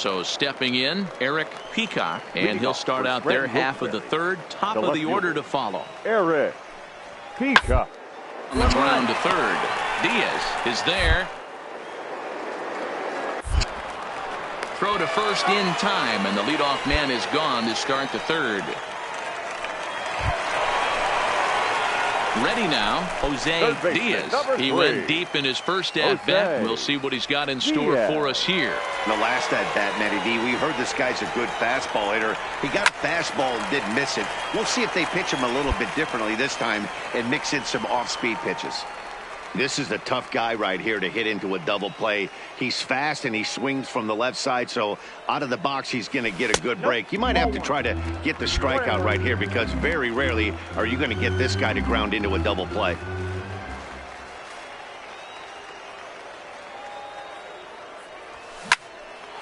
So stepping in, Eric Peacock, and he'll start out their half of the third. Top of the order to follow. Eric Peacock. On the ground to third. Diaz is there. Throw to first in time, and the leadoff man is gone to start the third. Ready now, Jose Diaz. He went deep in his first at-bat. We'll see what he's got in store for us here. The last at-bat, Matty D, we heard this guy's a good fastball hitter. He got a fastball and didn't miss it. We'll see if they pitch him a little bit differently this time and mix in some off-speed pitches. This is a tough guy right here to hit into a double play. He's fast and he swings from the left side, so out of the box he's going to get a good break. You might have to try to get the strikeout right here because very rarely are you going to get this guy to ground into a double play.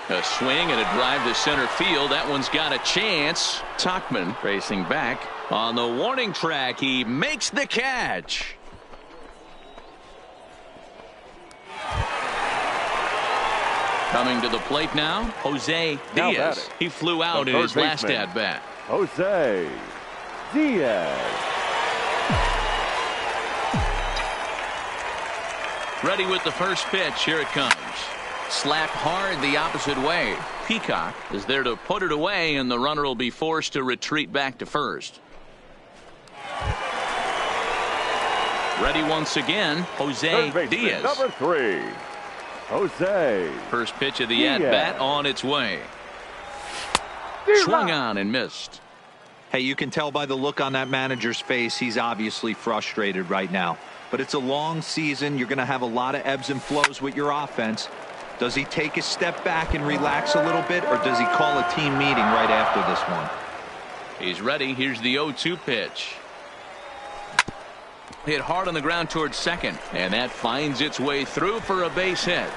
A swing and a drive to center field. That one's got a chance. Tauchman racing back on the warning track. He makes the catch. Coming to the plate now, Jose Diaz. He flew out in his last at-bat. Jose Diaz. Ready with the first pitch. Here it comes. Slapped hard the opposite way. Peacock is there to put it away, and the runner will be forced to retreat back to first. Ready once again, Jose Diaz. Number 3. Jose. First pitch of the at-bat on its way. Swung on and missed. Hey, you can tell by the look on that manager's face he's obviously frustrated right now. But it's a long season. You're going to have a lot of ebbs and flows with your offense. Does he take a step back and relax a little bit, or does he call a team meeting right after this one? He's ready. Here's the 0-2 pitch. Hit hard on the ground towards second, and that finds its way through for a base hit.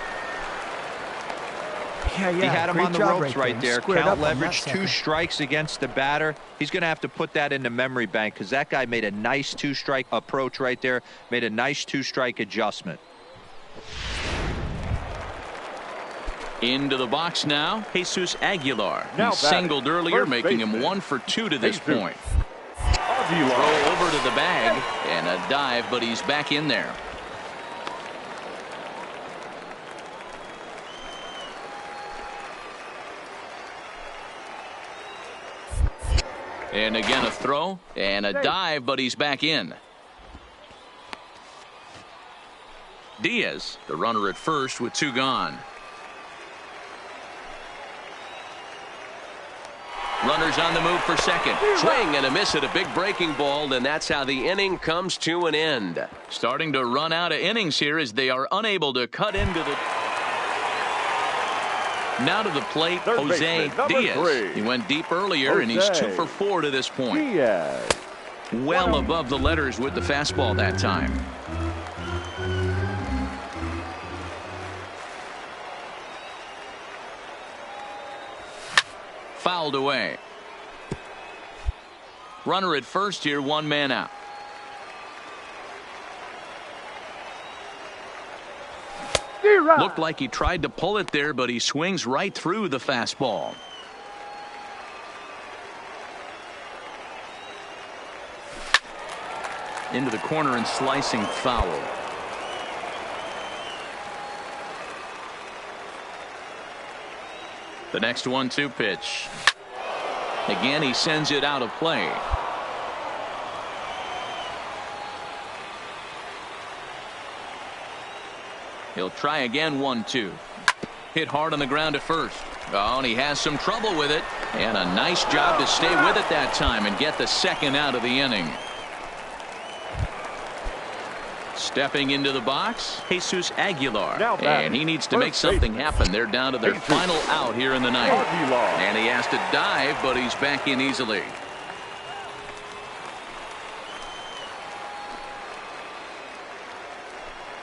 He had him on the ropes right there. Count leverage, 2 strikes against the batter. He's going to have to put that in the memory bank because that guy made a nice 2-strike approach right there, made a nice 2-strike adjustment. Into the box now, Jesus Aguilar. He singled earlier, making him 1 for 2 to this point. Throw over to the bag and a dive, but he's back in there. And again a throw and a dive, but he's back in. Diaz, the runner at first with 2 gone. Runners on the move for second. Swing and a miss at a big breaking ball, and that's how the inning comes to an end. Starting to run out of innings here as they are unable to cut into the... Now to the plate, Jose Diaz. He went deep earlier, and he's 2 for 4 to this point. Well above the letters with the fastball that time. Fouled away. Runner at first here, 1 man out. Looked like he tried to pull it there, but he swings right through the fastball. Into the corner and slicing foul. The next 1-2 pitch. Again, he sends it out of play. He'll try again, 1-2. Hit hard on the ground at first. Oh, and he has some trouble with it. And a nice job to stay with it that time and get the second out of the inning. Stepping into the box, Jesus Aguilar. And he needs to make something happen. They're down to their final out here in the ninth. And he has to dive, but he's back in easily.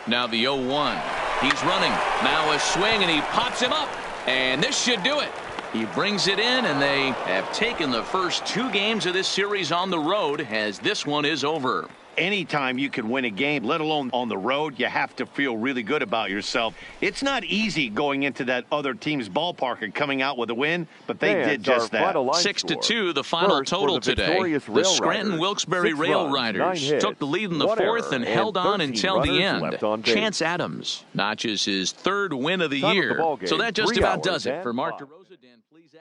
Now the 0-1. He's running. Now a swing, and he pops him up. And this should do it. He brings it in, and they have taken the first 2 games of this series on the road as this one is over. anytime you can win a game, let alone on the road, you have to feel really good about yourself. It's not easy going into that other team's ballpark and coming out with a win, but they did just that. 6-2, the final total today. The Scranton-Wilkes-Barre Rail Riders took the lead in the fourth and held on until the end. Chance Adams notches his third win of the year. So that just about does it. For Mark DeRosa, Dan, please.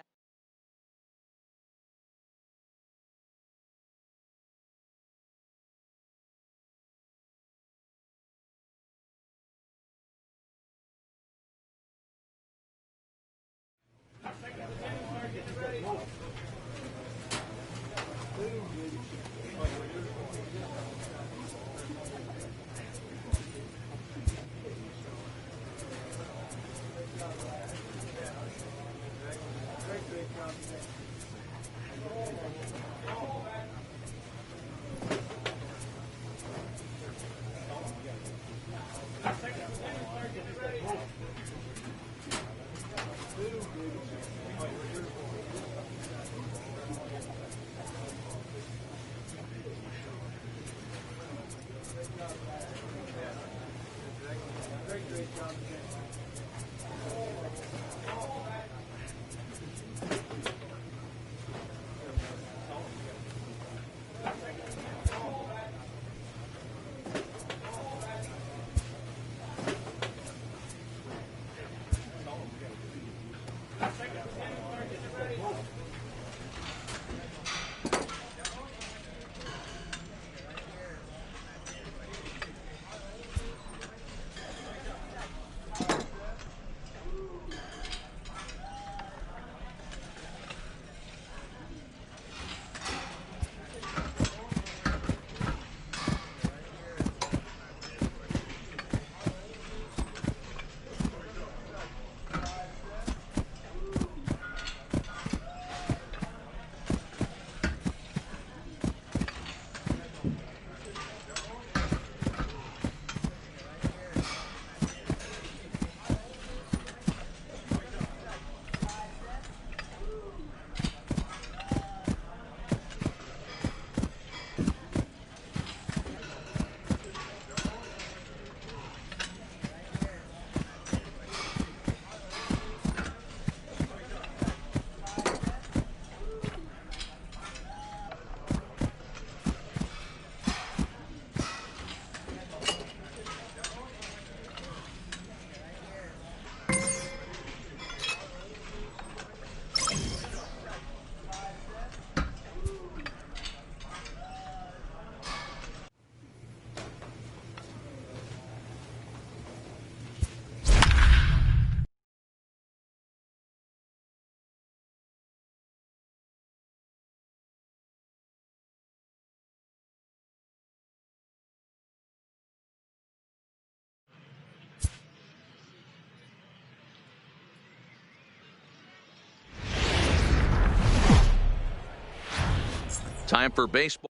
Time for baseball.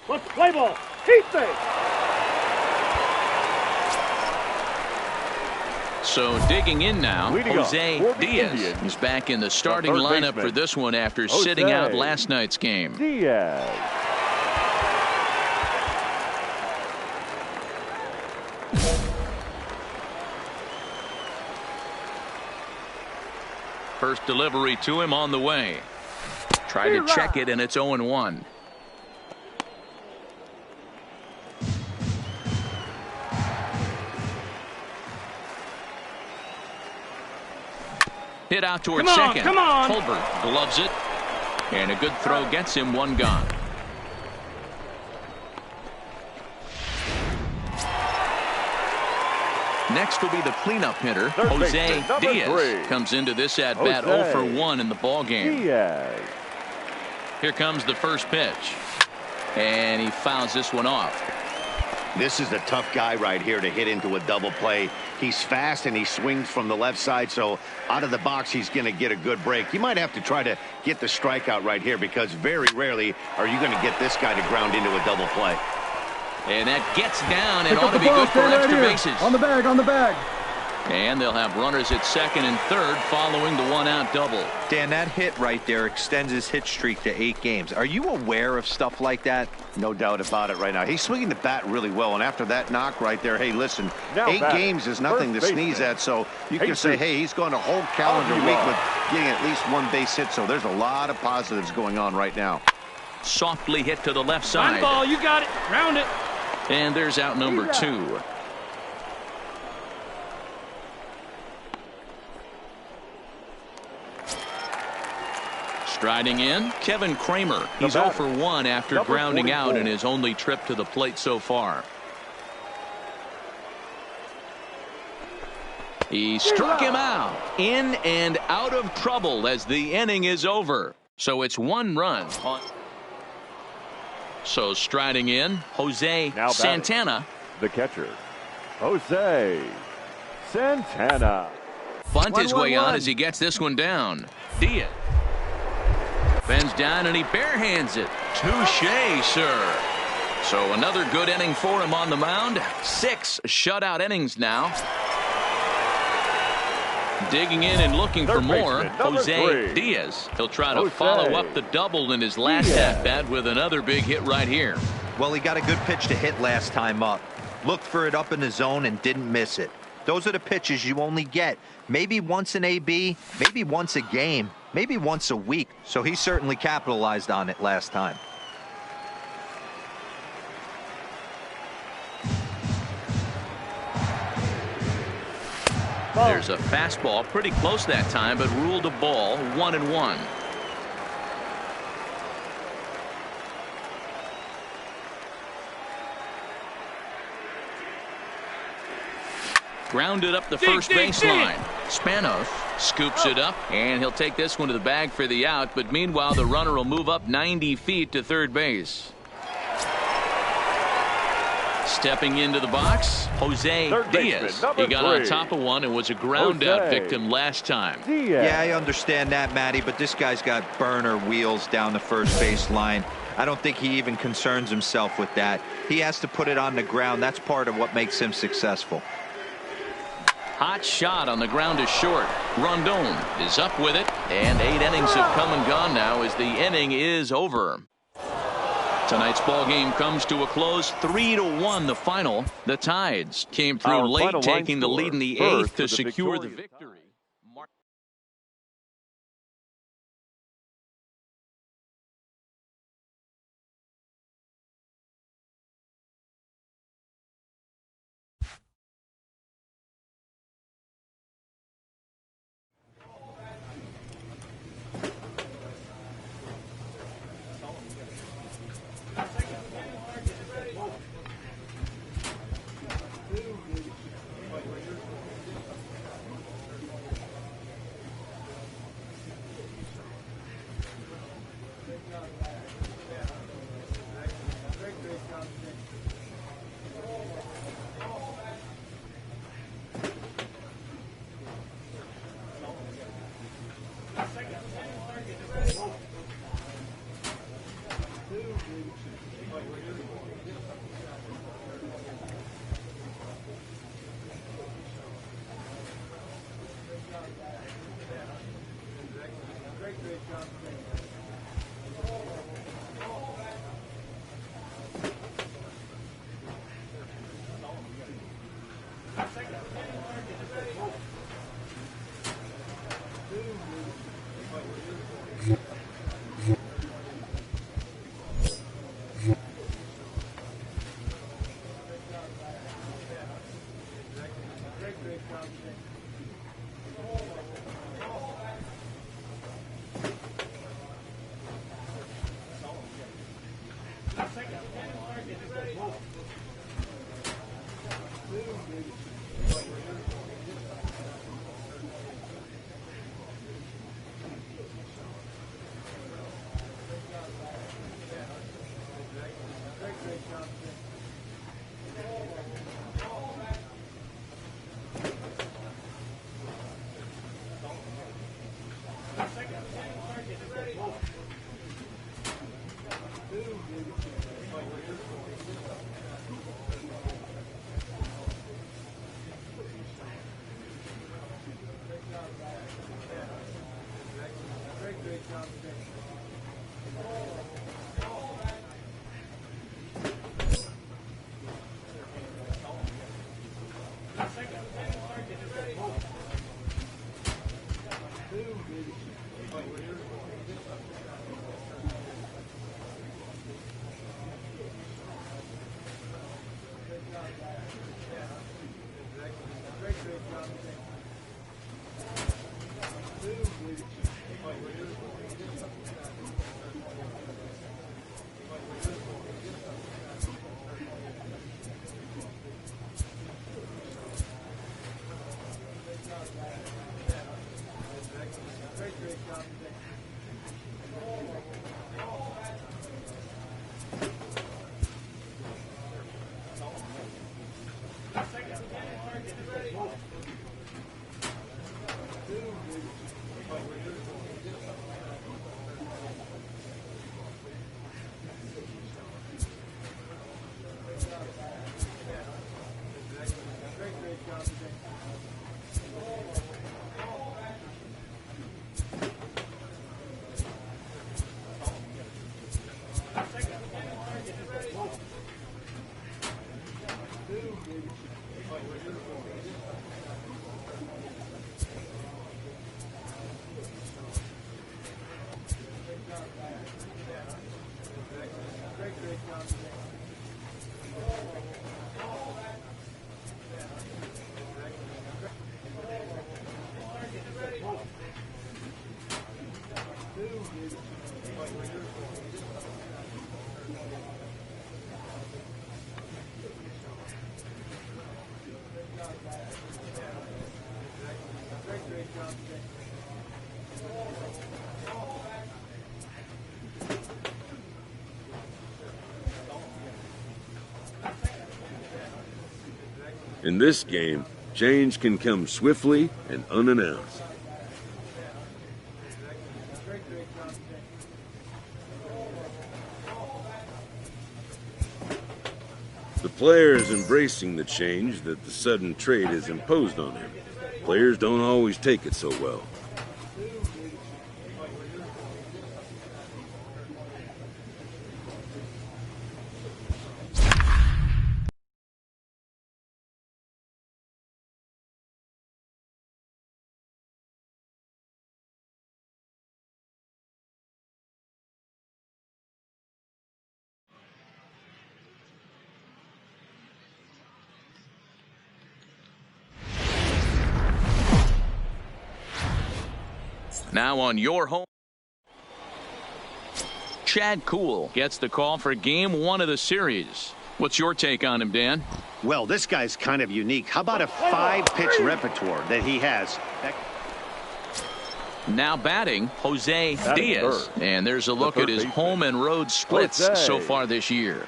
Let's play ball. Keep it. So digging in now, Jose Diaz is back in the starting lineup for this one after sitting out last night's game. Diaz. First delivery to him on the way. Tried to check it, and it's 0-1. Hit out towards second. Come on. Colbert gloves it. And a good throw gets him one gone. Next will be the cleanup hitter, Jose Diaz. Comes into this at-bat 0 for 1 in the ballgame. Diaz. Here comes the first pitch. And he fouls this one off. This is a tough guy right here to hit into a double play. He's fast and he swings from the left side, so out of the box he's going to get a good break. You might have to try to get the strikeout right here because very rarely are you going to get this guy to ground into a double play. And that gets down and ought to be good for extra bases. On the bag, on the bag. And they'll have runners at second and third following the one-out double. Dan, that hit right there extends his hit streak to 8 games. Are you aware of stuff like that? No doubt about it right now. He's swinging the bat really well, and after that knock right there, hey, listen, Now 8 batting, games is nothing to first sneeze baseman. at, so you can Jesus. say, hey, he's gone a whole calendar week Aguilar. with getting at least 1 base hit, so there's a lot of positives going on right now. Softly hit to the left Line side. ball, you got it. Round it. And there's out number 2. Striding in, Kevin Kramer. He's 0 for 1 after Number grounding out 44. in his only trip to the plate so far. He struck him out. In and out of trouble as the inning is over. So it's 1 run. So striding in, Jose Now batting. Santana. The catcher, Jose Santana. Bunt his way 1-1-1. on as he gets this one down. Diaz bends down and he barehands it. Touche, sir. So another good inning for him on the mound. 6 shutout innings now. Digging in and looking for Third more, baseman, number Jose 3. Diaz. He'll try to Jose follow up the double in his last Diaz. at-bat with another big hit right here. Well, he got a good pitch to hit last time up. Looked for it up in the zone and didn't miss it. Those are the pitches you only get maybe once an AB, maybe once a game, maybe once a week. So he certainly capitalized on it last time. There's a fastball pretty close that time, but ruled a ball. 1-1. Grounded up the first baseline. Spanos scoops it up, and he'll take this one to the bag for the out. But meanwhile, the runner will move up 90 feet to third base. Stepping into the box, Jose Third Diaz. baseman, number He got on 3. top of one and was a ground-out Jose victim last time. Diaz. Yeah, I understand that, Matty, but this guy's got burner wheels down the first base line. I don't think he even concerns himself with that. He has to put it on the ground. That's part of what makes him successful. Hot shot on the ground is short. Rondon is up with it, and 8 innings have come and gone now as the inning is over. Tonight's ball game comes to a close. 3-1 the final. The Tides came through Our late, final line taking the lead in the score. 8th First to for the secure the victorious victory. In this game, change can come swiftly and unannounced. The player is embracing the change that the sudden trade has imposed on him. Players don't always take it so well. Now on your home, Chad Kuhl gets the call for game one of the series. What's your take on him, Dan? Well, this guy's kind of unique. How about a 5-pitch repertoire that he has? Now batting, Jose Diaz. And there's a look at his home and road splits so far this year.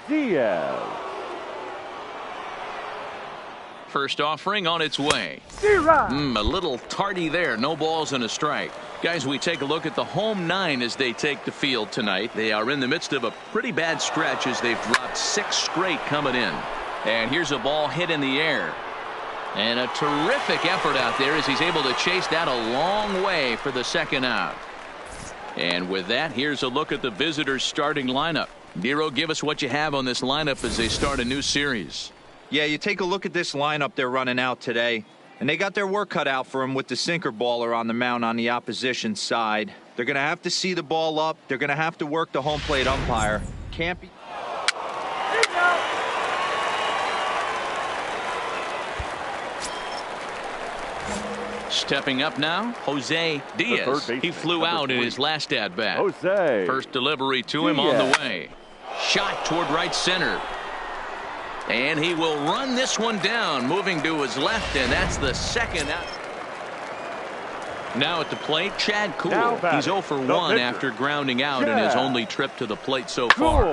First offering on its way. A little tardy there. No balls and a strike. Guys, we take a look at the home 9 as they take the field tonight. They are in the midst of a pretty bad stretch as they've dropped 6 straight coming in. And here's a ball hit in the air. And a terrific effort out there as he's able to chase that a long way for the second out. And with that, here's a look at the visitors' starting lineup. Nero, give us what you have on this lineup as they start a new series. Yeah, you take a look at this lineup they're running out today, and they got their work cut out for them with the sinker baller on the mound on the opposition side. They're going to have to see the ball up. They're going to have to work the home plate umpire. Can't be. Stepping up now, Jose Diaz. He flew out in his last at-bat. First delivery to him on the way. Shot toward right center. And he will run this one down, moving to his left, and that's the second out. Now at the plate, Chad Kuhl. He's 0 for 1 after grounding out in his only trip to the plate so far.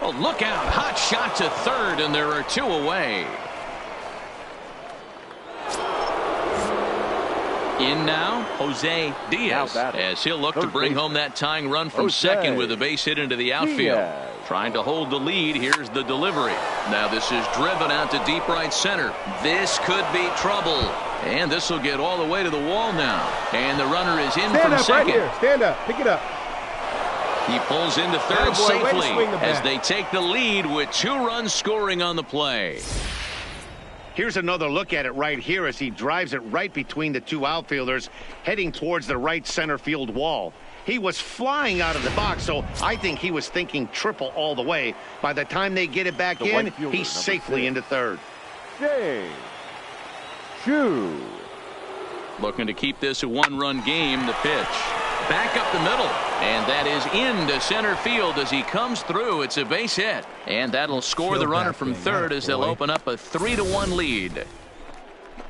Oh, look out. Hot shot to third, and there are 2 away. In now, Jose Diaz, as he'll look to bring home that tying run from second with a base hit into the outfield. Trying to hold the lead. Here's the delivery. Now this is driven out to deep right center. This could be trouble. And this will get all the way to the wall now. And the runner is in from second. Right here. Stand up. Pick it up. He pulls into third safely as they take the lead with 2 runs scoring on the play. Here's another look at it right here as he drives it right between the 2 outfielders, heading towards the right center field wall. He was flying out of the box, so I think he was thinking triple all the way. By the time they get it back in, he's safely into third. 2. Looking to keep this a one-run game. The pitch. Back up the middle. And that is into center field as he comes through. It's a base hit. And that'll score the runner from third as they'll open up a 3-1 lead.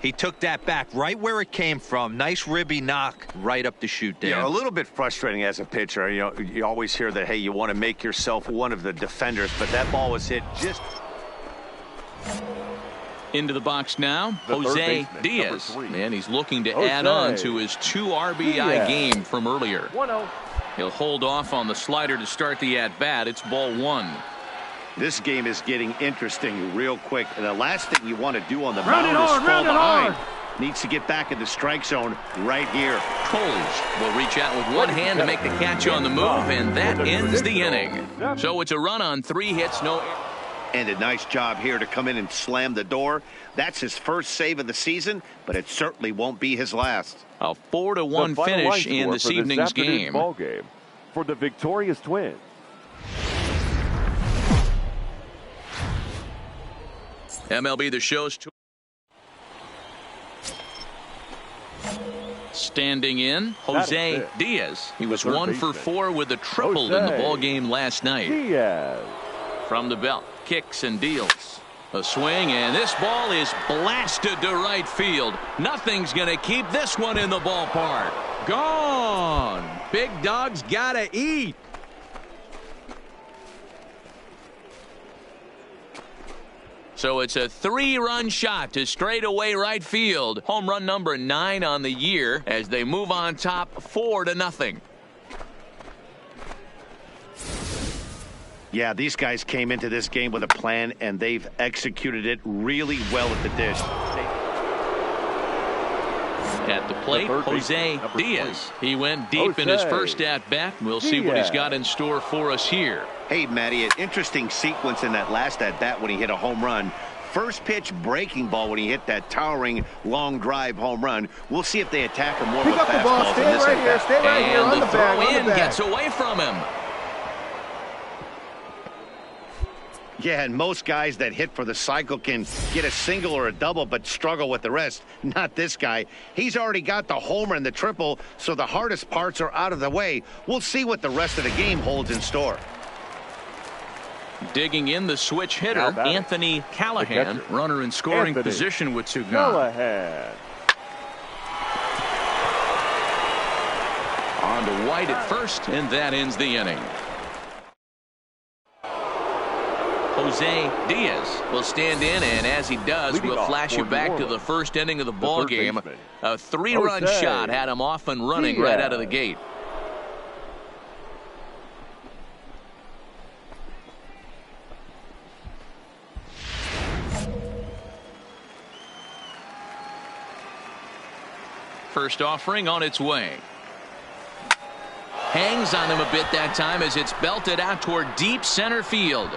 He took that back right where it came from. Nice ribby knock right up the chute, Dan. Yeah, a little bit frustrating as a pitcher. You know, you always hear that, hey, you want to make yourself one of the defenders, but that ball was hit just... Into the box now, Jose Diaz. And he's looking to add on to his 2 RBI game from earlier. 1-0. He'll hold off on the slider to start the at-bat. It's ball 1. This game is getting interesting real quick. And the last thing you want to do on the mound is fall behind. Needs to get back in the strike zone right here. Coles will reach out with one hand to make the catch on the move, and that ends the inning. So it's a run on 3 hits, no errors. And a nice job here to come in and slam the door. That's his first save of the season, but it certainly won't be his last. A 4-1 finish in this evening's game. Ball game for the victorious Twins. MLB The Show's standing in, Jose Diaz. He was 1 for 4 with a triple in the ball game last night. Diaz. From the belt, kicks and deals. A swing, and this ball is blasted to right field. Nothing's going to keep this one in the ballpark. Gone. Big Dog's got to eat. So it's a 3-run shot to straightaway right field. Home run number 9 on the year as they move on top 4-0. Yeah, these guys came into this game with a plan, and they've executed it really well at the dish. At the plate, Jose Diaz. He went deep in his first at-bat. We'll see what he's got in store for us here. Hey, Matty, an interesting sequence in that last at-bat when he hit a home run. First pitch breaking ball when he hit that towering long drive home run. We'll see if they attack him more with fastballs in this at-bat. Stay right here. And the throw-in gets away from him. Yeah, and most guys that hit for the cycle can get a single or a double but struggle with the rest. Not this guy. He's already got the homer and the triple, so the hardest parts are out of the way. We'll see what the rest of the game holds in store. Digging in the switch hitter, Anthony Callahan, runner in scoring position with 2 gone. On to White at first, and that ends the inning. Jose Diaz will stand in, and as he does, we'll flash you back to the first inning of the ball game. A 3-run shot had him off and running right out of the gate. First offering on its way. Hangs on him a bit that time as it's belted out toward deep center field.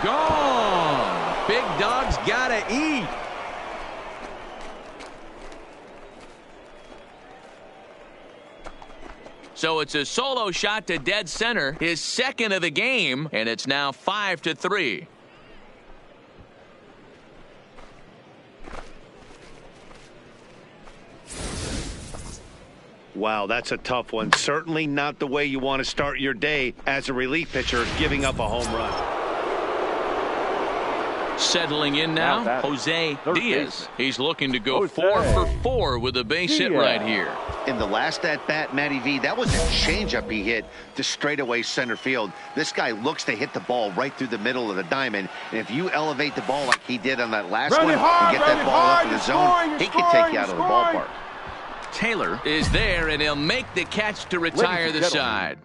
Gone. Big Dog's gotta eat. So it's a solo shot to dead center, his second of the game, and it's now 5-3. Wow, that's a tough one. Certainly not the way you want to start your day as a relief pitcher, giving up a home run. Settling in now, Jose Diaz. He's looking to go 4 for 4 with a base hit right here. In the last at-bat, Matty V, that was a changeup he hit to straightaway center field. This guy looks to hit the ball right through the middle of the diamond, and if you elevate the ball like he did on that last one and get that ball up in the zone, he can take you out of the ballpark. Taylor is there, and he'll make the catch to retire the side.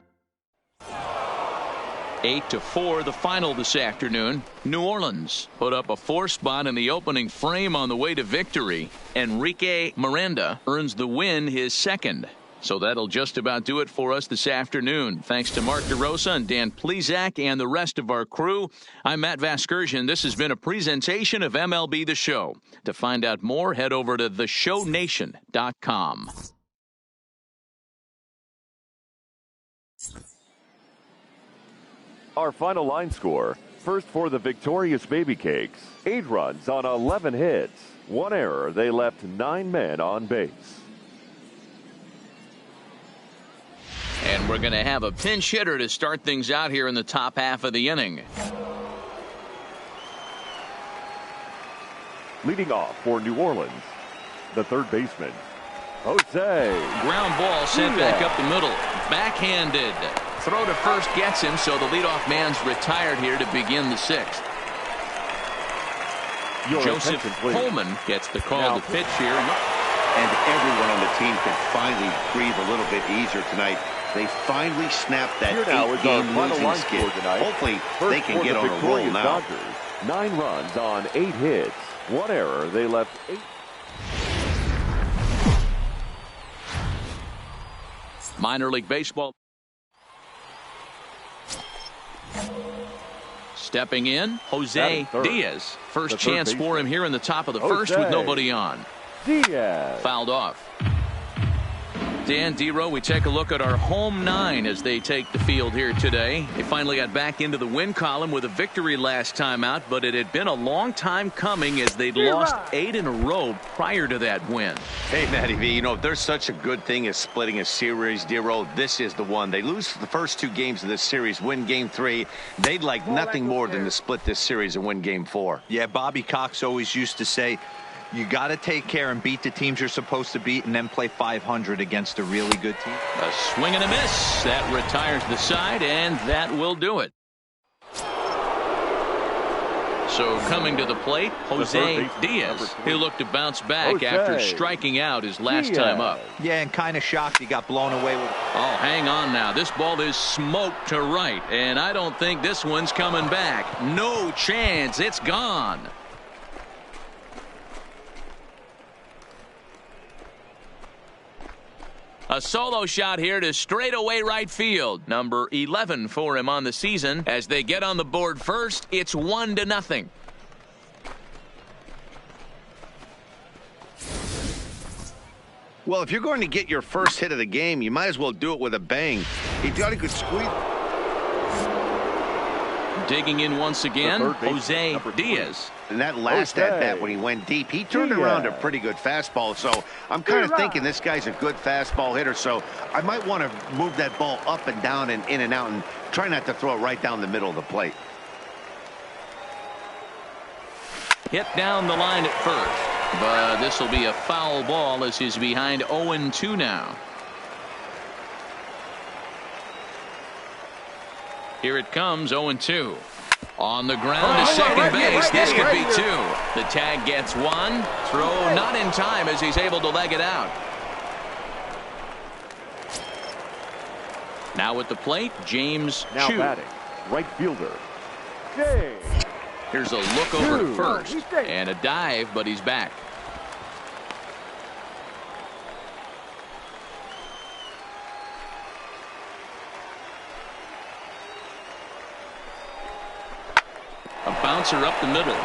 8-4 the final this afternoon. New Orleans put up a 4-spot in the opening frame on the way to victory. Enrique Miranda earns the win, his second. So that'll just about do it for us this afternoon. Thanks to Mark DeRosa and Dan Plezak and the rest of our crew. I'm Matt Vasgersian. This has been a presentation of MLB The Show. To find out more, head over to theshownation.com. Our final line score, first for the victorious Baby Cakes, 8 runs on 11 hits. 1 error. They left 9 men on base. And we're going to have a pinch hitter to start things out here in the top half of the inning. Leading off for New Orleans, the third baseman, Jose. Ground ball sent back up the middle. Backhanded. Throw to first gets him, so the leadoff man's retired here to begin the 6th. Joseph Coleman gets the call to pitch here. And everyone on the team can finally breathe a little bit easier tonight. They finally snapped that 8-game losing skid. Hopefully, they can get on a roll now. Dodgers, 9 runs on 8 hits. 1 error. They left 8. Minor League Baseball. Stepping in, Jose Diaz. First chance for him here in the top of the first with nobody on. Diaz. Fouled off. Dan Dero, we take a look at our home 9 as they take the field here today. They finally got back into the win column with a victory last time out, but it had been a long time coming as they'd lost 8 in a row prior to that win. Hey, Matty V, you know, if there's such a good thing as splitting a series, Dero, this is the one. They lose the first 2 games of this series, win game 3. They'd like nothing more than to split this series and win game 4. Yeah, Bobby Cox always used to say, you got to take care and beat the teams you're supposed to beat and then play 500 against a really good team. A swing and a miss. That retires the side, and that will do it. So coming to the plate, Jose Diaz. He looked to bounce back after striking out his last time up. Yeah, and kind of shocked he got blown away with. Oh, hang on now. This ball is smoked to right, and I don't think this one's coming back. No chance. It's gone. A solo shot here to straightaway right field. Number 11 for him on the season. As they get on the board first, it's 1-0. Well, if you're going to get your first hit of the game, you might as well do it with a bang. He got a good squeeze. Digging in once again, Jose Diaz. And that last at-bat when he went deep, he turned around a pretty good fastball. So I'm kind of thinking this guy's a good fastball hitter. So I might want to move that ball up and down and in and out and try not to throw it right down the middle of the plate. Hit down the line at first. But this will be a foul ball as he's behind 0-2 now. Here it comes, 0-2. On the ground to second base. This could be 2. The tag gets 1. Throw not in time as he's able to leg it out. Now at the plate, James Now Chu. batting, right fielder, James. Here's a look over to first. And a dive, but he's back. A bouncer up the middle.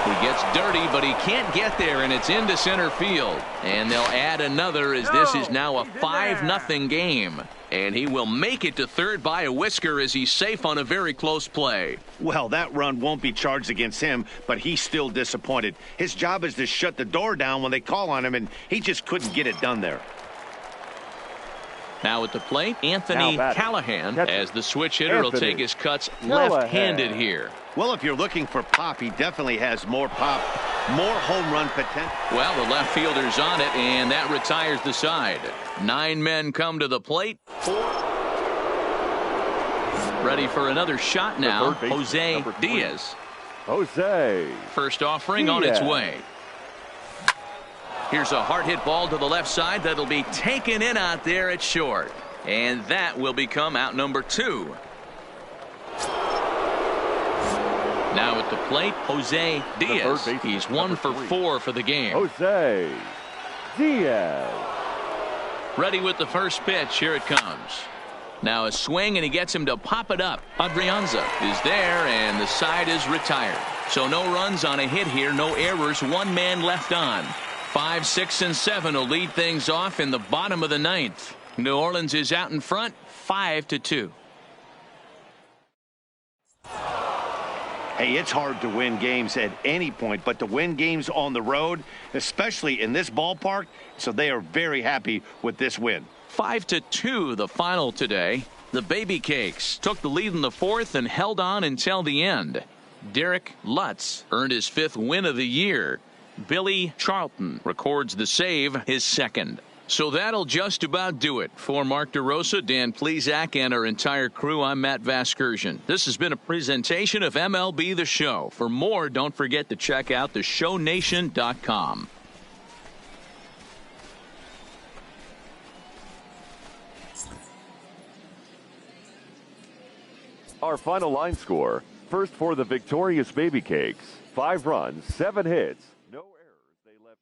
He gets dirty, but he can't get there, and it's into center field. And they'll add another as this is now a 5-0 game. And he will make it to third by a whisker as he's safe on a very close play. Well, that run won't be charged against him, but he's still disappointed. His job is to shut the door down when they call on him, and he just couldn't get it done there. Now at the plate, Anthony Callahan, as the switch hitter will take his cuts left-handed here. Well, if you're looking for pop, he definitely has more pop, more home run potential. Well, the left fielder's on it, and that retires the side. 9 men come to the plate. 4. Ready for another shot now, Jose Diaz. Jose. First offering on its way. Here's a hard hit ball to the left side that'll be taken in out there at short. And that will become out number 2. Now at the plate, Jose Diaz. He's 1 for 4 for the game. Jose Diaz. Ready with the first pitch. Here it comes. Now a swing, and he gets him to pop it up. Adrianza is there, and the side is retired. So no runs on a hit here, no errors, 1 man left on. 5, 6, and 7 will lead things off in the bottom of the 9th. New Orleans is out in front, 5-2. Hey, it's hard to win games at any point, but to win games on the road, especially in this ballpark, so they are very happy with this win. 5-2 the final today. The Baby Cakes took the lead in the fourth and held on until the end. Derek Lutz earned his 5th win of the year. Billy Charlton records the save, his 2nd. So that'll just about do it. For Mark DeRosa, Dan Plesac, and our entire crew, I'm Matt Vasgersian. This has been a presentation of MLB The Show. For more, don't forget to check out theshownation.com. Our final line score. First for the victorious Baby Cakes. 5 runs, 7 hits, no errors. They left.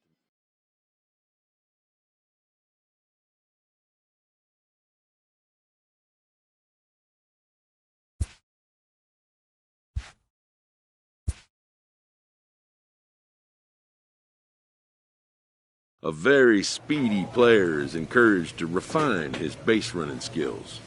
A very speedy player is encouraged to refine his base running skills.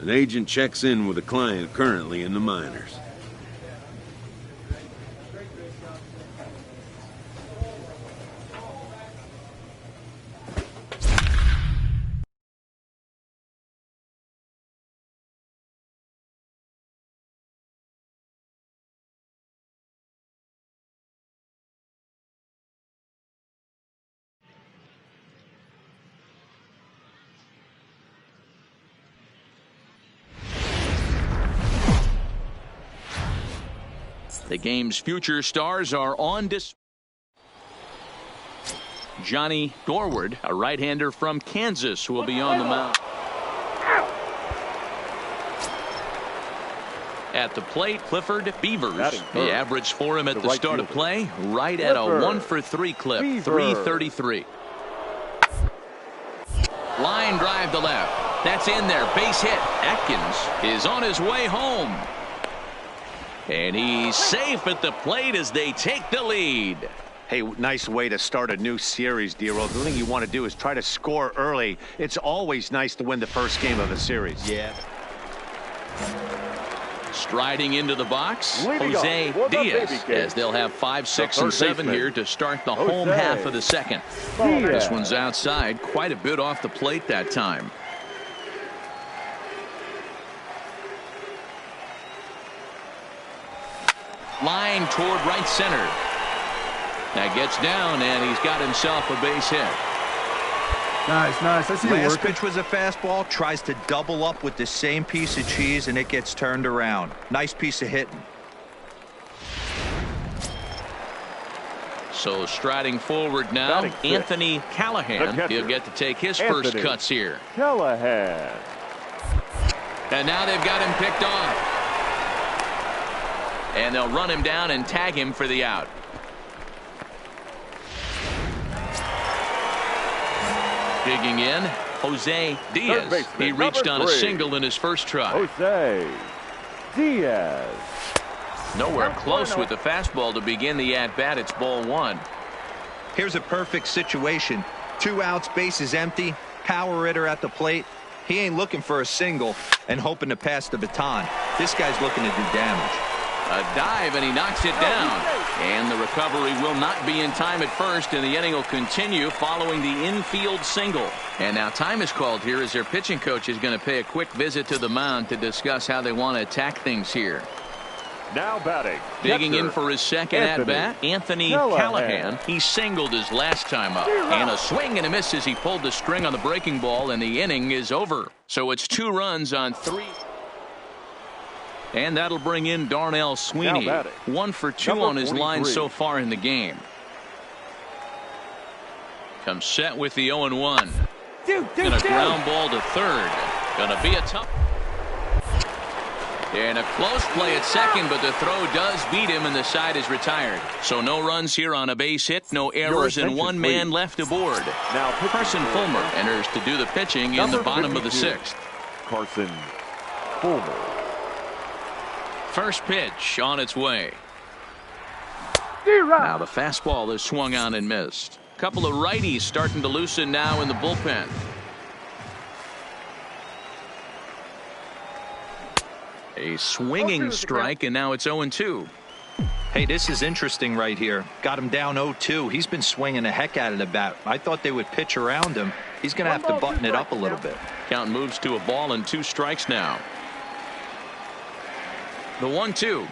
An agent checks in with a client currently in the minors. The game's future stars are on display. Johnny Dorward, a right-hander from Kansas, who will be on the mound. At the plate, Clifford Beavers. The average for him at the start of play, right at a 1-for-3 clip, 333. Line drive to left. That's in there. Base hit. Atkins is on his way home. And he's safe at the plate as they take the lead. Hey, nice way to start a new series, D-Roll. The thing you want to do is try to score early. It's always nice to win the first game of a series. Yeah. Striding into the box, Jose Diaz, as they'll have 5, 6, and 7 here to start the home half of the second. This one's outside, quite a bit off the plate that time. Line toward right center. That gets down, and he's got himself a base hit. Nice. I see you Last working. pitch was a fastball. Tries to double up with the same piece of cheese, and it gets turned around. Nice piece of hitting. So striding forward now, Anthony Callahan. He'll get to take his first cuts here. Callahan. And now they've got him picked off. And they'll run him down and tag him for the out. Digging in, Jose Diaz. He reached on a single in his first try. Jose Diaz. Nowhere close with the fastball to begin the at-bat. It's ball 1. Here's a perfect situation. 2 outs, bases empty, power hitter at the plate. He ain't looking for a single and hoping to pass the baton. This guy's looking to do damage. A dive, and he knocks it down. And the recovery will not be in time at first, and the inning will continue following the infield single. And now time is called here as their pitching coach is going to pay a quick visit to the mound to discuss how they want to attack things here. Now batting. Digging in for his second at-bat, Anthony Callahan. He singled his last time up. And a swing and a miss as he pulled the string on the breaking ball, and the inning is over. So it's 2 runs on 3. And that'll bring in Darnell Sweeney. 1 for 2 on his line so far in the game. Comes set with the 0-1. And a ground ball to third. Gonna be a tough. And a close play at second, but the throw does beat him, and the side is retired. So no runs here on a base hit, no errors, and 1 man left aboard. Now Carson Fulmer enters to do the pitching in the bottom of the 6th. Carson Fulmer. First pitch on its way. Now the fastball is swung on and missed. Couple of righties starting to loosen now in the bullpen. A swinging strike, and now it's 0-2. Hey, this is interesting right here. Got him down 0-2. He's been swinging the heck out of the bat. I thought they would pitch around him. He's going to have to button it up a little bit. Count moves to a ball and 2 strikes now. The 1-2.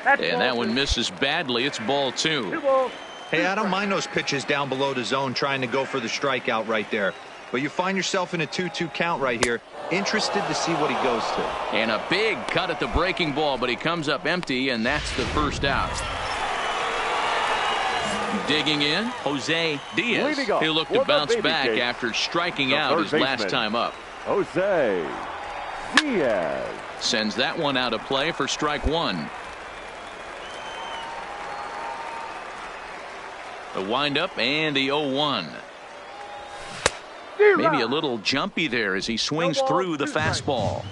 And that one misses badly. It's ball 2. Hey, I don't mind those pitches down below the zone trying to go for the strikeout right there. But you find yourself in a 2-2 count right here. Interested to see what he goes to. And a big cut at the breaking ball, but he comes up empty, and that's the first out. Digging in, Jose Diaz. He'll look to bounce back after striking out his last time up. Jose Diaz sends that one out of play for strike 1. The windup and the 0-1. Maybe a little jumpy there as he swings through the fastball.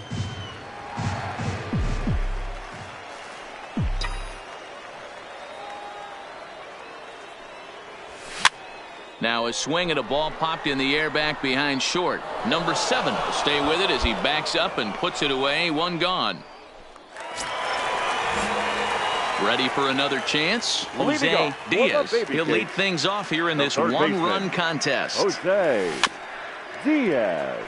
Now a swing at a ball popped in the air back behind short. Number 7 will stay with it as he backs up and puts it away. 1 gone. Ready for another chance? Jose Diaz. He'll lead things off here in this 1-run contest. Jose Diaz.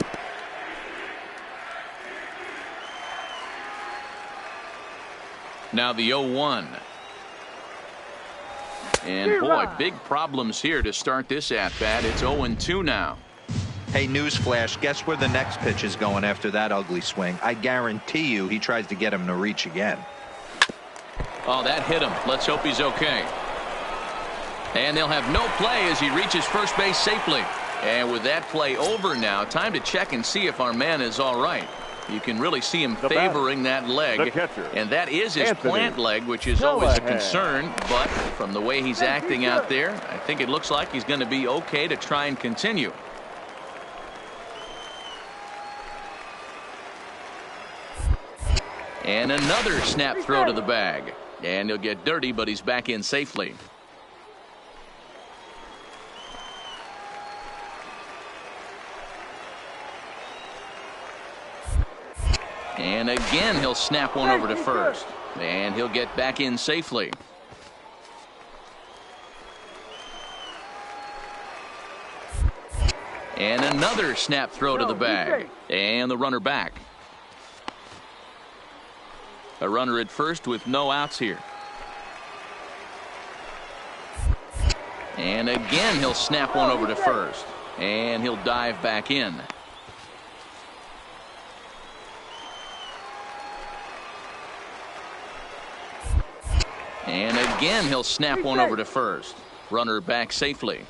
Now the 0-1. And boy, big problems here to start this at-bat. It's 0-2 now. Hey, newsflash, guess where the next pitch is going after that ugly swing? I guarantee you he tries to get him to reach again. Oh, that hit him. Let's hope he's okay. And they'll have no play as he reaches first base safely. And with that play over now, time to check and see if our man is all right. You can really see him favoring that leg. And that is his plant leg, which is always a concern. But from the way he's acting out there, I think it looks like he's going to be okay to try and continue. And another snap throw to the bag. And he'll get dirty, but he's back in safely. And again, he'll snap one over to first. And he'll get back in safely. And another snap throw to the bag. And the runner back. A runner at first with no outs here. And again, he'll snap one over to first. And he'll dive back in. And again, he'll snap one over to first. Runner back safely.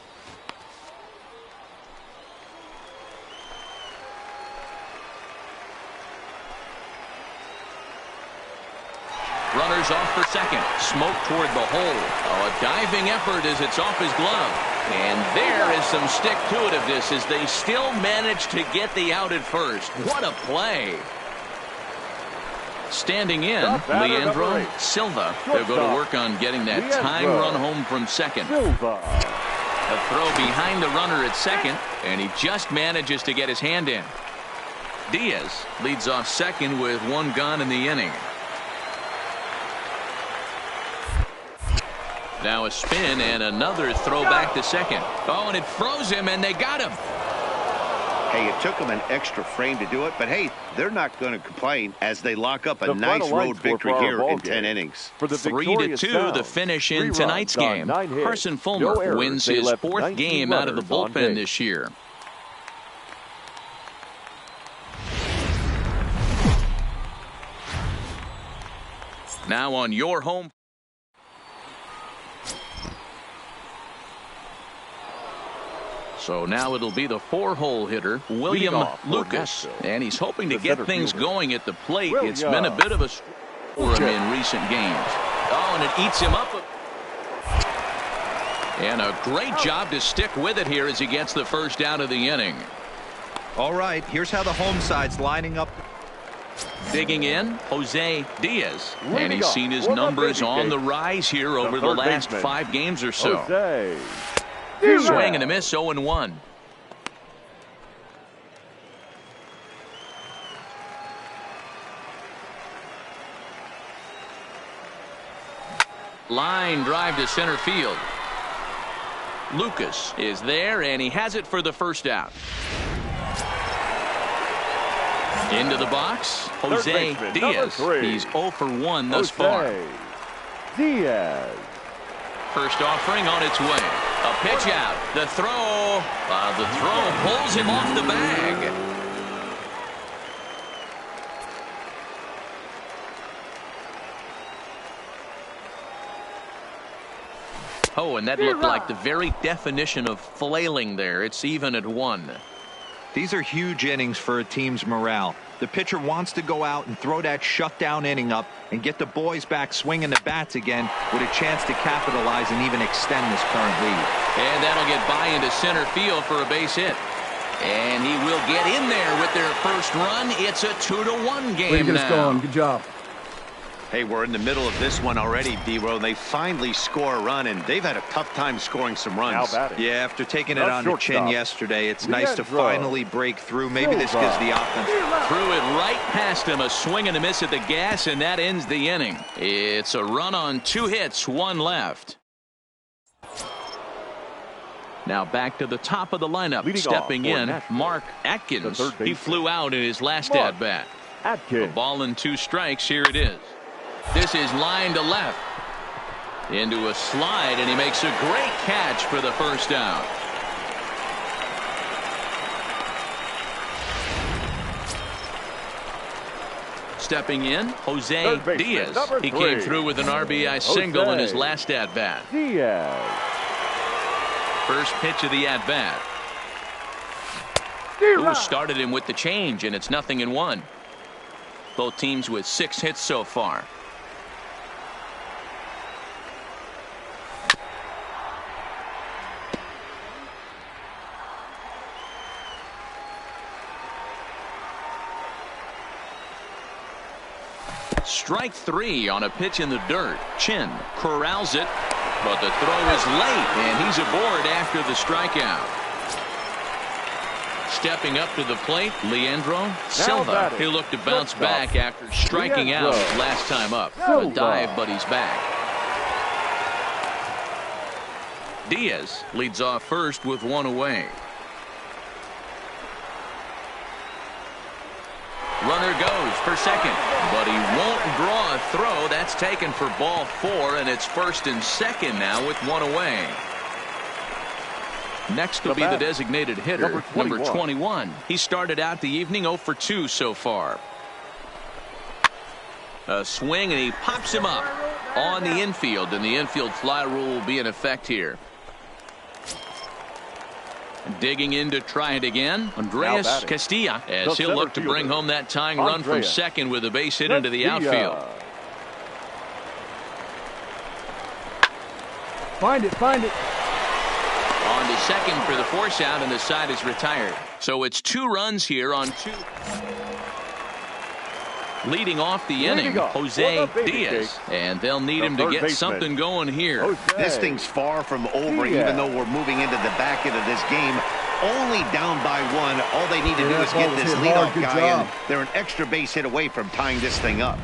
Runners off for second. Smoke toward the hole. Oh, a diving effort as it's off his glove. And there is some stick to itiveness as they still manage to get the out at first. What a play. Standing in, Leandro Silva. They'll go to work on getting that time run home from second. A throw behind the runner at second, and he just manages to get his hand in. Diaz leads off second with one gone in the inning. Now a spin and another throw back to second. Oh, and it froze him, and they got him. Hey, it took them an extra frame to do it, but hey, they're not going to complain as they lock up a nice road victory here in 10 innings. 3-2, the finish in tonight's game. Carson Fulmer wins his fourth game out of the bullpen this year. Now on your home. So now it'll be the 4-hole hitter, William Lucas. And he's hoping to get things going at the plate. It's been a bit of a for him in recent games. Oh, and it eats him up. And a great job to stick with it here as he gets the first out of the inning. All right, here's how the home side's lining up. Digging in, Jose Diaz. And he's seen his numbers on the rise here over the last 5 games or so. Swing and a miss, 0-1. Line drive to center field. Lucas is there, and he has it for the first out. Into the box, Jose Diaz. He's 0 for 1 thus far. Diaz. First offering on its way. A pitch out. The throw. The throw pulls him off the bag. Oh, and that looked like the very definition of flailing there. It's even at 1. These are huge innings for a team's morale. The pitcher wants to go out and throw that shutdown inning up and get the boys back swinging the bats again with a chance to capitalize and even extend this current lead. And that'll get by into center field for a base hit. And he will get in there with their first run. It's a 2-1 game way to get now. us going. Good job. Hey, we're in the middle of this one already, D-Row. They finally score a run, and they've had a tough time scoring some runs. Yeah, after taking it on the chin yesterday, it's nice to finally break through. Maybe this gives the offense. Threw it right past him, a swing and a miss at the gas, and that ends the inning. It's a run on 2 hits, 1 left. Now back to the top of the lineup. Stepping in, Mark Atkins. He flew out in his last at-bat. A ball and 2 strikes. Here it is. This is line to left. Into a slide, and he makes a great catch for the first out. stepping in, Jose Diaz. He came through with an RBI single in his last at-bat. Diaz. First pitch of the at-bat. Started him with the change, and it's 0-1. Both teams with 6 hits so far. Strike 3 on a pitch in the dirt. Chin corrals it, but the throw is late, and he's aboard after the strikeout. Stepping up to the plate, Leandro Silva. He'll look to bounce back after striking out last time up. A dive, but he's back. Diaz leads off first with 1 away. Runner goes for second, but he won't draw a throw. That's taken for ball 4, and it's first and second now with 1 away. Next will be the designated hitter, number 21. He started out the evening 0 for 2 so far. A swing, and he pops him up on the infield, and the infield fly rule will be in effect here. Digging in to try it again, Andres Castilla, as he'll look to bring home that tying run from second with a base hit into the outfield. Find it. On to second for the force out, and the side is retired. So it's 2 runs here on 2. Leading off the inning, Jose Diaz, and they'll need him to get something going here. This thing's far from over, even though we're moving into the back end of this game. Only down by 1. All they need to do is get this leadoff guy, and they're an extra base hit away from tying this thing up.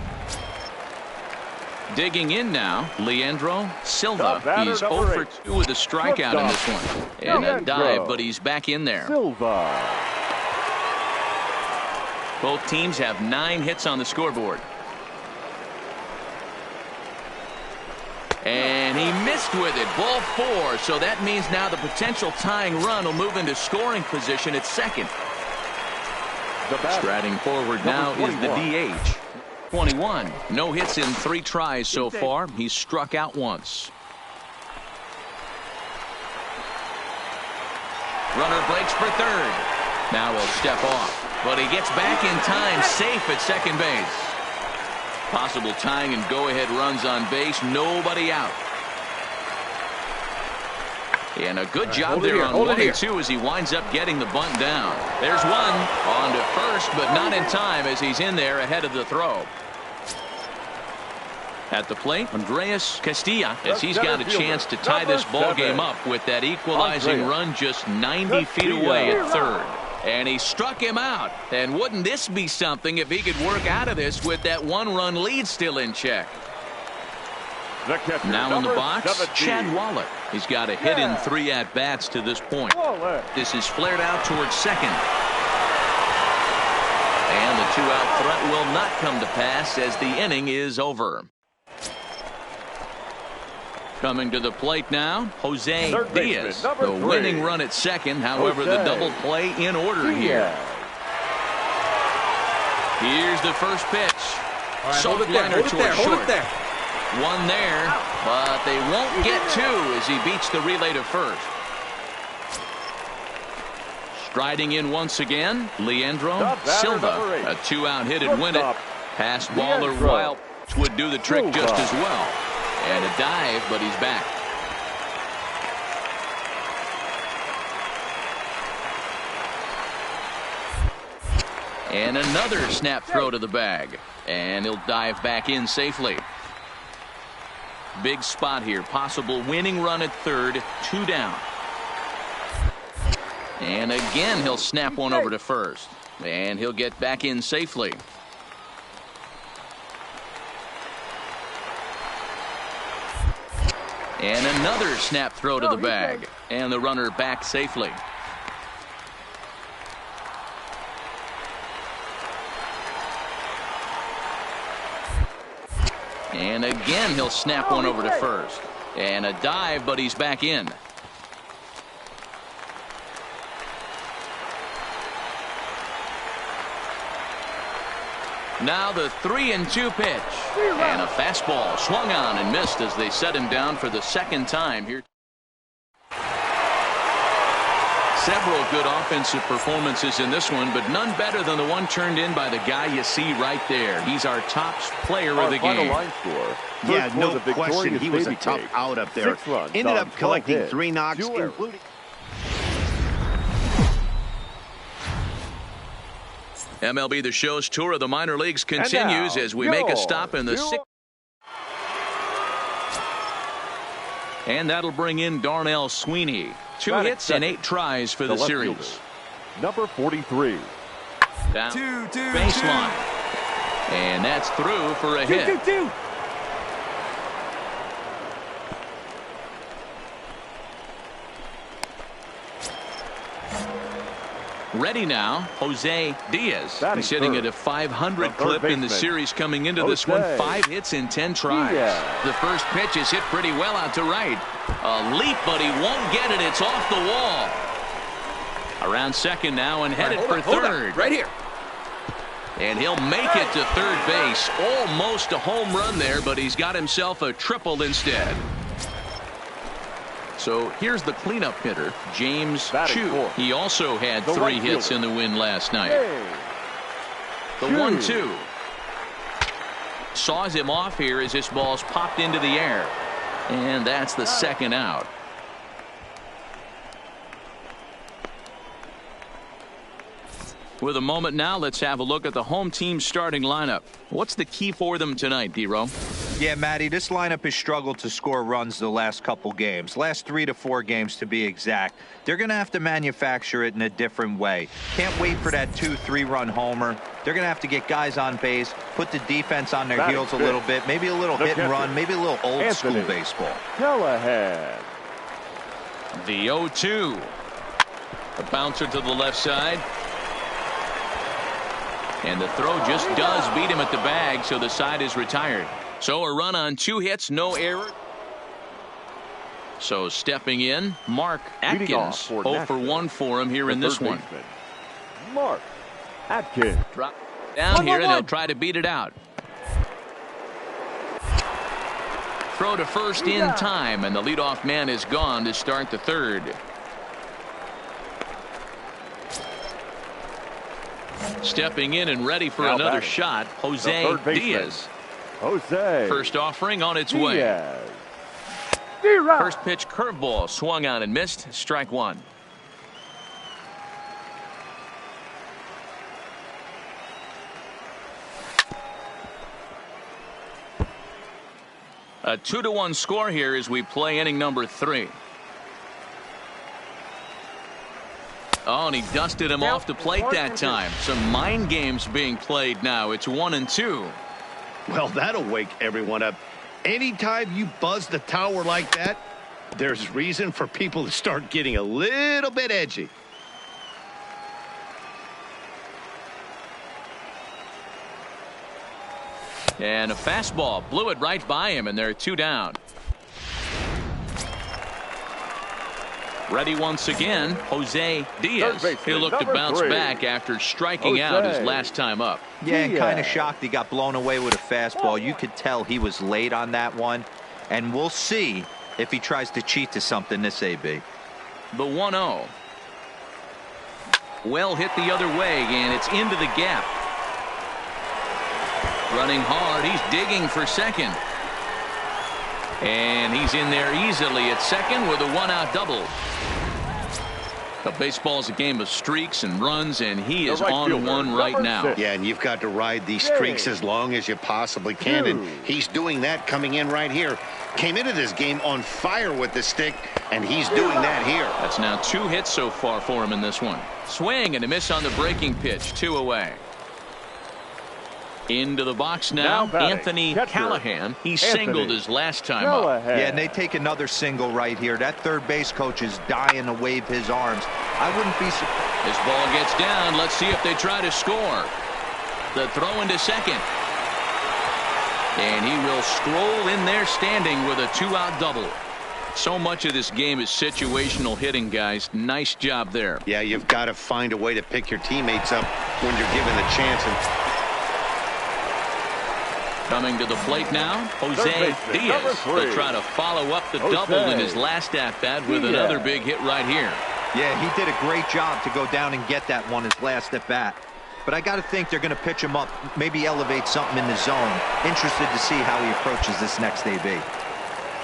Digging in now, Leandro Silva. He's 0 for 2 with a strikeout in this one. And a dive, but he's back in there. Both teams have 9 hits on the scoreboard. And he missed with it. Ball 4. So that means now the potential tying run will move into scoring position at second. Striding forward now is the DH. 21. No hits in 3 tries so far. He's struck out once. Runner breaks for third. Now he'll step off, but he gets back in time, safe at second base. Possible tying and go-ahead runs on base. Nobody out. And a good job there on 1 and 2 as he winds up getting the bunt down. There's one on to first, but not in time as he's in there ahead of the throw. At the plate, Andres Castilla, as he's got a chance to tie this ball game up with that equalizing run just 90 feet away at third. And he struck him out. And wouldn't this be something if he could work out of this with that 1-run lead still in check? Now in the box, Chad Wallach. He's got a hit in 3 at-bats to this point. This is flared out towards second. And the 2-out threat will not come to pass as the inning is over. Coming to the plate now, Jose Diaz. The winning run at second. However, the double play in order here. Here's the first pitch. Soft liner towards short. One there, but they won't get 2 as he beats the relay to first. Striding in once again, Leandro Silva. A 2-out hit and win it. Pass ball or wild would do the trick just as well. And a dive, but he's back. And another snap throw to the bag. And he'll dive back in safely. Big spot here. Possible winning run at third. 2 down. And again, he'll snap one over to first. And he'll get back in safely. And another snap throw to the bag. And the runner back safely. And again, he'll snap one over to first. And a dive, but he's back in. Now the 3-2 pitch. And a fastball swung on and missed as they set him down for the second time here. Several good offensive performances in this one, but none better than the one turned in by the guy you see right there. He's our top player of the game. Line score. Yeah, no question. He was a tough out up there. Ended up collecting 3 knocks, including... MLB The Show's tour of the minor leagues continues as we make a stop in the 6th. And that'll bring in Darnell Sweeney. 2 hits and 8 tries for the series. Fielder, number 43. Down baseline. And that's through for a hit. Ready now, Jose Diaz. He's hitting at a 500 clip in the series coming into this one. 5 hits in 10 tries. The first pitch is hit pretty well out to right. A leap, but he won't get it. It's off the wall. Around second now and headed for third. Right here. And he'll make it to third base. Almost a home run there, but he's got himself a triple instead. So here's the cleanup hitter, James Chu. He also had 3 hits in the win last night. The 1-2. Saws him off here as this ball's popped into the air. And that's the second out. With a moment now, let's have a look at the home team's starting lineup. What's the key for them tonight, D-Row? Yeah, Matty, this lineup has struggled to score runs the last couple games. Last 3 to 4 games to be exact. They're going to have to manufacture it in a different way. Can't wait for that 2-3 run homer. They're going to have to get guys on base, put the defense on their heels a little bit, maybe a little hit and run, maybe a little old school baseball. Callahan. The 0-2. A bouncer to the left side. And the throw just does beat him at the bag, so the side is retired. So a run on 2 hits, no error. So stepping in, Mark Atkins. 0 for 1 for him here in this one. Mark Atkins. Drop down here, and they'll try to beat it out. Throw to first in time, and the leadoff man is gone to start the third. Stepping in and ready for another shot, Jose Diaz. First offering on its way. First pitch curveball swung on and missed. Strike 1. A 2-1 score here as we play inning number 3. Oh, and he dusted him off the plate that time. Some mind games being played now. It's 1-2. Well, that'll wake everyone up. Anytime you buzz the tower like that, there's reason for people to start getting a little bit edgy. And a fastball blew it right by him, and they're 2 down. Ready once again, Jose Diaz. He'll look to bounce back after striking out his last time up. Yeah, and kind of shocked he got blown away with a fastball. You could tell he was late on that one. And we'll see if he tries to cheat to something this AB. The 1-0. Well hit the other way, and it's into the gap. Running hard, he's digging for second. And he's in there easily at second with a 1-out double. But baseball's a game of streaks and runs, and he is on one right now. Yeah, and you've got to ride these streaks as long as you possibly can, and he's doing that coming in right here. Came into this game on fire with the stick, and he's doing that here. That's now 2 hits so far for him in this one. Swing and a miss on the breaking pitch. 2 away. Into the box now, Anthony Callahan. He singled his last time up. Yeah, and they take another single right here. That third base coach is dying to wave his arms. I wouldn't be surprised. This ball gets down. Let's see if they try to score. The throw into second. And he will scroll in there standing with a 2-out double. So much of this game is situational hitting, guys. Nice job there. Yeah, you've got to find a way to pick your teammates up when you're given the chance. Coming to the plate now, Jose Diaz. He'll try to follow up the double in his last at-bat with another big hit right here. Yeah, he did a great job to go down and get that one his last at-bat. But I got to think they're going to pitch him up, maybe elevate something in the zone. Interested to see how he approaches this next AB.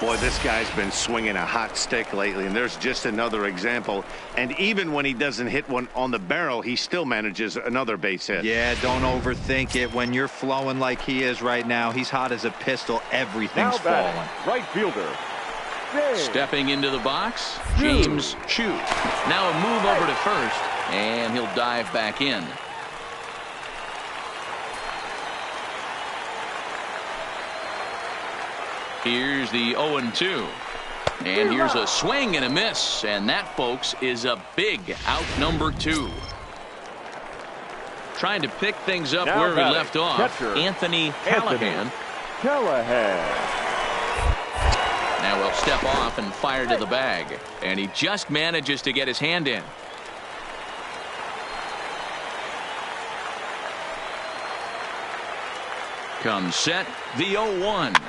Boy, this guy's been swinging a hot stick lately, and there's just another example. And even when he doesn't hit one on the barrel, he still manages another base hit. Yeah, don't overthink it. When you're flowing like he is right now, he's hot as a pistol. Everything's falling. Right fielder. Stepping into the box, James Chu. Now a move over to first, and he'll dive back in. Here's the 0-2. And here's a swing and a miss. And that, folks, is a big out number 2. Trying to pick things up where he left off. Anthony Callahan. Now he'll step off and fire to the bag. And he just manages to get his hand in. Comes set, the 0-1.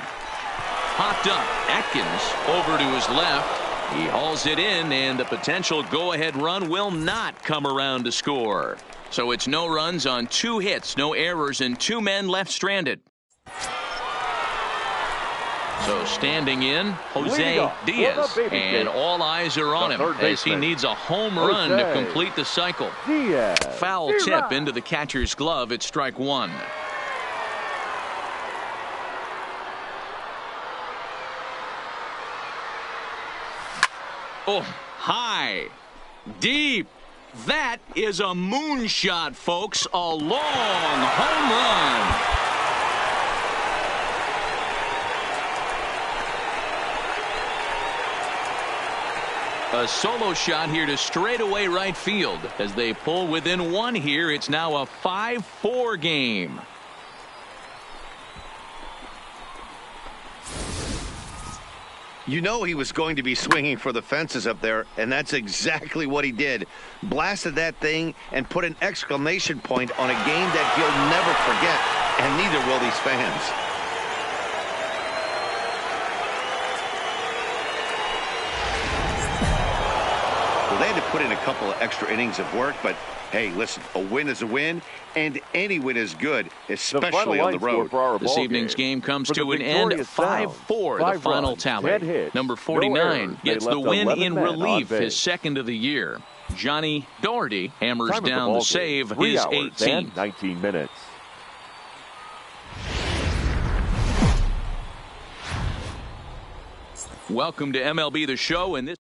Popped up. Atkins over to his left. He hauls it in, and the potential go-ahead run will not come around to score. So it's no runs on 2 hits, no errors, and 2 men left stranded. So standing in, Jose Diaz, and all eyes are on him as he needs a home run to complete the cycle. Foul tip into the catcher's glove at strike 1. Oh, high, deep. That is a moonshot, folks. A long home run. A solo shot here to straightaway right field. As they pull within 1 here, it's now a 5-4 game. You know he was going to be swinging for the fences up there, and that's exactly what he did. Blasted that thing and put an exclamation point on a game that he'll never forget, and neither will these fans. Well, they had to put in a couple of extra innings of work, but hey, listen, a win is a win, and any win is good, especially on the road. This evening's game comes to an end 5-4, the final tally. Number 49 gets the win in relief, his second of the year. Johnny Doherty hammers down the save, his 18th. 19 minutes. Welcome to MLB The Show, and this.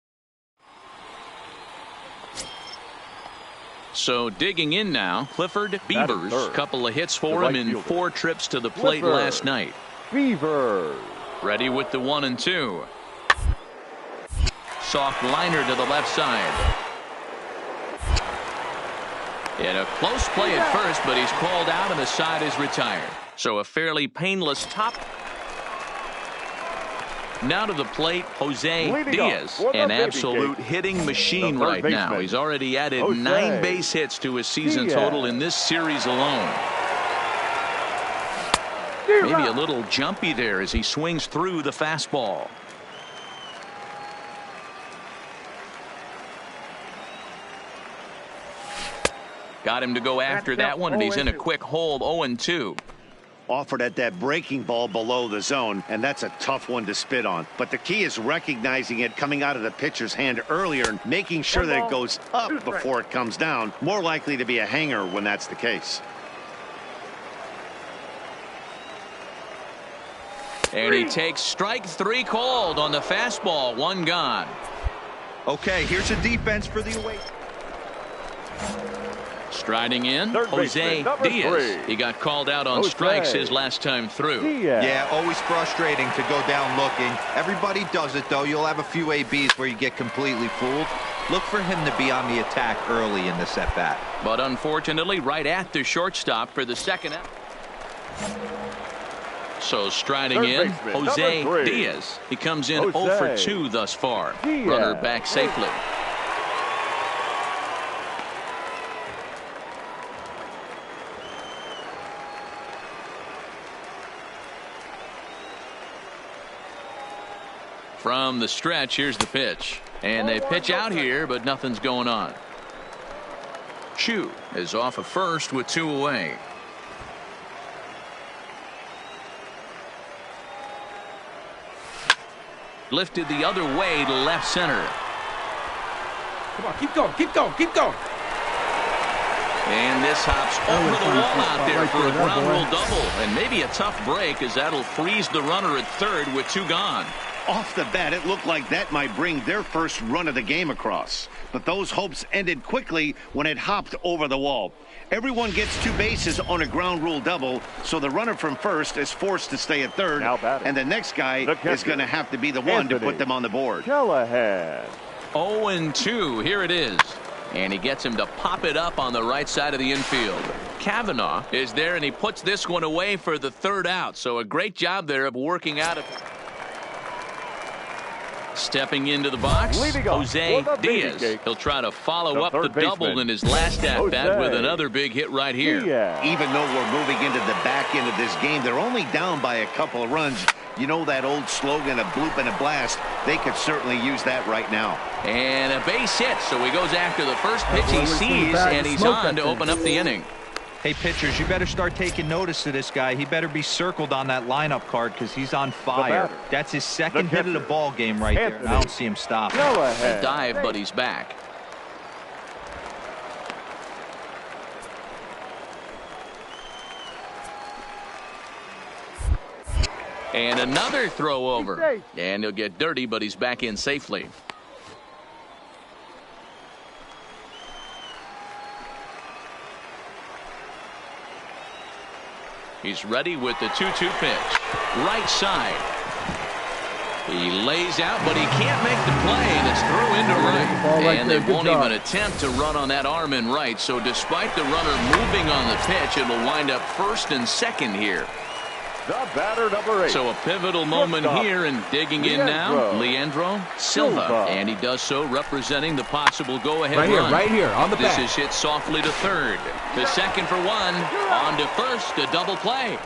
So digging in now, Clifford Beavers. Couple of hits for him in 4 trips to the plate last night. Beavers. Ready with the 1-2. Soft liner to the left side. And a close play at first, but he's called out and the side is retired. So a fairly painless top. Now to the plate, Jose Diaz, an absolute hitting machine right now. He's already added 9 base hits to his season total in this series alone. Maybe a little jumpy there as he swings through the fastball. Got him to go after that one, and he's in a quick hold, 0-2. Offered at that breaking ball below the zone, and that's a tough one to spit on. But the key is recognizing it coming out of the pitcher's hand earlier and making sure that it goes up before it comes down. More likely to be a hanger when that's the case. And he takes strike 3 called on the fastball. 1 gone. Okay, here's a defense for the away. Striding in, Jose Diaz. He got called out on strikes his last time through. Yeah, always frustrating to go down looking. Everybody does it, though. You'll have a few ABs where you get completely fooled. Look for him to be on the attack early in the at-bat. But unfortunately, right at the shortstop for the second out. So striding in, Jose Diaz. He comes in 0 for 2 thus far. Runner back safely. From the stretch, here's the pitch. And they pitch out here, but nothing's going on. Chu is off of first with 2 away. Lifted the other way to left center. Come on, keep going, keep going, keep going. And this hops over the wall out there for a ground rule double. And maybe a tough break, as that'll freeze the runner at third with 2 gone. Off the bat, it looked like that might bring their first run of the game across. But those hopes ended quickly when it hopped over the wall. Everyone gets 2 bases on a ground rule double, so the runner from first is forced to stay at third, and the next guy is going to have to be the one to put them on the board. Callahan. 0-2, here it is. And he gets him to pop it up on the right side of the infield. Kavanaugh is there, and he puts this one away for the 3rd out. So a great job there of working out of. Stepping into the box, Jose Diaz. He'll try to follow up the double in his last at-bat with another big hit right here. Even though we're moving into the back end of this game, they're only down by a couple of runs. You know that old slogan, a bloop and a blast? They could certainly use that right now. And a base hit, so he goes after the first pitch he sees, and he's on to open up the inning. Hey, pitchers, you better start taking notice of this guy. He better be circled on that lineup card because he's on fire. That's his 2nd hit of the ball game right there, and I don't see him stop. A dive, but he's back. And another throw over. And he'll get dirty, but he's back in safely. He's ready with the 2-2 pitch. Right side. He lays out, but he can't make the play, and it's through into right. And they won't even attempt to run on that arm in right. So despite the runner moving on the pitch, it'll wind up 1st and 2nd here. The batter, number 8. So a pivotal moment here, and digging in now, Leandro Silva. And he does so representing the possible go-ahead run. Right here, on the This back. is hit softly to third. To second for 1. On to first, a double play.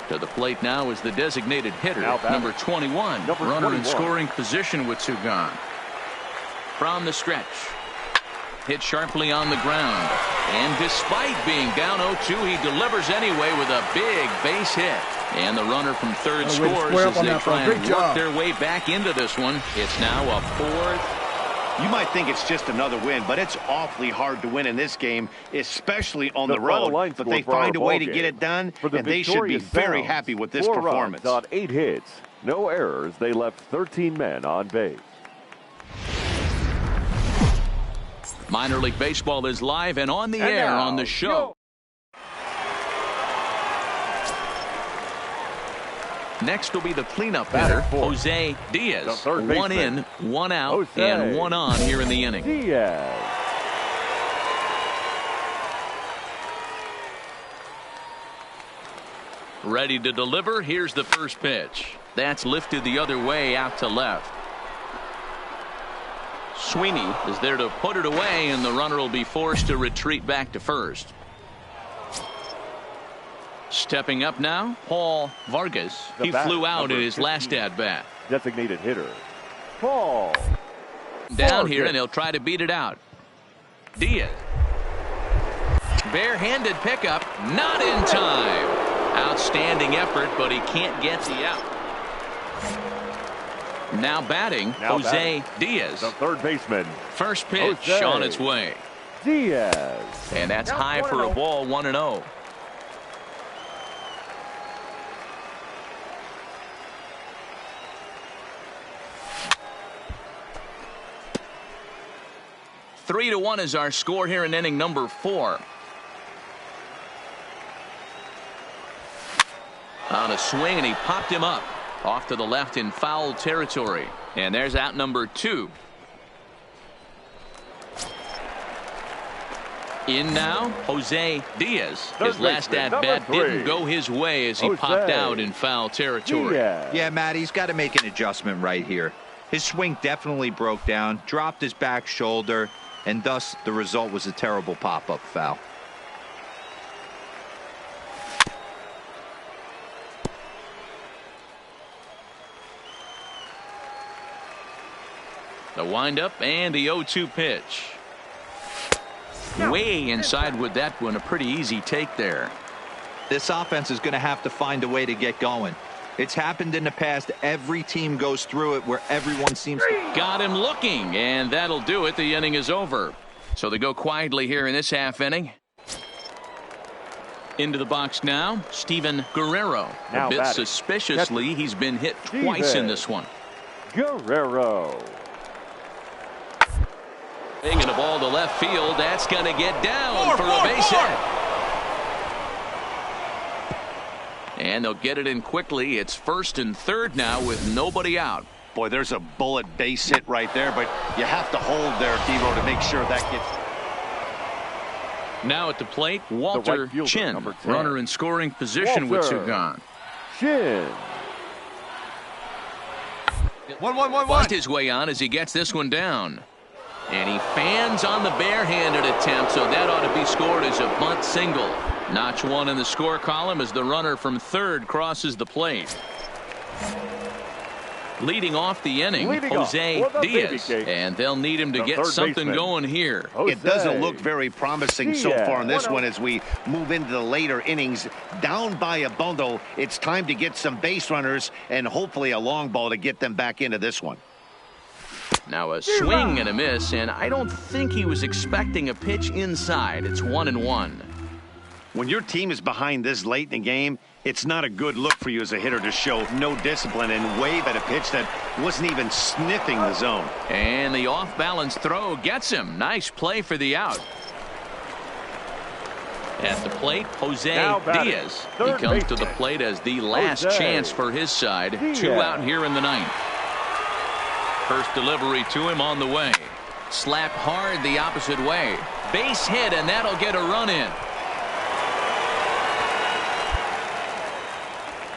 To the plate now is the designated hitter, number 21. Runner in scoring position with 2 gone. From the stretch. Hit sharply on the ground. And despite being down 0-2, he delivers anyway with a big base hit. And the runner from third scores as they try and work their way back into this one. It's now a 4th. You might think it's just another win, but it's awfully hard to win in this game, especially on the road. But they find a way to get it done, and they should be very happy with this performance. On 8 hits, no errors. They left 13 men on base. Minor League Baseball is live and on the air on the show. Next will be the cleanup hitter, Jose Diaz. 1 in, 1 out, and 1 on here in the inning. Diaz. Ready to deliver. Here's the first pitch. That's lifted the other way out to left. Sweeney is there to put it away, and the runner will be forced to retreat back to first. Stepping up now, Paul Vargas. He flew out in his last at-bat. Designated hitter, Paul. Down here, and he'll try to beat it out. Diaz. Barehanded pickup, not in time. Outstanding effort, but he can't get the out. Now batting, Jose Diaz. The third baseman. First pitch on its way. Diaz. And that's high for a ball, 1-0. Three to 1 is our score here in inning number 4. On a swing, and he popped him up. Off to the left in foul territory. And there's out number 2. In now, Jose Diaz. His last at-bat didn't go his way as he popped out in foul territory. Yeah, Matt, he's got to make an adjustment right here. His swing definitely broke down, dropped his back shoulder, and thus the result was a terrible pop-up foul. The windup and the 0-2 pitch. Way inside with that one. A pretty easy take there. This offense is going to have to find a way to get going. It's happened in the past. Every team goes through it where everyone seems to... Got him looking, and that'll do it. The inning is over. So they go quietly here in this half inning. Into the box now, Steven Guerrero. Now a bit batting. suspiciously, he's been hit twice in this one. Guerrero. Thinking a ball to left field. That's going to get down for a base hit. And they'll get it in quickly. It's first and third now with nobody out. Boy, there's a bullet base hit right there, but you have to hold there, D-Row, to make sure that gets... Now at the plate, Walter right fielder, Chin, number 10. runner in scoring position with two gone. Chin. 1-1-1-1. Bumped his way on as he gets this one down. And he fans on the barehanded attempt, so that ought to be scored as a bunt single. Notch one in the score column as the runner from third crosses the plate. Leading off the inning, Jose Diaz, and they'll need him to get something going here. It doesn't look very promising so far in this one as we move into the later innings. Down by a bundle, it's time to get some base runners and hopefully a long ball to get them back into this one. Now a swing and a miss, and I don't think he was expecting a pitch inside. It's 1-1. When your team is behind this late in the game, it's not a good look for you as a hitter to show no discipline and wave at a pitch that wasn't even sniffing the zone. And the off-balance throw gets him. Nice play for the out. At the plate, Jose Diaz. He comes to the plate as the last chance for his side. Two out here in the ninth. First delivery to him on the way. Slapped hard the opposite way. Base hit, and that'll get a run in.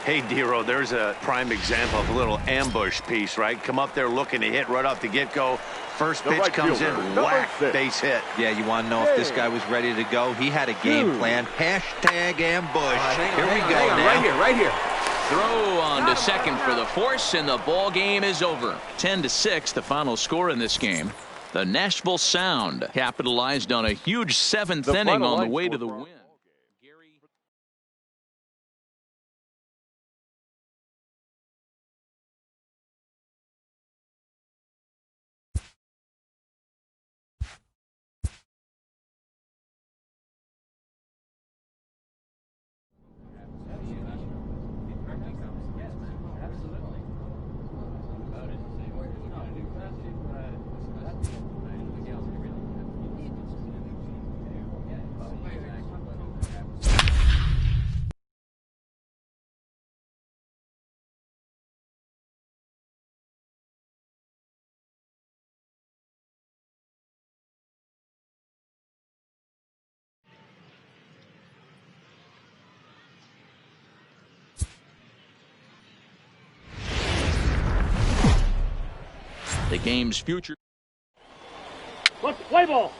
Hey, D-Row, there's a prime example of a little ambush piece, right? Come up there looking to hit right off the get-go. First pitch comes in, whack, base hit. Yeah, you want to know if this guy was ready to go? He had a game plan. Hashtag ambush. Here we go now. Right here. Throw on to second for the force, and the ball game is over. 10-6, the final score in this game. The Nashville Sound capitalized on a huge seventh inning on the way to the win. The game's future. Let's play ball.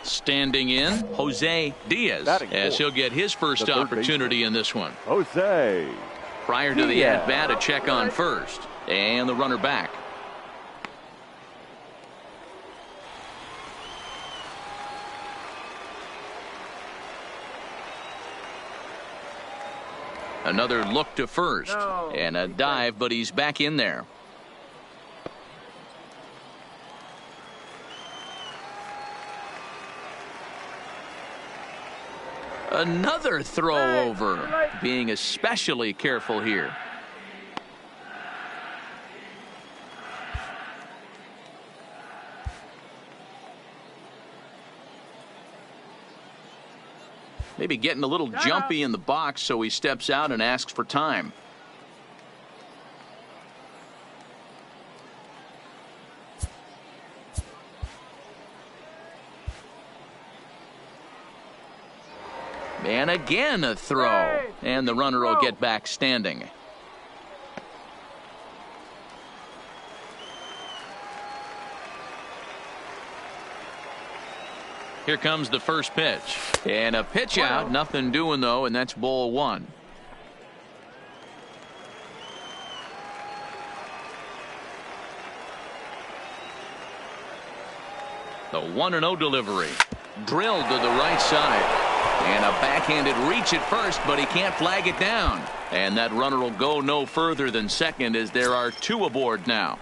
Standing in, Jose Diaz, as he'll get his first opportunity in this one. Jose. Prior to the at-bat, a check on first. And the runner back. Another look to first. And a dive, but he's back in there. Another throw over. Being especially careful here. Maybe getting a little jumpy in the box, so he steps out and asks for time. And again a throw. And the runner will get back standing. Here comes the first pitch. And a pitch out. Nothing doing, though, and that's ball one. The 1-0 delivery. Drilled to the right side. And a backhanded reach at first, but he can't flag it down. And that runner will go no further than second as there are 2 aboard now.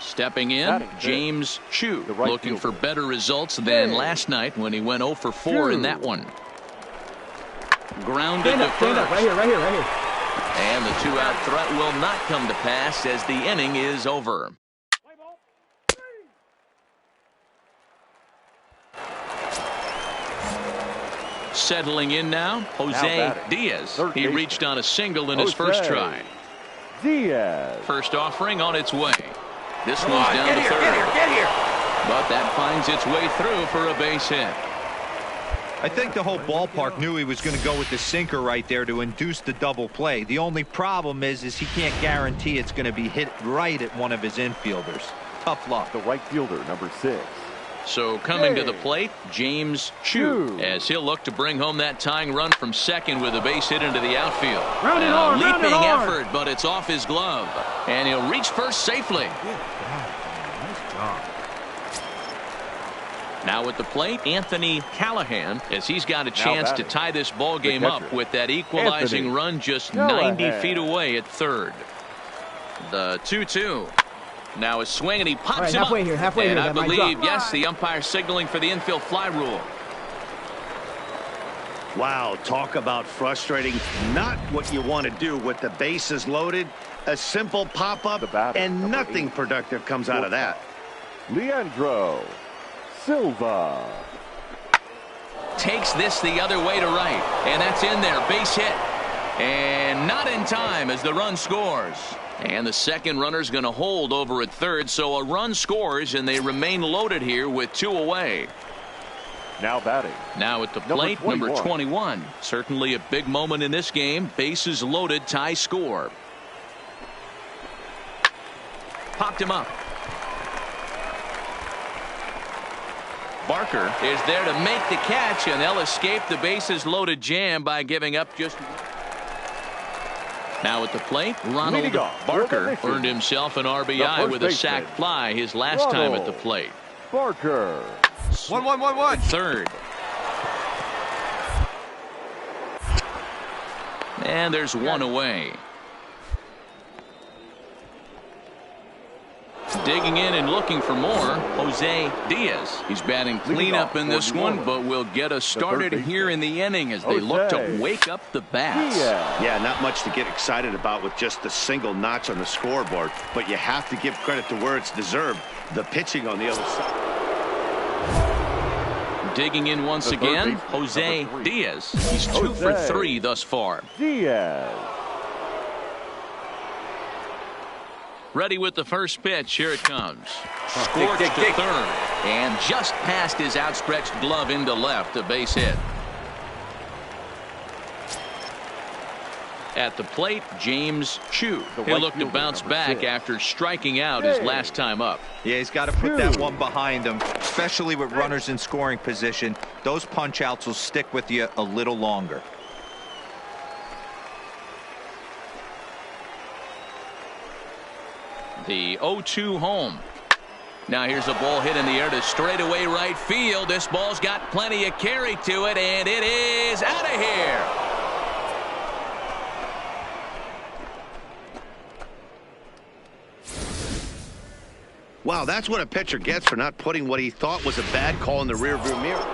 Stepping in, James Chu, looking for better results than last night when he went 0 for 4 in that one. Grounded to first. Right here. And the 2-out threat will not come to pass as the inning is over. Settling in now, Jose Diaz. He reached on a single in his first try. Diaz. First offering on its way. This one's down to third. Get here. But that finds its way through for a base hit. I think the whole ballpark knew he was going to go with the sinker right there to induce the double play. The only problem is he can't guarantee it's going to be hit right at one of his infielders. Tough luck. The right fielder, number 6. So coming to the plate, James Chu, as he'll look to bring home that tying run from second with a base hit into the outfield. Round it And hard, a round it leaping hard. effort, but it's off his glove. And he'll reach first safely. Nice job. Now at the plate, Anthony Callahan, as he's got a chance to tie this ball game up with that equalizing run just 90 feet away at third. The 2-2. Now a swing, and he pops him up. Halfway here. And I believe, yes, the umpire signaling for the infield fly rule. Wow, talk about frustrating. Not what you want to do with the bases loaded. A simple pop-up, and nothing productive comes out of that. Leandro Silva. Takes this the other way to right. And that's in there. Base hit. And not in time as the run scores. And the second runner's going to hold over at third, so a run scores, and they remain loaded here with 2 away. Now batting. Now at the plate, number 21. Certainly a big moment in this game. Bases loaded, tie score. Popped him up. Barker is there to make the catch, and they'll escape the bases loaded jam by giving up just... Now at the plate, Ronald Barker earned himself an RBI with a sac fly his last time at the plate. Barker. 1-1-1-1. Third. And there's 1 away. Digging in and looking for more, Jose Diaz. He's batting cleanup in this one, but will get us started here in the inning as they look to wake up the bats. Yeah, not much to get excited about with just a single notch on the scoreboard, but you have to give credit to where it's deserved. The pitching on the other side. Digging in once again, Jose Diaz. He's 2 for 3 thus far. Diaz. Ready with the first pitch. Here it comes. Scorched to third. And just past his outstretched glove into left. A base hit. At the plate, James Chu. He'll look to bounce back after striking out his last time up. Yeah, he's got to put that one behind him, especially with runners in scoring position. Those punch-outs will stick with you a little longer. The 0-2 home. Now here's a ball hit in the air to straightaway right field. This ball's got plenty of carry to it, and it is out of here. Wow, that's what a pitcher gets for not putting what he thought was a bad call in the rearview mirror.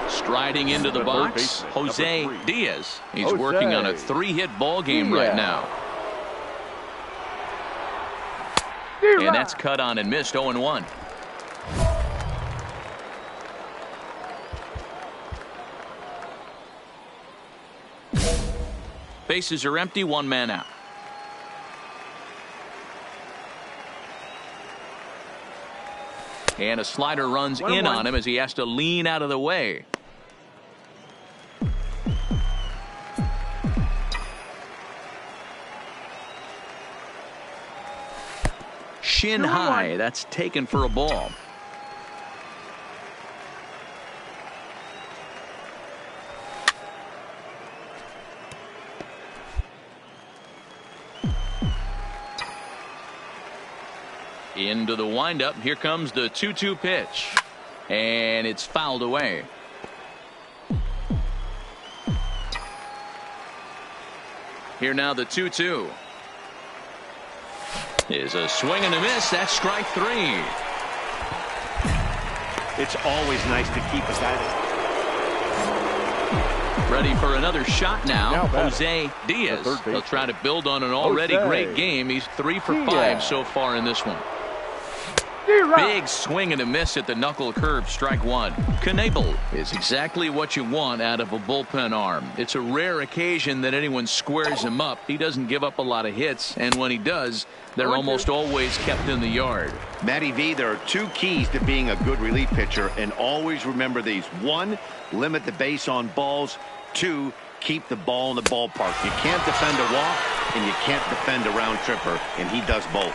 Striding into the box, Jose Diaz. He's working on a 3-hit ball game right now. And that's cut on and missed. 0-1. Bases are empty, 1 man out. And a slider runs in on him as he has to lean out of the way. Shin high. That's taken for a ball. Into the windup. Here comes the 2-2 pitch. And it's fouled away. Here now the 2-2. Is a swing and a miss. That's strike 3. It's always nice to keep us at it. Ready for another shot now. Jose Diaz. He'll try to build on an already great game. He's 3 for 5 so far in this one. Big swing and a miss at the knuckle curve. Strike 1. Knebel is exactly what you want out of a bullpen arm. It's a rare occasion that anyone squares him up. He doesn't give up a lot of hits, and when he does, they're almost always kept in the yard. Matty V, there are 2 keys to being a good relief pitcher, and always remember these. 1, limit the base on balls. 2, keep the ball in the ballpark. You can't defend a walk, and you can't defend a round tripper, and he does both.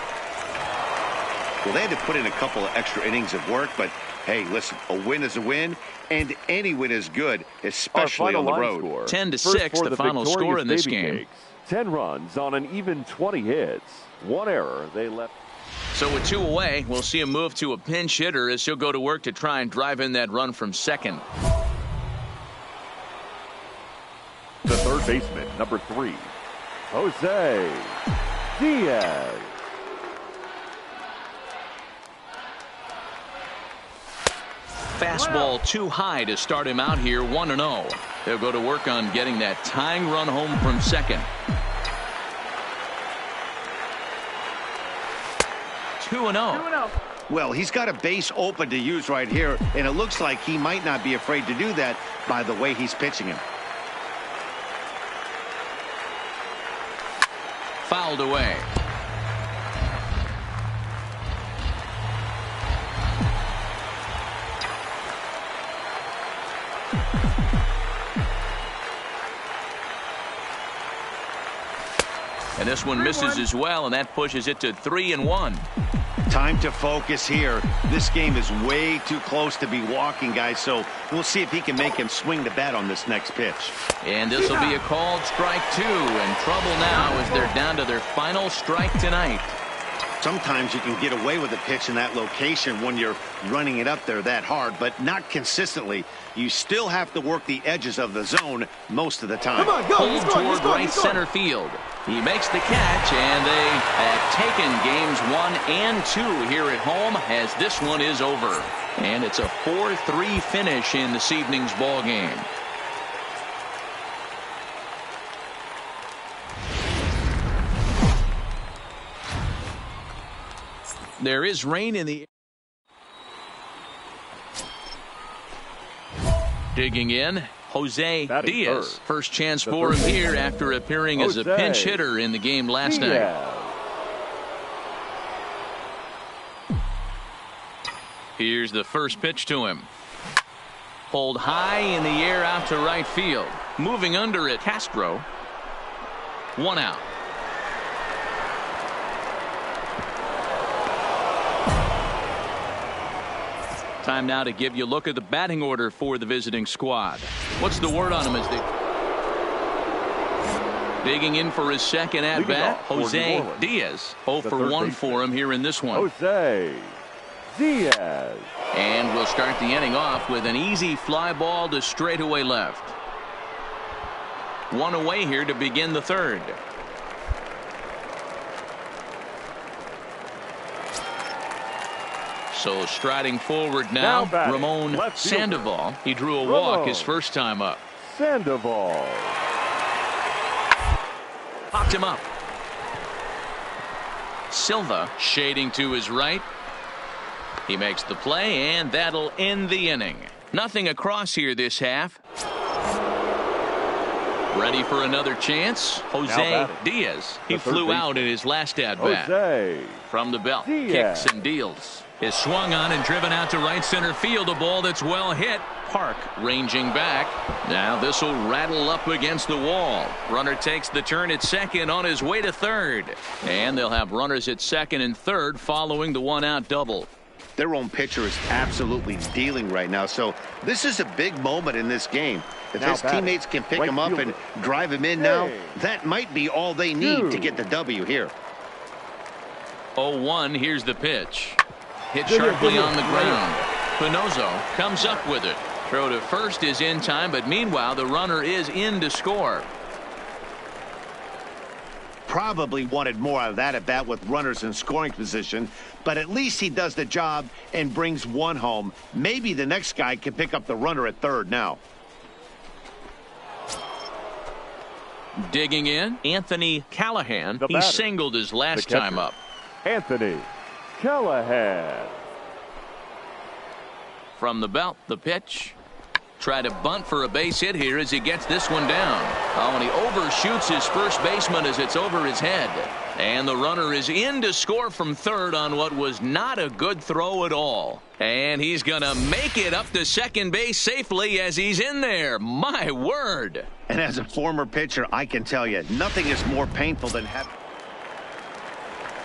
Well, they had to put in a couple of extra innings of work, but hey, listen, a win is a win, and any win is good, especially on the road. 10-6, the final score in this game. 10 runs on an even 20 hits. 1 error they left. So with 2 away, we'll see him move to a pinch hitter as he'll go to work to try and drive in that run from second. The third baseman, number 3, Jose Diaz. Fastball too high to start him out here. 1-0. They'll go to work on getting that tying run home from second. 2-0. Well, he's got a base open to use right here, and it looks like he might not be afraid to do that by the way he's pitching him. Fouled away. And this one misses as well, and that pushes it to 3-1. Time to focus here. This game is way too close to be walking, guys, so we'll see if he can make him swing the bat on this next pitch. And this will be a called strike 2, and trouble now as they're down to their final strike tonight. Sometimes you can get away with a pitch in that location when you're running it up there that hard, but not consistently. You still have to work the edges of the zone most of the time. Come on, go. Pulled toward right center field. He makes the catch, and they have taken games 1 and 2 here at home as this one is over. And it's a 4-3 finish in this evening's ball game. There is rain in the air. Digging in, Jose Diaz. First chance for him here after appearing as a pinch hitter in the game last night. Here's the first pitch to him. Pulled high in the air out to right field. Moving under it, Castro. 1 out. Time now to give you a look at the batting order for the visiting squad. What's the word on him as they digging in for his second at bat? Jose Diaz. 0 for 1 for him here in this one. Jose Diaz. And we'll start the inning off with an easy fly ball to straightaway left. 1 away here to begin the third. So striding forward now Ramon Sandoval. He drew a walk his first time up. Sandoval. Popped him up. Silva shading to his right. He makes the play, and that'll end the inning. Nothing across here this half. Ready for another chance. Jose Diaz. He flew out in his last at-bat. From the belt. Kicks and deals. Is swung on and driven out to right center field. A ball that's well hit. Park ranging back. Now this will rattle up against the wall. Runner takes the turn at second on his way to third. And they'll have runners at second and third following the 1-out double. Their own pitcher is absolutely dealing right now, so this is a big moment in this game. If his teammates can pick him up and drive him in now, that might be all they need to get the W here. 0-1. Here's the pitch. Hit sharply on the ground. Pinozo comes up with it. Throw to first is in time, but meanwhile the runner is in to score. Probably wanted more out of that at bat with runners in scoring position, but at least he does the job and brings one home. Maybe the next guy can pick up the runner at third now. Digging in, Anthony Callahan. He singled his last time up. Anthony Callahan. From the belt, the pitch. Try to bunt for a base hit here as he gets this one down. Oh, and he overshoots his first baseman as it's over his head. And the runner is in to score from third on what was not a good throw at all. And he's going to make it up to second base safely as he's in there. My word. And as a former pitcher, I can tell you, nothing is more painful than having...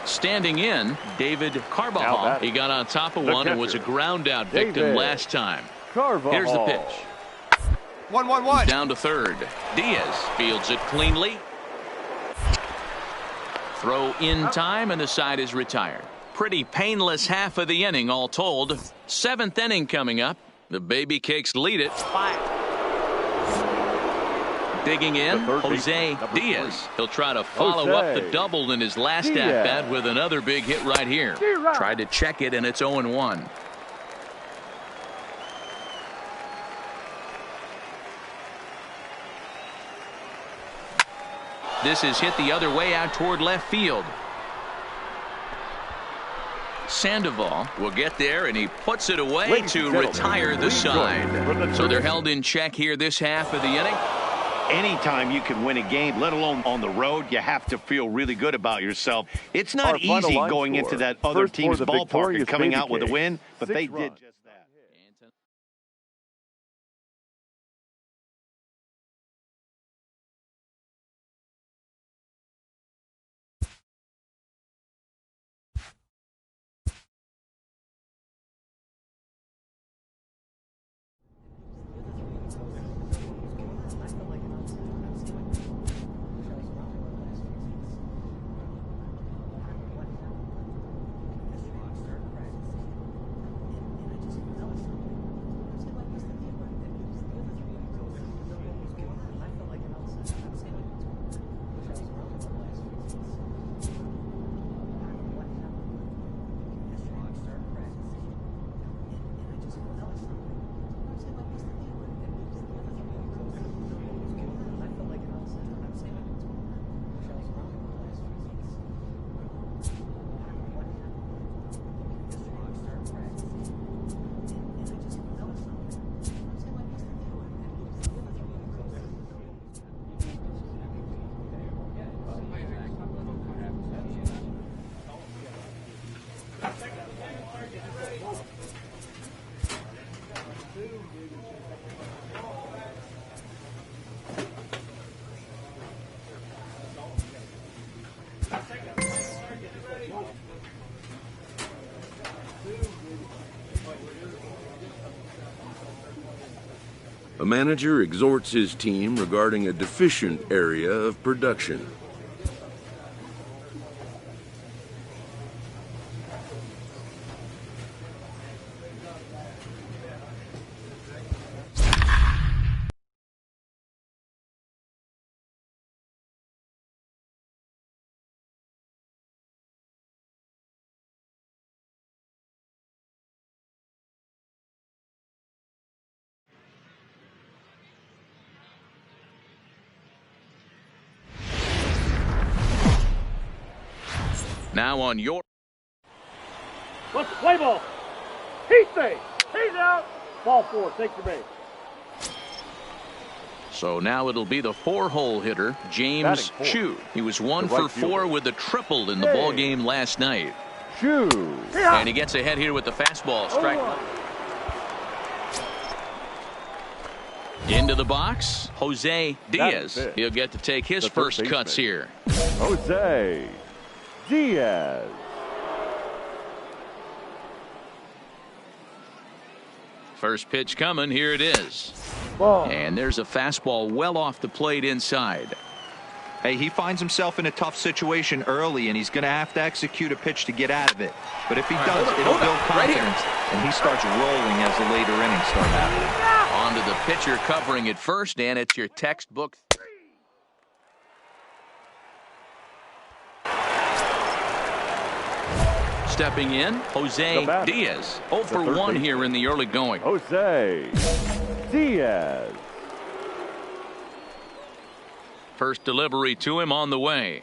Standing in, David Carbajal. He got on top of one and was a ground out victim last time. Here's the pitch. 1-1-1. Down to third. Diaz fields it cleanly. Throw in time, and the side is retired. Pretty painless half of the inning all told. Seventh inning coming up. The Baby Cakes lead it. 5. Digging in, Jose Diaz. He'll try to follow up the double in his last at-bat with another big hit right here. Tried to check it, and it's 0-1. This is hit the other way out toward left field. Sandoval will get there, and he puts it away to retire the side. So they're held in check here this half of the inning. Anytime you can win a game, let alone on the road, you have to feel really good about yourself. It's not easy going into that other team's ballpark and coming out with a win, but they did just that. A manager exhorts his team regarding a deficient area of production. Now on your... What's the play ball? He's safe. He's out. Ball 4. Take your base. So now it'll be the 4-hole hitter, James Chu. He was 1 for 4 with a triple in the ball game last night. Chu. And he gets ahead here with the fastball. Strike one. Into the box, Jose Diaz. He'll get to take his first cuts here. Jose Diaz. First pitch coming. Here it is. And there's a fastball well off the plate inside. Hey, he finds himself in a tough situation early, and he's going to have to execute a pitch to get out of it. But if he does, it'll build confidence, and he starts rolling as the later innings start happening. On to the pitcher covering it first, and it's your textbook. Stepping in, Jose Diaz. 0 for 1 here in the early going. Jose Diaz. First delivery to him on the way.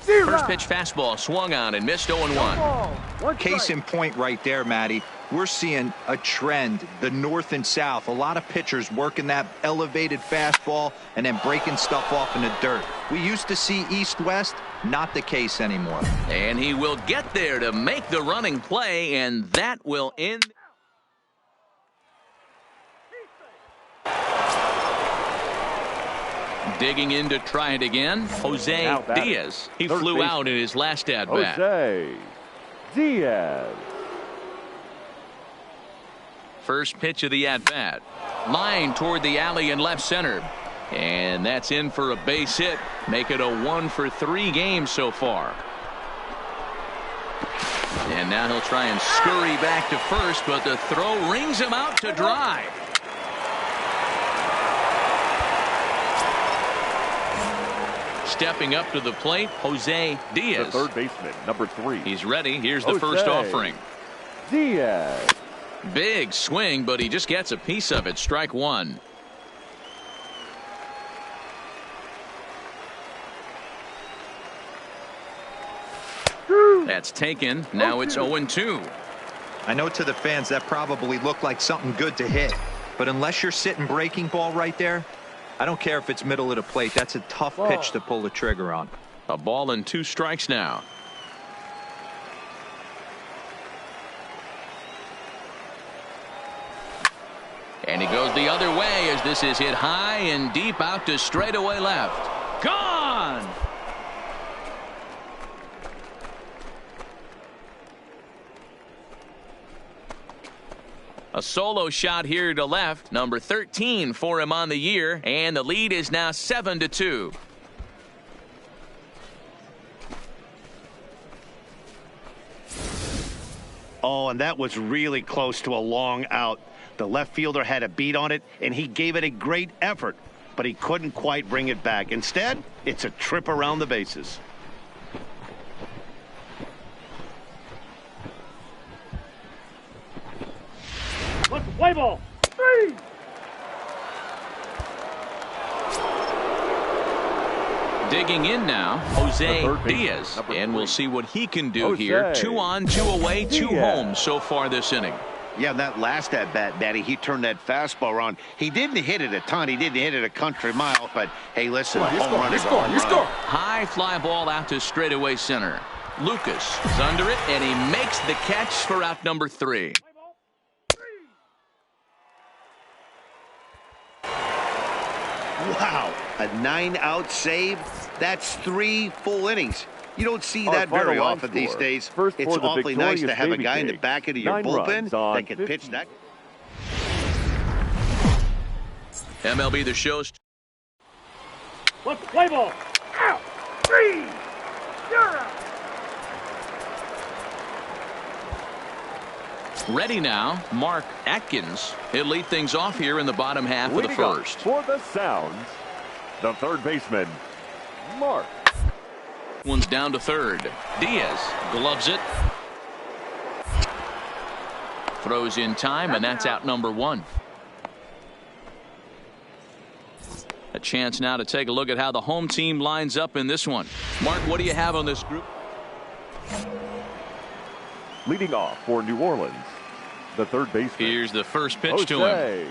First pitch fastball swung on and missed 0-1. Case in point right there, Matty. We're seeing a trend, the north and south. A lot of pitchers working that elevated fastball and then breaking stuff off in the dirt. We used to see east-west, not the case anymore. And he will get there to make the running play, and that will end. Digging in to try it again, Jose Diaz. He flew out in his last at-bat. Jose Diaz. First pitch of the at-bat. Line toward the alley in left center. And that's in for a base hit. Make it a 1 for 3 game so far. And now he'll try and scurry back to first, but the throw rings him out to dry. Stepping up to the plate, Jose Diaz. The third baseman, number 3. He's ready. Here's the first offering. Diaz. Big swing, but he just gets a piece of it. Strike 1. That's taken. Now it's 0-2. I know to the fans that probably looked like something good to hit. But unless you're sitting breaking ball right there, I don't care if it's middle of the plate. That's a tough pitch to pull the trigger on. A ball and 2 strikes now. And he goes the other way as this is hit high and deep out to straightaway left. Gone! A solo shot here to left. Number 13 for him on the year. And the lead is now 7-2. Oh, and that was really close to a long out. The left fielder had a beat on it, and he gave it a great effort, but he couldn't quite bring it back. Instead, it's a trip around the bases. Let's play ball. 3. Digging in now, Jose Diaz. And we'll see what he can do here. 2 on, 2 away, 2 home so far this inning. Yeah, that last at-bat, Daddy, he turned that fastball around. He didn't hit it a ton. He didn't hit it a country mile. But, hey, listen. You score. High fly ball out to straightaway center. Lucas is under it, and he makes the catch for out number 3. Wow, a 9-out save? That's 3 full innings. You don't see that very often these days. It's awfully nice to have a guy in the back of your bullpen that can pitch that. MLB The Show's. Let's play ball. Out. 3. You're out. Ready now, Mark Atkins. He'll lead things off here in the bottom half of the first. For the Sounds, the third baseman, Mark. One's down to third. Diaz gloves it. Throws in time, and that's out number 1. A chance now to take a look at how the home team lines up in this one. Mark, what do you have on this group? Leading off for New Orleans, the third baseman. Here's the first pitch to him.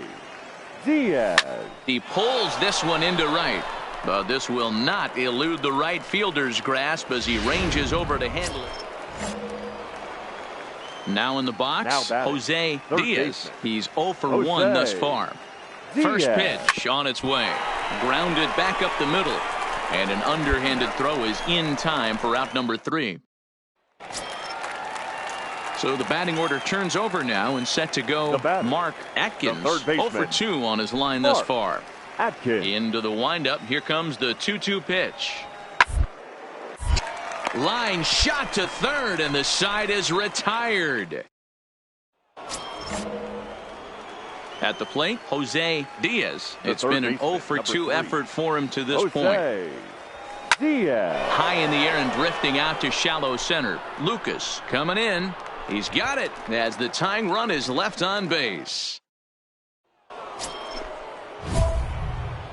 Diaz. He pulls this one into right. But this will not elude the right fielder's grasp as he ranges over to handle it. Now in the box, Jose Diaz. He's 0 for 1 thus far. First pitch on its way. Grounded back up the middle. And an underhanded throw is in time for out number 3. So the batting order turns over now and set to go. Mark Atkins, 0 for 2 on his line thus far. Atkins. Into the windup. Here comes the 2-2 pitch. Line shot to third, and the side is retired. At the plate, Jose Diaz. It's been an 0 for 2 effort for him to this point. Diaz. High in the air and drifting out to shallow center. Lucas coming in. He's got it as the tying run is left on base.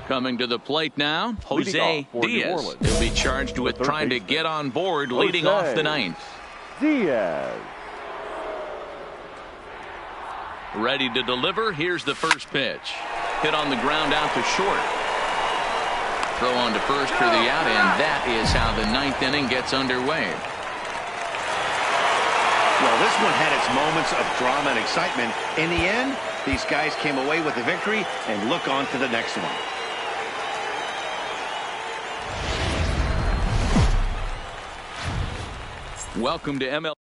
Coming to the plate now, Jose Diaz. He'll be charged with trying to get on board, leading off the ninth. Diaz. Ready to deliver. Here's the first pitch. Hit on the ground out to short. Throw on to first for the out, and that is how the ninth inning gets underway. Well, this one had its moments of drama and excitement. In the end, these guys came away with a victory and look on to the next one. Welcome to ML.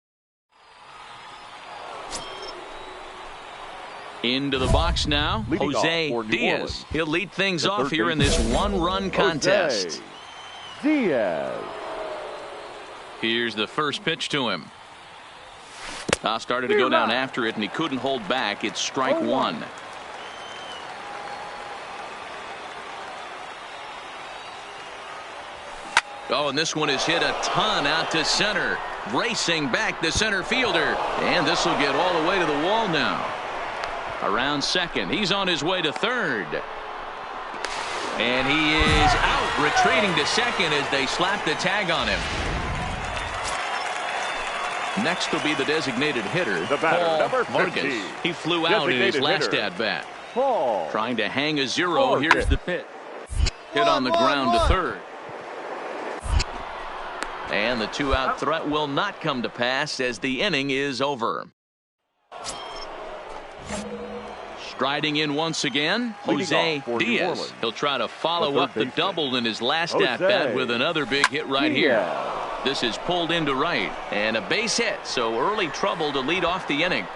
Into the box now, Jose Diaz. He'll lead things off here in this one-run contest. Diaz. Here's the first pitch to him. Started to go down after it, and he couldn't hold back. It's strike one. Oh, and this one is hit a ton out to center. Racing back the center fielder. And this will get all the way to the wall now. Around second. He's on his way to third. And he is out, retreating to second as they slap the tag on him. Next will be the designated hitter, the batter, Paul Vargas. He flew out in his last at-bat. Trying to hang a zero. Here's the pitch. Hit on the ground to third. And the two-out threat will not come to pass as the inning is over. Striding in once again, Jose Diaz. He'll try to follow up the double in his last at-bat with another big hit right here. This is pulled into right, and a base hit, so early trouble to lead off the inning.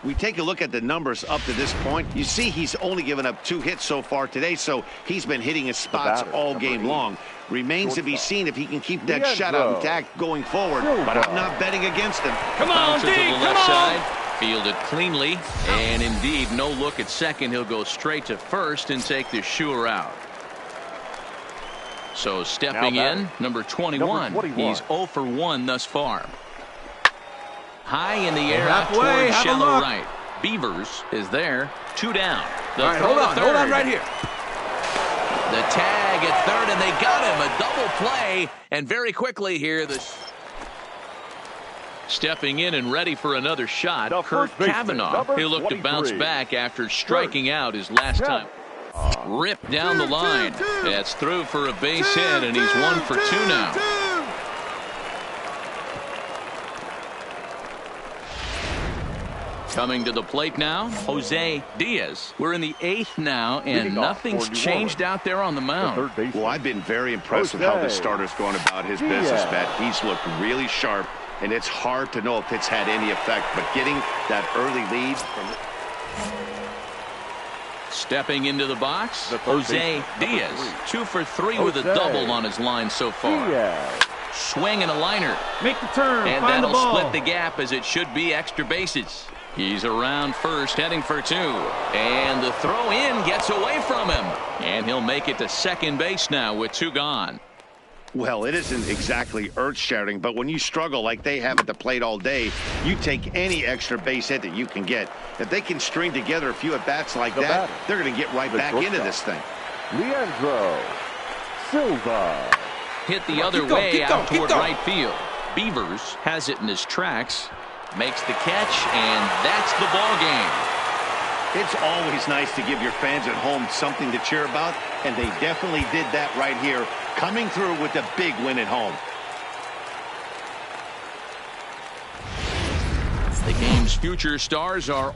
We take a look at the numbers up to this point. You see he's only given up 2 hits so far today, so he's been hitting his spots all game long. Remains to be seen if he can keep that shutout intact going forward, but I'm not betting against him. Come on, D, to the left side. Fielded cleanly, and indeed no look at second. He'll go straight to first and take the shooter out. So stepping in, number 21. He's 0 for 1 thus far. High in the air out towards shallow right. Beavers is there. 2 down. All right, hold on right here. The tag at third, and they got him. A double play, and very quickly here, stepping in and ready for another shot, Kurt Cavanaugh. He'll look to bounce back after striking out his last time. Ripped down the line. That's through for a base hit, and he's 1 for 2 now. Coming to the plate now, Jose Diaz. We're in the 8th now, and nothing's changed out there on the mound. Well, I've been very impressed with how this starter's going about his business, Matt. He's looked really sharp, and it's hard to know if it's had any effect, but getting that early lead from stepping into the box, Jose Diaz. 2 for 3 with a double on his line so far. Swing and a liner. Make the turn. And find that'll the ball. split the gap as it should be extra bases. He's around first, heading for 2. And the throw in gets away from him. And he'll make it to second base now with 2 gone. Well, it isn't exactly earth-shattering, but when you struggle like they have at the plate all day, you take any extra base hit that you can get. If they can string together a few at-bats like that, they're going to get right back into this thing. Leandro Silva. Hit the other way out toward right field. Beavers has it in his tracks. Makes the catch, and that's the ball game. It's always nice to give your fans at home something to cheer about, and they definitely did that right here, coming through with a big win at home. The game's future stars are...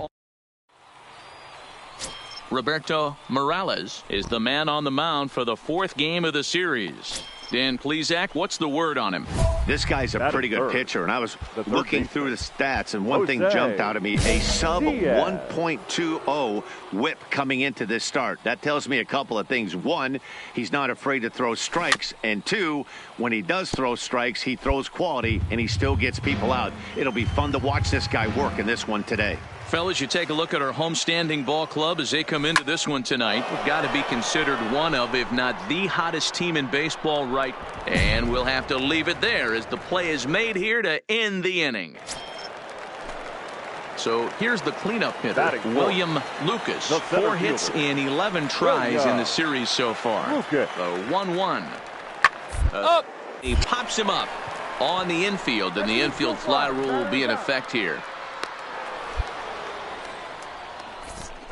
Roberto Morales is the man on the mound for the 4th game of the series. Dan Plesac, what's the word on him? This guy's a pretty good pitcher, and I was looking through the stats, and one thing jumped out at me, a sub 1.20 whip coming into this start. That tells me a couple of things. One, he's not afraid to throw strikes, and two, when he does throw strikes, he throws quality, and he still gets people out. It'll be fun to watch this guy work in this one today. Fellas, you take a look at our homestanding ball club as they come into this one tonight. We've got to be considered one of, if not the hottest team in baseball right. And we'll have to leave it there as the play is made here to end the inning. So here's the cleanup hitter, William Lucas. 4 hits in 11 tries in the series so far. The 1-1. Up. He pops him up on the infield, and the infield fly rule will be in effect here.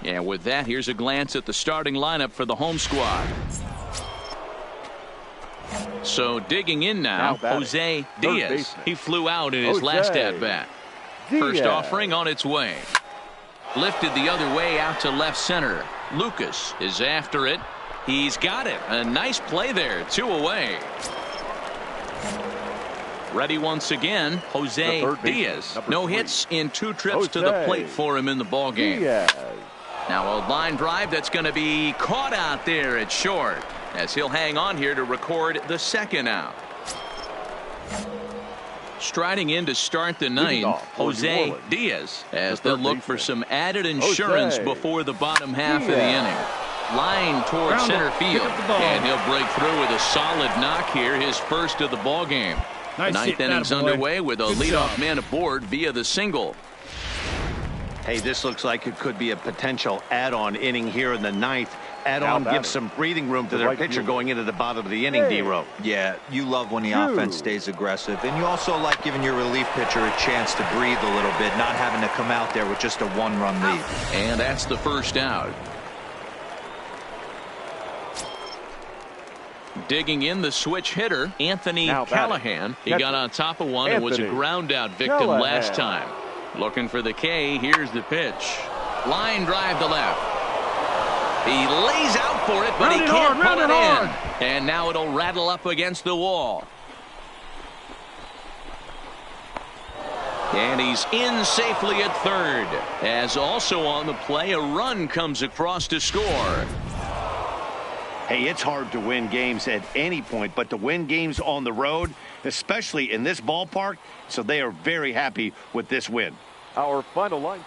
And with that, here's a glance at the starting lineup for the home squad. So digging in now, Jose Diaz. He flew out in his last at-bat. First offering on its way. Lifted the other way out to left center. Lucas is after it. He's got it. A nice play there. 2 away. Ready once again, Jose Diaz. No hits in 2 trips to the plate for him in the ballgame. Now a line drive that's going to be caught out there at short as he'll hang on here to record the second out. Striding in to start the 9th, Jose Diaz, as they'll look for some added insurance before the bottom half of the inning. Line towards center field, and he'll break through with a solid knock here, his first of the ball game. The 9th inning's underway with a leadoff man aboard via the single. Hey, this looks like it could be a potential add-on inning here in the 9th. Add-on gives some breathing room to their pitcher going into the bottom of the inning, D-Row. Yeah, you love when the offense stays aggressive. And you also like giving your relief pitcher a chance to breathe a little bit, not having to come out there with just a 1-run lead. And that's the first out. Digging in the switch hitter, Anthony Callahan. He got on top of one and was a ground out victim last time. Looking for the K. Here's the pitch. Line drive to left. He lays out for it, but he can't pull it in. And now it'll rattle up against the wall. And he's in safely at third. As also on the play, a run comes across to score. Hey, it's hard to win games at any point, but to win games on the road, especially in this ballpark, so they are very happy with this win. Our final line.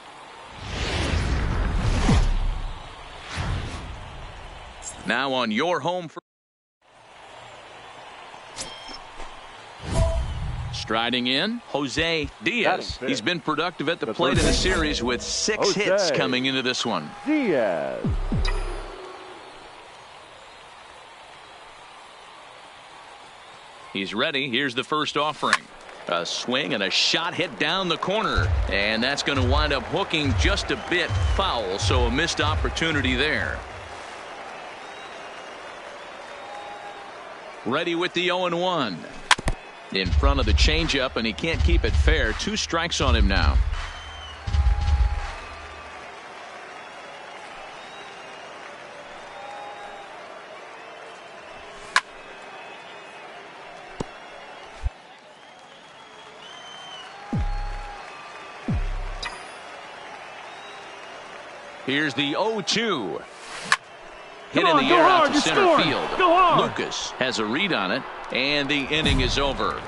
Now on your home. Striding in, Jose Diaz. He's been productive at the plate in the series with 6 hits coming into this one. Diaz. He's ready. Here's the first offering. A swing and a shot hit down the corner. And that's going to wind up hooking just a bit foul, so a missed opportunity there. Ready with the 0-1. In front of the changeup, and he can't keep it fair. 2 strikes on him now. Here's the 0-2. Hit in the air out to center field. Lucas has a read on it, and the inning is over.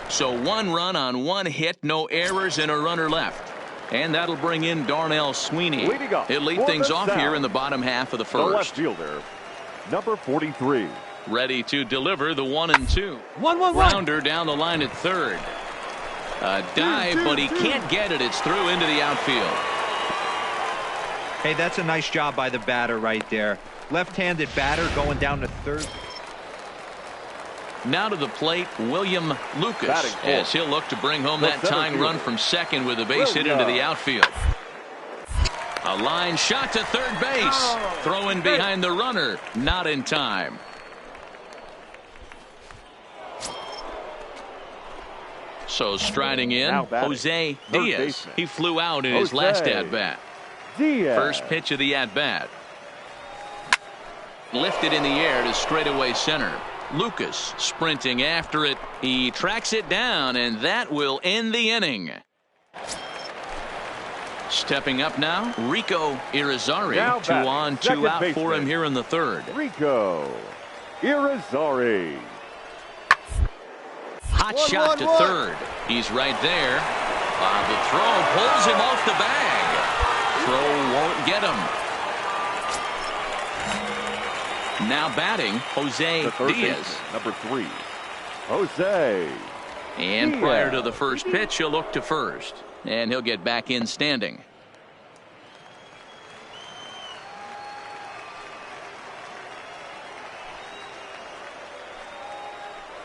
So 1 run on 1 hit, no errors, and a runner left. And that'll bring in Darnell Sweeney. He'll lead things off here in the bottom half of the first. The left fielder, number 43. Ready to deliver the 1-2. 1-1-1. Rounder down the line at third. A dive, but he can't get it. It's through into the outfield. Hey, that's a nice job by the batter right there. Left-handed batter going down to third. Now to the plate, William Lucas, as he'll look to bring home that tying run from second with a base hit into the outfield. A line shot to third base. Throw in behind the runner. Not in time. So striding in, Jose Diaz. He flew out in his last at-bat. First pitch of the at-bat. Lifted in the air to straightaway center. Lucas sprinting after it. He tracks it down, and that will end the inning. Stepping up now, Rico Irizarry. Now 2 on, 2 out for him here in the third. Rico Irizarry. Hot shot to third. He's right there. The throw pulls him off the bag. Throw won't get him. Now batting, Jose Diaz. Number 3, Jose. And Diaz. prior to the first pitch, he'll look to first. And he'll get back in standing.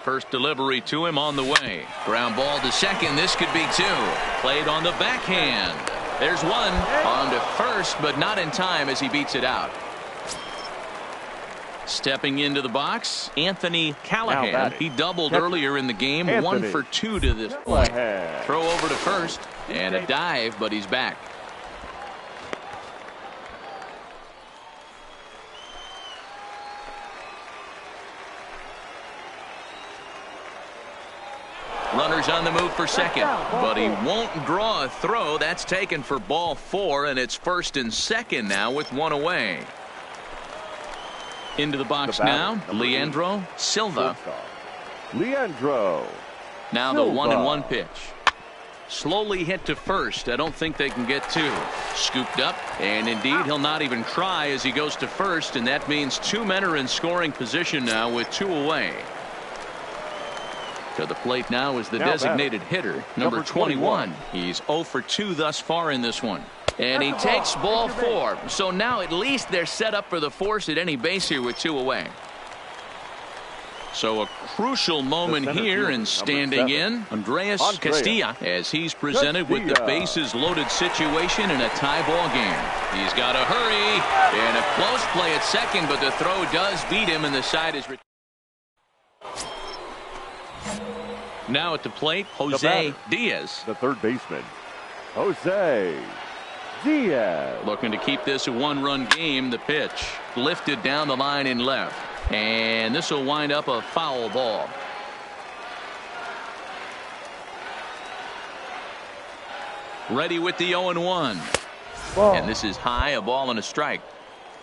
First delivery to him on the way. Ground ball to second. This could be 2. Played on the backhand. There's 1 on to first, but not in time as he beats it out. Stepping into the box, Anthony Callahan. He doubled earlier in the game. 1 for 2 to this point. Throw over to first and a dive, but he's back. Runners on the move for second, but he won't draw a throw. That's taken for ball 4, and it's first and second now with 1 away. Into the box now, Leandro Silva. Leandro. Now the 1-1 pitch. Slowly hit to first. I don't think they can get 2. Scooped up, and indeed he'll not even try as he goes to first, and that means 2 men are in scoring position now with 2 away. To the plate now is the designated hitter, number 21. He's 0 for 2 thus far in this one. And he takes ball 4. So now at least they're set up for the force at any base here with 2 away. So a crucial moment here, and standing in, Andreas Castilla, as he's presented with the bases loaded situation in a tie ball game. He's got to hurry, and a close play at second, but the throw does beat him, and the side is now at the plate, Jose Diaz. The third baseman, Jose Diaz. Looking to keep this a 1-run game. The pitch lifted down the line in left. And this will wind up a foul ball. Ready with the 0-1. And this is high, a ball and a strike.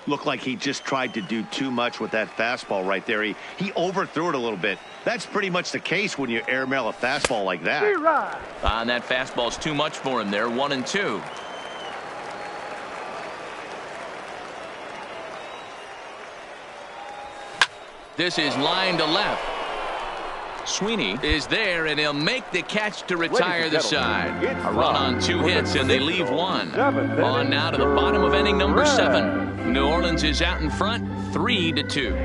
Looked like he just tried to do too much with that fastball right there. He overthrew it a little bit. That's pretty much the case when you airmail a fastball like that. And that fastball's too much for him there. 1-2. This is line to left. Sweeney is there, and he'll make the catch to retire the side. A run on 2 hits, and they leave 1. On now to the bottom of inning number 7. New Orleans is out in front, 3-2.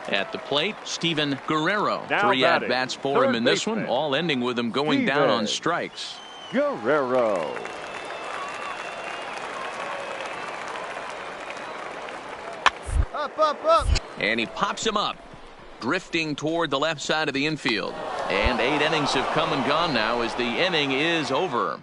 At the plate, Steven Guerrero. 3 at-bats for him in this one, all ending with him going down on strikes. Guerrero. Up. And he pops him up, drifting toward the left side of the infield. And 8 innings have come and gone now as the inning is over.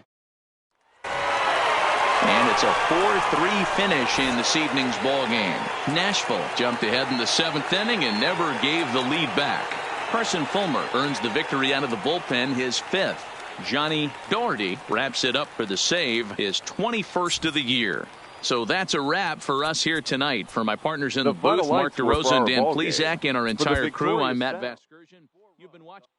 And it's a 4-3 finish in this evening's ball game. Nashville jumped ahead in the 7th inning and never gave the lead back. Carson Fulmer earns the victory out of the bullpen, his 5th. Johnny Doherty wraps it up for the save, his 21st of the year. So that's a wrap for us here tonight. For my partners in the booth, Mark DeRosa and Dan Plesac, and our entire crew, I'm Matt Vasgersian. You've been watching.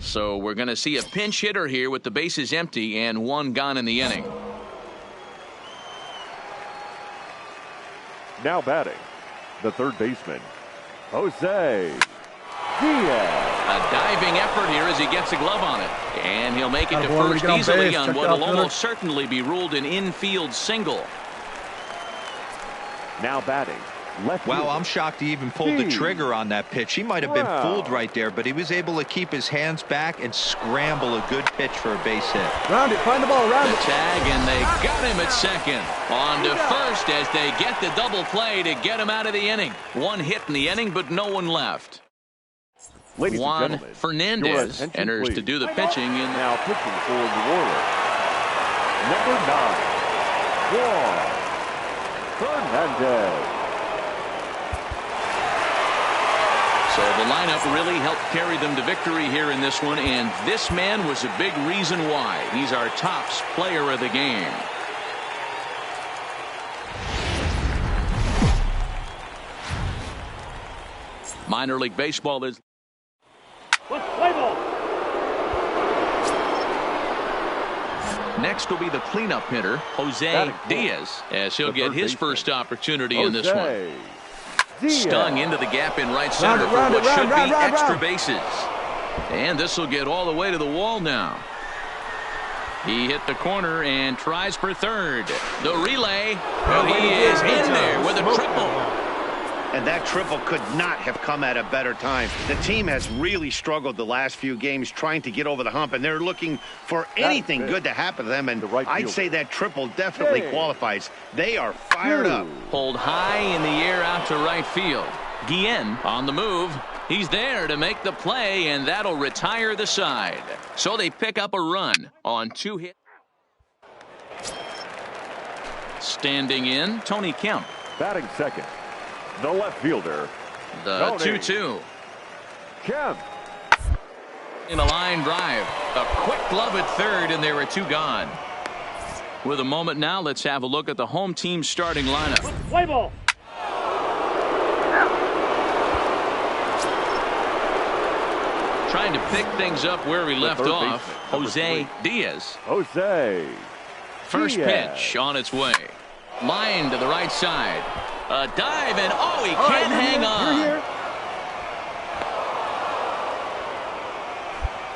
So we're going to see a pinch hitter here with the bases empty and one gone in the inning. Now batting, the third baseman, Jose Diaz. A diving effort here as he gets a glove on it. And he'll make it to first easily on what will almost certainly be ruled an infield single. Now batting. Wow, I'm shocked he even pulled the trigger on that pitch. He might have been fooled right there, but he was able to keep his hands back and scramble a good pitch for a base hit. Round it, find the ball, round it. The tag, and they got him at second. On to first as they get the double play to get him out of the inning. One hit in the inning, but no one left. Juan Fernandez enters to do the pitching. Now pitching for New Orleans. Number 9, Juan Fernandez. So the lineup really helped carry them to victory here in this one, and this man was a big reason why. He's our tops player of the game. Minor League Baseball is... Play ball. Next will be the cleanup hitter, Jose Diaz, as he'll get his first opportunity in this one. Stung into the gap in right center for what should be extra bases. And this will get all the way to the wall now. He hit the corner and tries for third. The relay, well, he is in there with a triple. And that triple could not have come at a better time. The team has really struggled the last few games trying to get over the hump, and they're looking for anything good to happen to them, and I'd say that triple definitely qualifies. They are fired up. Pulled high in the air out to right field. Guillen on the move. He's there to make the play, and that'll retire the side. So they pick up a run on 2 hits. Standing in, Tony Kemp. Batting second, the left fielder, the 2-2. Kemp. In a line drive. A quick glove at third, and there are 2 gone. With a moment now, let's have a look at the home team starting lineup. Play ball. Trying to pick things up where we left off, Jose Diaz. First pitch on its way. Line to the right side. A dive, and oh, he can't hang on.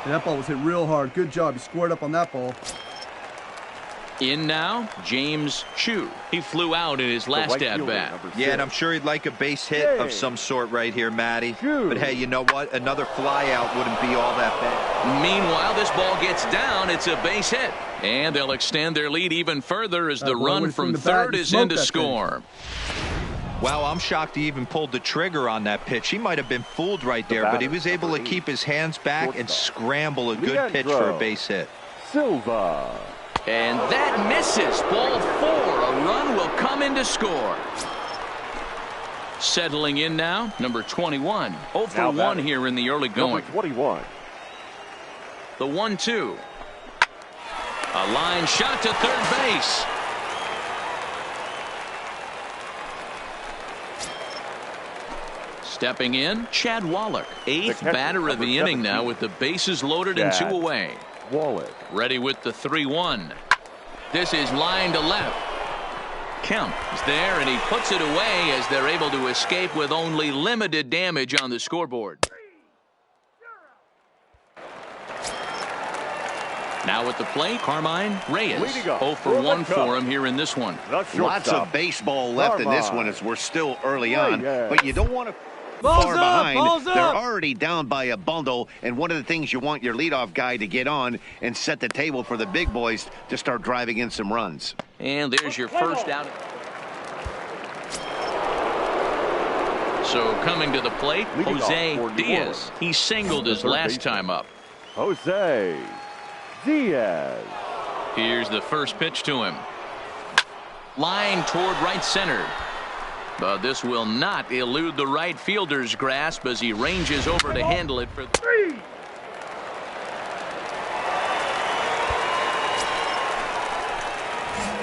That ball was hit real hard. Good job. He squared up on that ball. In now, James Chu. He flew out in his last at-bat. Yeah, and I'm sure he'd like a base hit of some sort right here, Matty. But hey, you know what? Another flyout wouldn't be all that bad. Meanwhile, this ball gets down. It's a base hit. And they'll extend their lead even further as the run from third is in to score. Wow, I'm shocked he even pulled the trigger on that pitch. He might have been fooled right there, but he was able to keep his hands back and scramble a good pitch for a base hit. Silva. And that misses. Ball 4. A run will come in to score. Settling in now, number 21. 0 for 1 here in the early going. Number 21. The 1-2. A line shot to third base. Stepping in, Chad Wallach. 8th batter of the inning now with the bases loaded and 2 away. Wallach. Ready with the 3-1. This is line to left. Kemp is there, and he puts it away as they're able to escape with only limited damage on the scoreboard. Now at the plate, Carmine Reyes. 0 for 1 for him here in this one. Lots of baseball left in this one as we're still early on, but you don't want to... far behind. They're already down by a bundle, and one of the things you want your leadoff guy to get on and set the table for the big boys to start driving in some runs. And there's your first out. So coming to the plate, Jose Diaz. He singled his last time up. Jose Diaz. Here's the first pitch to him. Line toward right center. But this will not elude the right fielder's grasp as he ranges over to handle it for three.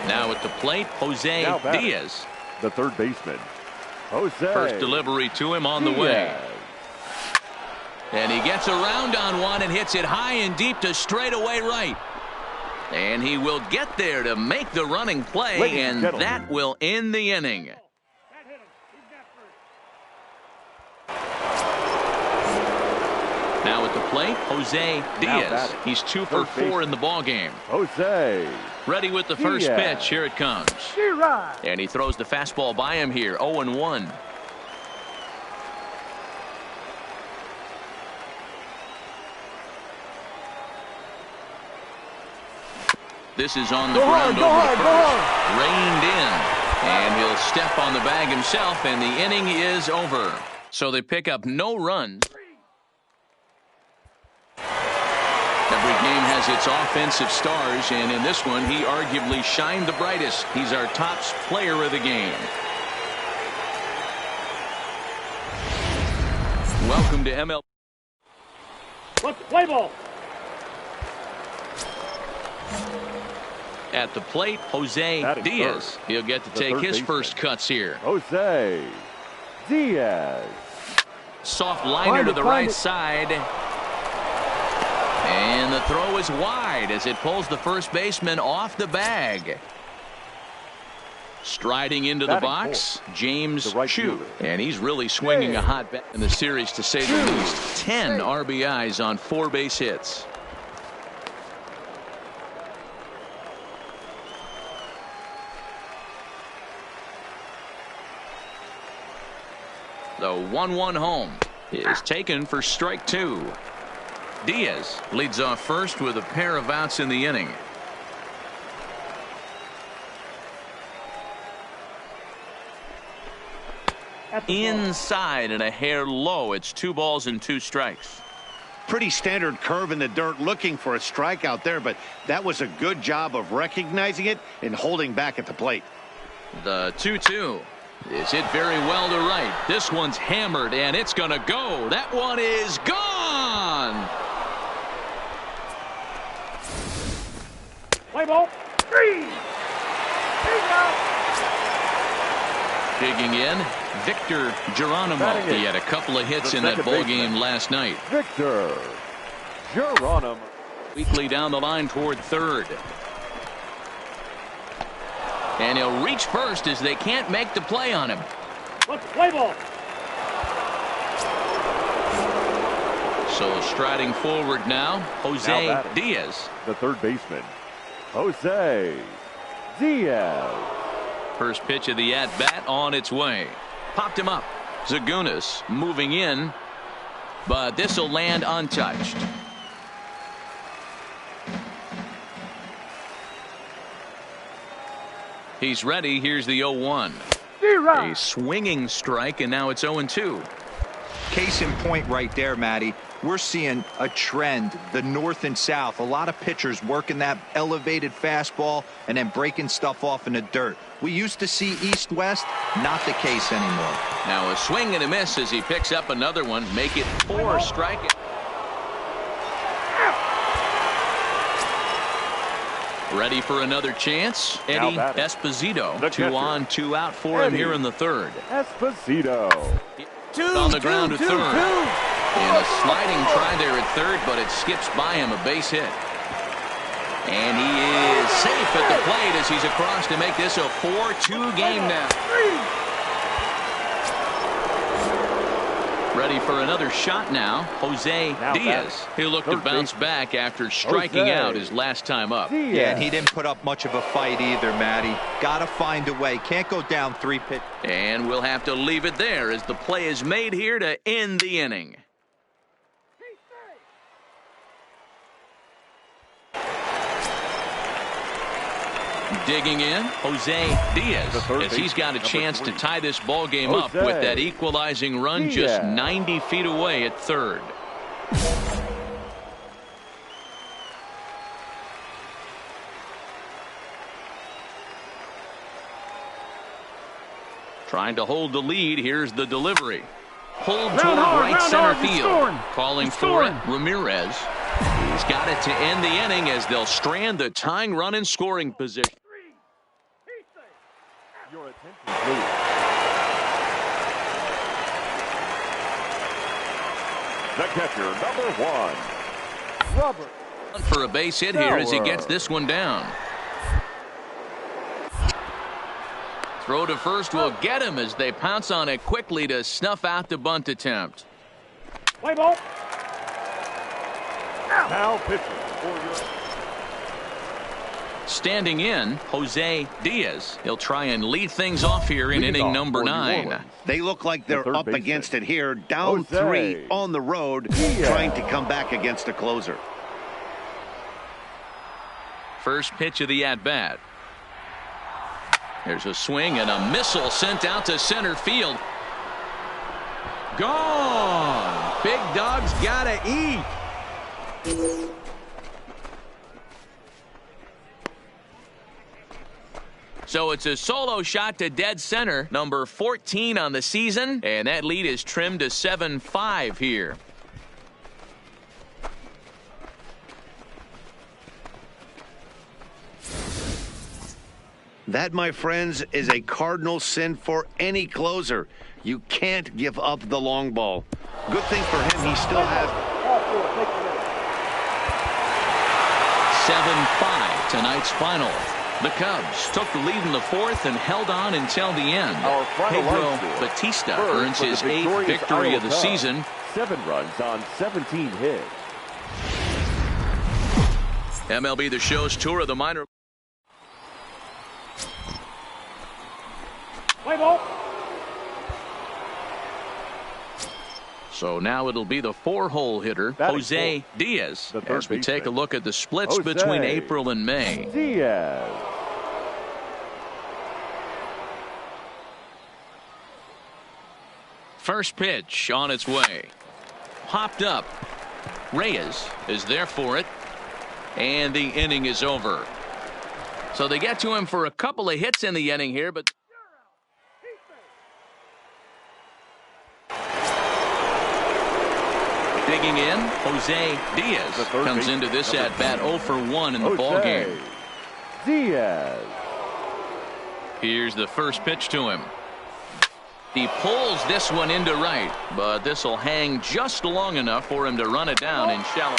Now at the plate, Jose Diaz. The third baseman, Jose. First delivery to him on the way. And he gets around on one and hits it high and deep to straightaway right. And he will get there to make the running play, and that will end the inning. Now at the plate, Jose Diaz. He's 2 for 4 in the ballgame. Jose. Ready with the first pitch. Here it comes. And he throws the fastball by him here. 0-1. This is on the ground over to first. Reined in. And he'll step on the bag himself, and the inning is over. So they pick up no runs. Every game has its offensive stars, and in this one, he arguably shined the brightest. He's our top player of the game. Welcome to ML. Let's play ball. At the plate, Jose Diaz. He'll get to take his first cuts here. Jose Diaz. Soft liner to the right side. And the throw is wide as it pulls the first baseman off the bag. Striding into the box, James Chu. And he's really swinging a hot bat in the series, to say the least. 10 RBIs on 4 base hits. The 1-1 home is taken for strike 2. Diaz leads off first with a pair of outs in the inning. Inside and a hair low. It's 2 balls and 2 strikes. Pretty standard curve in the dirt, looking for a strikeout there, but that was a good job of recognizing it and holding back at the plate. The 2-2 is hit very well to right. This one's hammered, and it's going to go. That one is gone. Play ball. 3. Digging in, Victor Geronimo. He had a couple of hits in that ball game last night. Victor Geronimo. Weakly down the line toward third. And he'll reach first as they can't make the play on him. Let's play ball. So striding forward now, Jose Diaz. The third baseman, Jose Diaz. First pitch of the at-bat on its way. Popped him up. Zagunis moving in, but this will land untouched. He's ready. Here's the 0-1. A swinging strike, and now it's 0-2. Case in point right there, Matty. We're seeing a trend, the north and south. A lot of pitchers working that elevated fastball and then breaking stuff off in the dirt. We used to see east-west, not the case anymore. Now a swing and a miss as he picks up another one. Make it 4 strikeouts. Ready for another chance. Eddie Esposito. 2 on, 2 out for him here in the third. Esposito. On the ground to third. And a sliding try there at third, but it skips by him, a base hit. And he is safe at the plate as he's across to make this a 4-2 game now. Ready for another shot now. Jose Diaz. He'll look to bounce back after striking out his last time up. Yeah, and he didn't put up much of a fight either, Matty. Got to find a way. Can't go down 3 pitches. And we'll have to leave it there as the play is made here to end the inning. Digging in, Jose Diaz, as he's got a chance to tie this ball game up with that equalizing run just 90 feet away at third. Trying to hold the lead. Here's the delivery. Pulled toward right center field. Calling for it, Ramirez. He's got it to end the inning as they'll strand the tying run in scoring position. Your attention, please. The catcher, number 1, Robert. For a base hit here as he gets this one down. Throw to first will get him as they pounce on it quickly to snuff out the bunt attempt. Play ball. Now pitching for your... Standing in, Jose Diaz. He'll try and lead things off here in inning number 9. They look like they're up against it here. Down Jose 3 on the road, trying to come back against a closer. First pitch of the at-bat. There's a swing and a missile sent out to center field. Gone. Big dog's gotta eat. So it's a solo shot to dead center, number 14 on the season, and that lead is trimmed to 7-5 here. That, my friends, is a cardinal sin for any closer. You can't give up the long ball. Good thing for him, he still has... 7-5, tonight's final. The Cubs took the lead in the 4th and held on until the end. Pedro Batista earns his 8th victory of the season. 7 runs on 17 hits. MLB The Show's tour of the minor. Play ball. So now it'll be the 4-hole hitter, Jose Diaz, as we take a look at the splits between April and May. Diaz. First pitch on its way. Popped up. Reyes is there for it. And the inning is over. So they get to him for a couple of hits in the inning here, but... Digging in, Jose Diaz comes into this at-bat 0 for 1 in the ballgame. Diaz. Here's the first pitch to him. He pulls this one into right, but this will hang just long enough for him to run it down in shallow.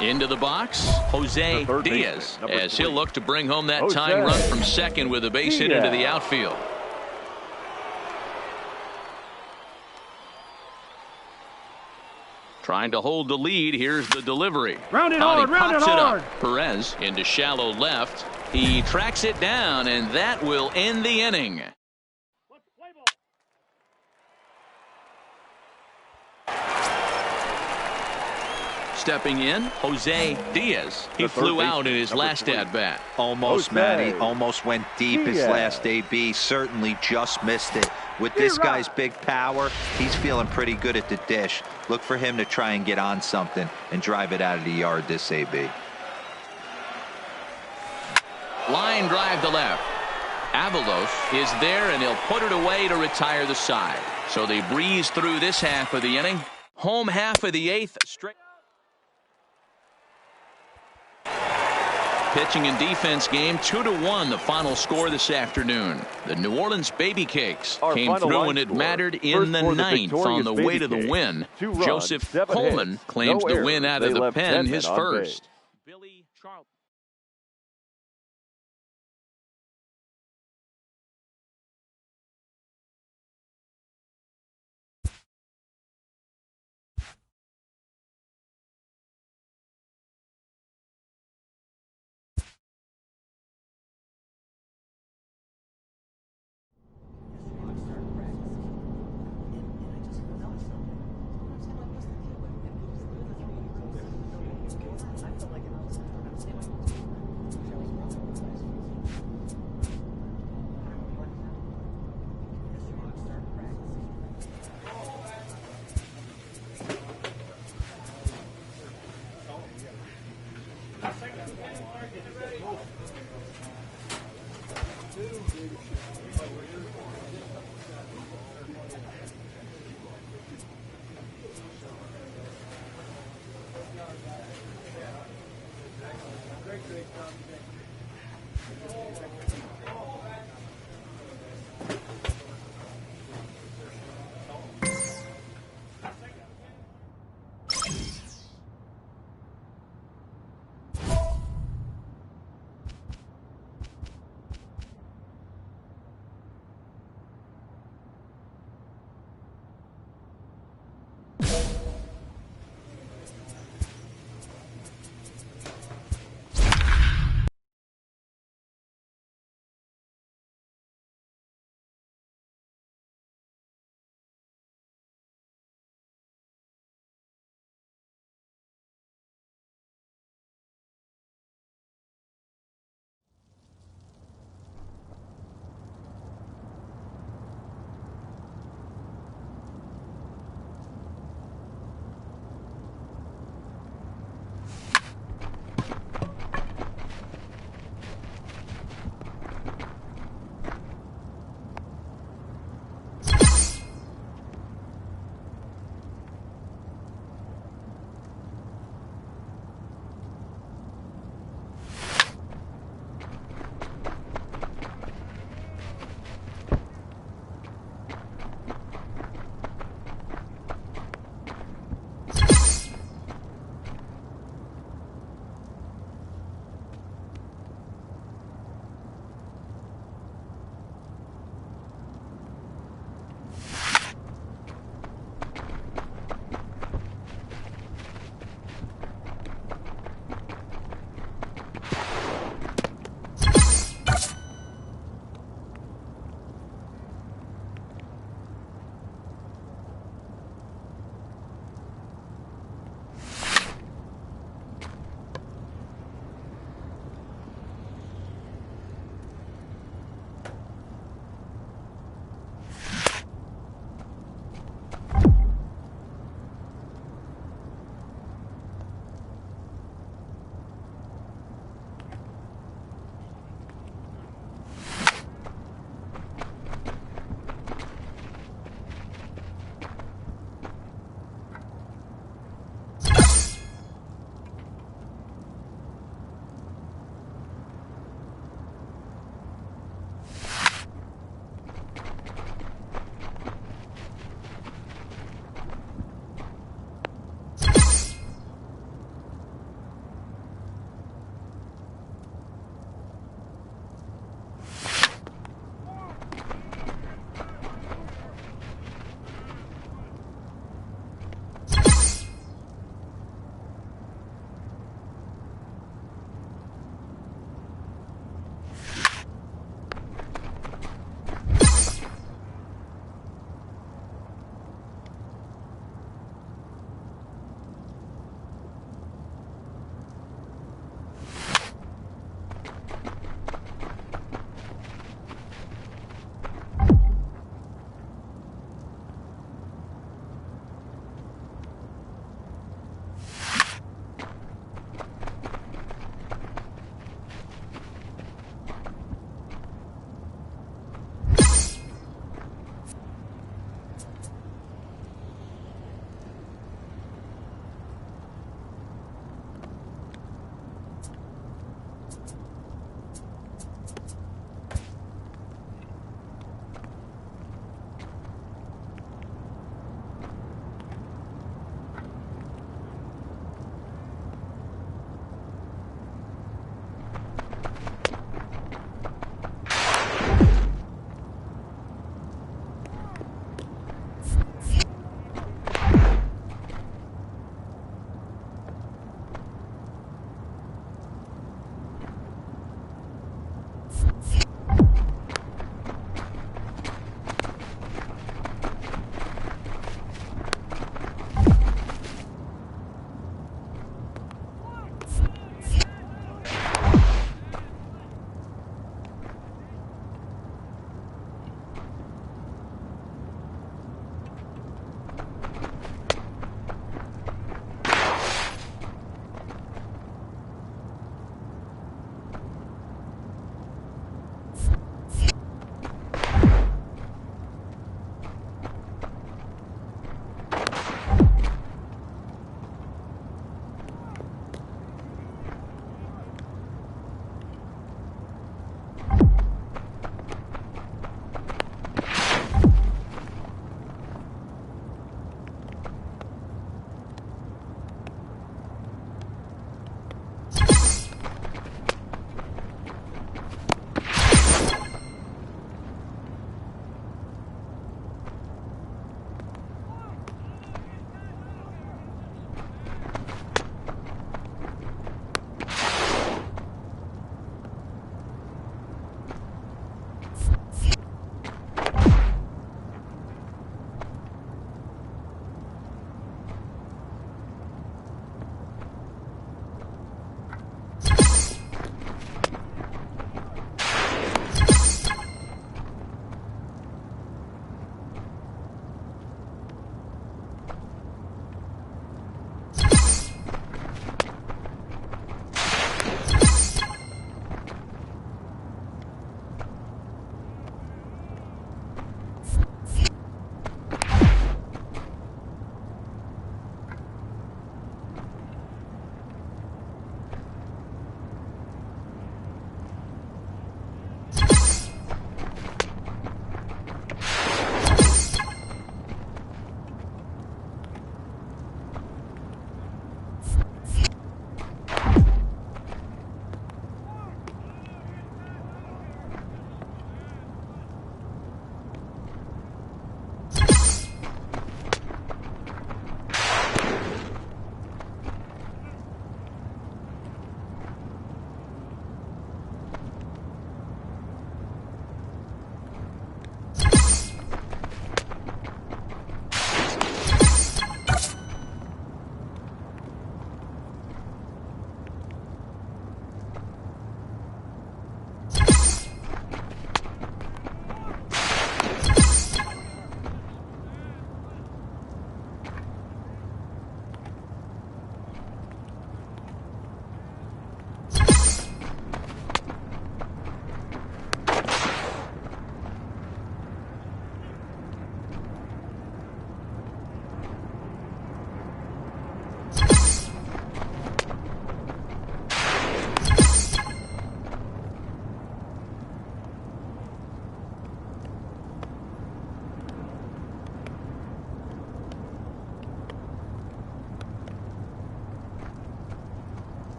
Into the box, Jose Diaz, as he'll look to bring home that tying run from second with a base hit into the outfield. Trying to hold the lead. Here's the delivery. Round it hard, round it hard. Perez into shallow left. He tracks it down, and that will end the inning. Stepping in, Jose Diaz. He flew out in his last at-bat. Almost, Matty. Almost went deep his last AB. Certainly just missed it. With this guy's big power, he's feeling pretty good at the dish. Look for him to try and get on something and drive it out of the yard this AB. Line drive to left. Avalos is there, and he'll put it away to retire the side. So they breeze through this half of the inning. Home half of the 8th. Straight. Pitching and defense game 2-1, the final score this afternoon. The New Orleans Baby Cakes came through when it mattered in the 9th on the way to the win. Joseph Coleman claims the win out of the pen, his first.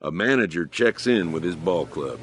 A manager checks in with his ball club.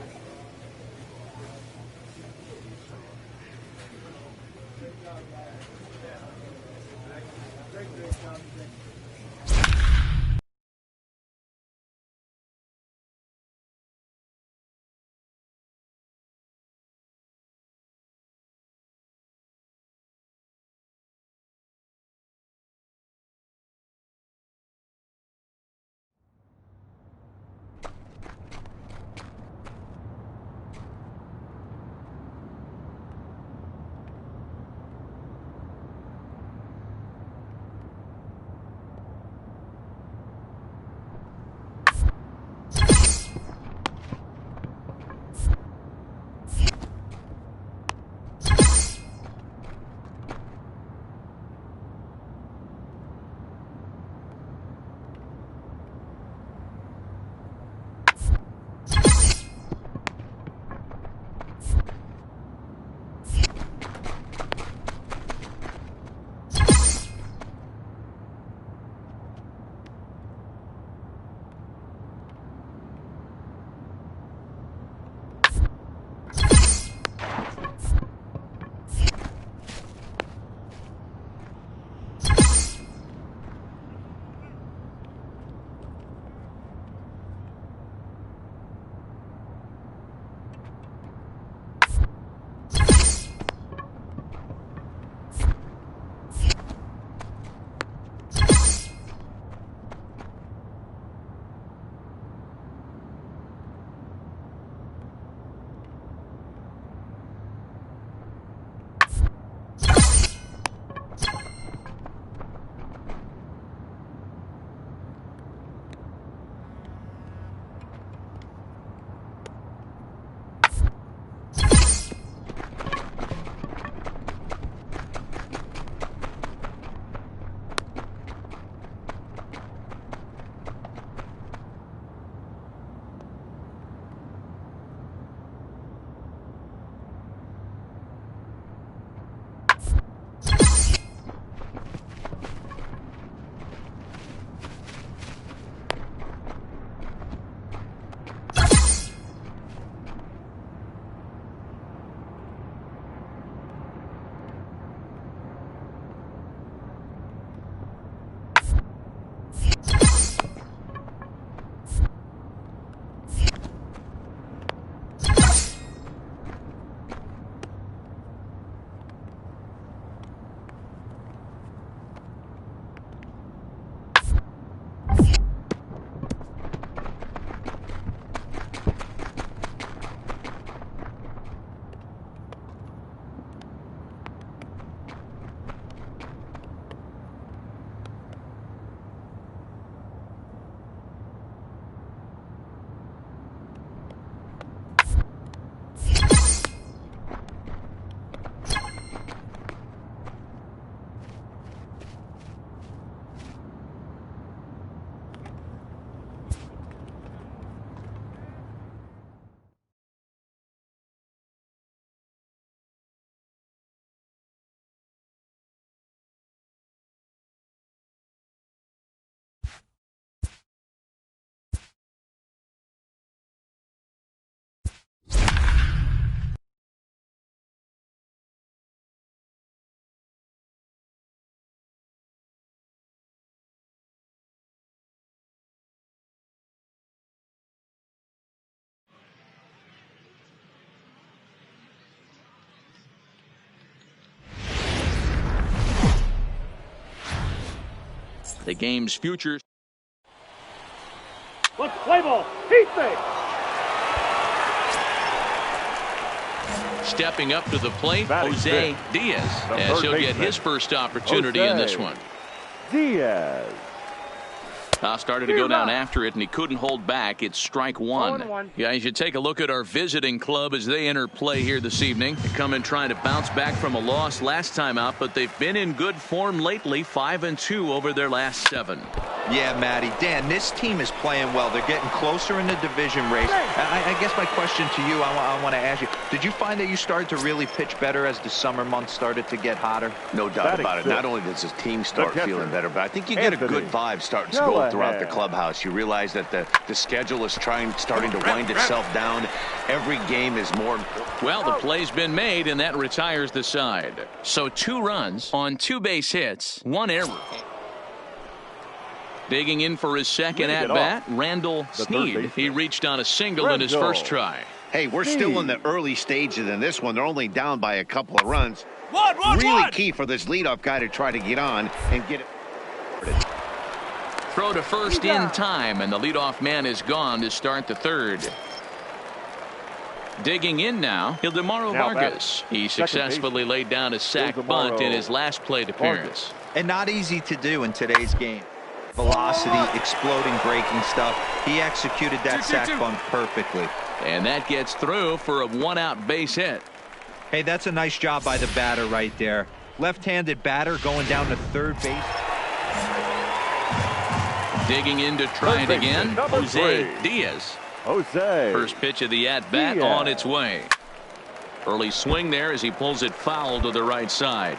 The game's future. Let's play ball. Heat thing. Stepping up to the plate, Jose Diaz, as he'll get his first opportunity in this one. Diaz. Started to go down after it, and he couldn't hold back. It's strike one. Yeah, you should take a look at our visiting club as they enter play here this evening. They come in trying to bounce back from a loss last time out, but they've been in good form lately, 5-2 over their last 7. Yeah, Matty. Dan, this team is playing well. They're getting closer in the division race. I guess my question to you, I want to ask you, did you find that you started to really pitch better as the summer months started to get hotter? No doubt about it. Not only does the team start feeling better, but I think you get a good vibe starting to go throughout the clubhouse. You realize that the schedule is starting to wind itself down. Every game is more important. Well, the play's been made, and that retires the side. So 2 runs on 2 base hits, 1 error. Digging in for his second at-bat, Randall Sneed. He reached on a single in his first try. Hey, we're still in the early stages in this one. They're only down by a couple of runs. Really key for this leadoff guy to try to get on and get it. Throw to first in time, and the leadoff man is gone to start the third. Digging in now, Ildemaro Vargas. He successfully laid down a sac bunt in his last plate appearance. And not easy to do in today's game. Velocity, exploding, breaking stuff. He executed that sac bunt perfectly. And that gets through for a 1-out base hit. Hey, that's a nice job by the batter right there. Left-handed batter going down to third base. Digging in to try it again, Jose Diaz. First pitch of the at-bat on its way. Early swing there as he pulls it foul to the right side.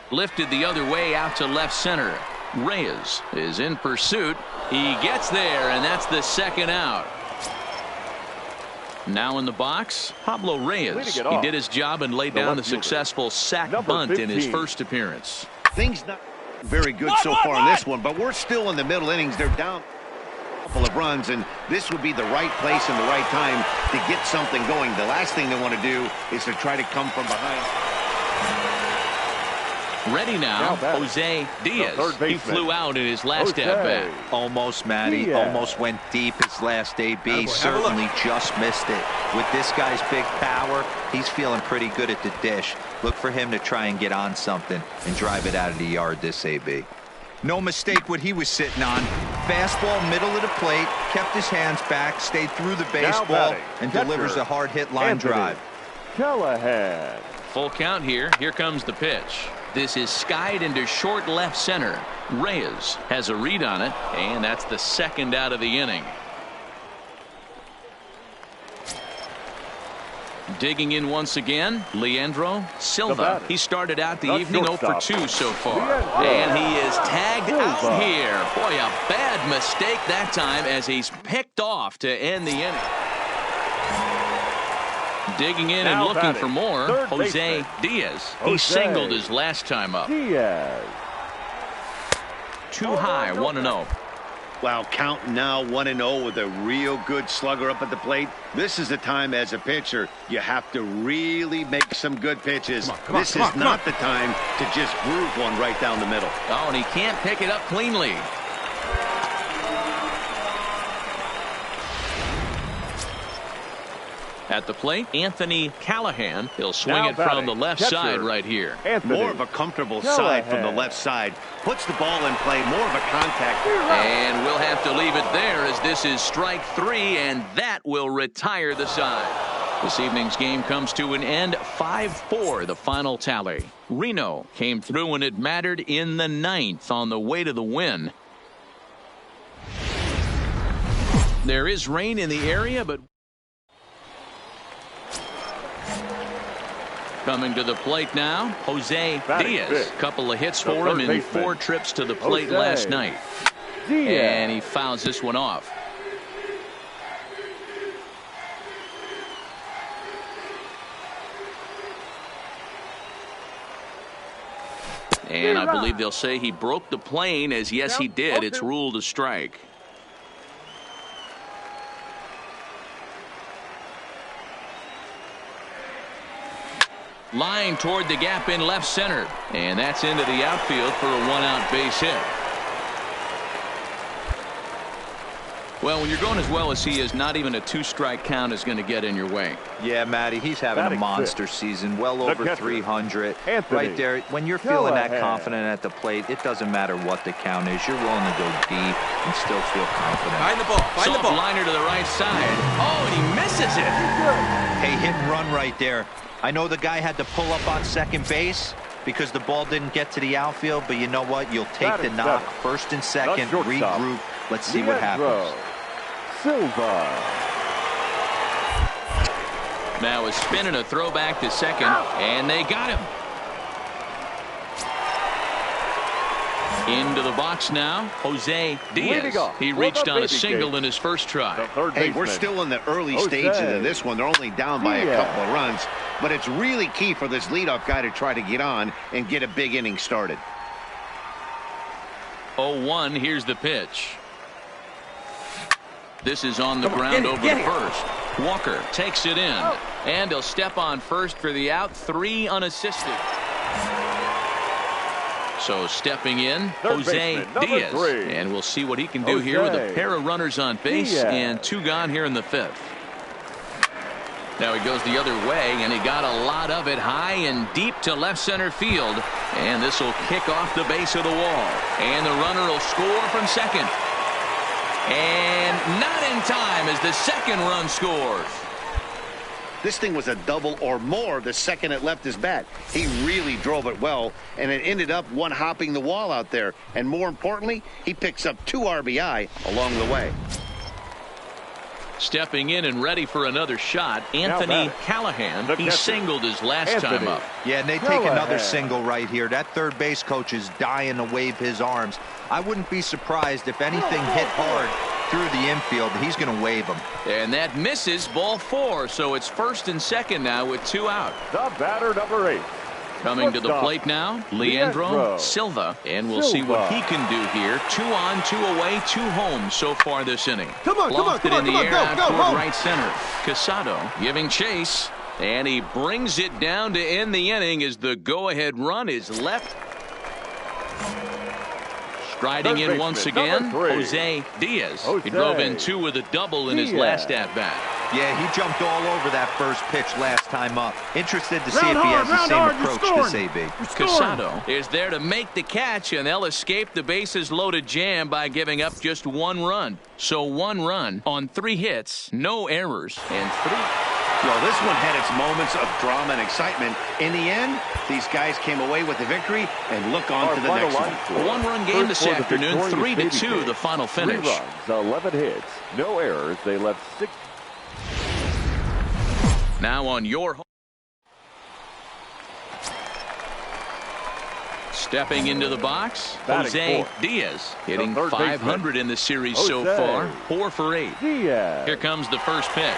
Lifted the other way out to left center. Reyes is in pursuit. He gets there, and that's the second out. Now in the box, Pablo Reyes. He did his job and laid down the successful sac bunt in his first appearance. Things not very good so far in this one, but we're still in the middle innings. They're down a couple of runs, and this would be the right place and the right time to get something going. The last thing they want to do is to try to come from behind. Ready now, Jose Diaz. He flew out in his last at-bat. Almost, Matty. Almost went deep his last AB. Certainly just missed it. With this guy's big power, he's feeling pretty good at the dish. Look for him to try and get on something and drive it out of the yard this AB. No mistake what he was sitting on. Fastball middle of the plate, kept his hands back, stayed through the baseball, and delivers a hard-hit line drive. Callahan. Full count here. Here comes the pitch. This is skied into short left center. Reyes has a read on it, and that's the second out of the inning. Digging in once again, Leandro Silva. He started out the evening 0 for 2 so far. And he is tagged out here. Boy, a bad mistake that time as he's picked off to end the inning. Digging in and looking for more, Jose Diaz. He singled his last time up. Too high, 1-0. Wow, count now 1-0 with a real good slugger up at the plate. This is the time as a pitcher you have to really make some good pitches. This is not the time to just groove one right down the middle. Oh, and he can't pick it up cleanly. At the plate, Anthony Callahan. He'll swing it from the left side right here. More of a comfortable side from the left side. Puts the ball in play. More of a contact. And we'll have to leave it there as this is strike 3, and that will retire the side. This evening's game comes to an end. 5-4, the final tally. Reno came through when it mattered in the 9th on the way to the win. There is rain in the area, but coming to the plate now, Jose Diaz. Couple of hits for him in 4 trips to the plate last night. And he fouls this one off. And I believe they'll say he broke the plane, as yes he did. It's ruled a strike. Line toward the gap in left center. And that's into the outfield for a 1-out base hit. Well, when you're going as well as he is, not even a 2-strike count is going to get in your way. Yeah, Matty, he's having a monster season, well over 300. Right there, when you're feeling that confident at the plate, it doesn't matter what the count is. You're willing to go deep and still feel confident. Find the ball. Find the ball. Liner to the right side. Oh, and he misses it. Hey, hit and run right there. I know the guy had to pull up on second base because the ball didn't get to the outfield, but you know what? You'll take the knock. First and second, regroup. Let's see what happens. Silva. Now a spin and a throwback to second, and they got him. Into the box now, Jose Diaz. He reached on a single in his first try. Hey, we're still in the early stages of this one. They're only down by a couple of runs, but it's really key for this leadoff guy to try to get on and get a big inning started. 0-1, here's the pitch. This is on the ground over to first. Walker takes it in, and he'll step on first for the out. 3 unassisted. So stepping in, Jose Diaz. And we'll see what he can do here with a pair of runners on base and 2 gone here in the 5th. Now he goes the other way, and he got a lot of it high and deep to left center field. And this will kick off the base of the wall. And the runner will score from second. And not in time as the second run scores. This thing was a double or more the second it left his bat. He really drove it well, and it ended up one-hopping the wall out there. And more importantly, he picks up 2 RBI along the way. Stepping in and ready for another shot, Anthony Callahan. He singled his last time up. Yeah, and they take another single right here. That third base coach is dying to wave his arms. I wouldn't be surprised if anything hit hard through the infield. He's going to wave them. And that misses, ball 4. So it's first and second now with 2 out. The batter, number 8. Coming to the plate now, Leandro Silva. And we'll see what he can do here. 2 on, 2 away, 2 home so far this inning. Come on, in the air out toward right center. Casado giving chase. And he brings it down to end the inning as the go-ahead run is left. Striding in once again, Jose Diaz. He drove in 2 with a double in his last at-bat. Yeah, he jumped all over that first pitch last time up. Interested to see if he has the same approach this AB. Casado is there to make the catch, and they'll escape the bases-loaded jam by giving up just 1 run. So 1 run on 3 hits, no errors, and 3. Well, this one had its moments of drama and excitement. In the end, these guys came away with the victory and look on to the next one. A 1-run game this afternoon, 3-2 the final finish. 3 runs, 11 hits, no errors. They left 6. Now on your home. Stepping into the box, Jose Diaz hitting .500 in the series so far, 4 for 8. Here comes the first pitch.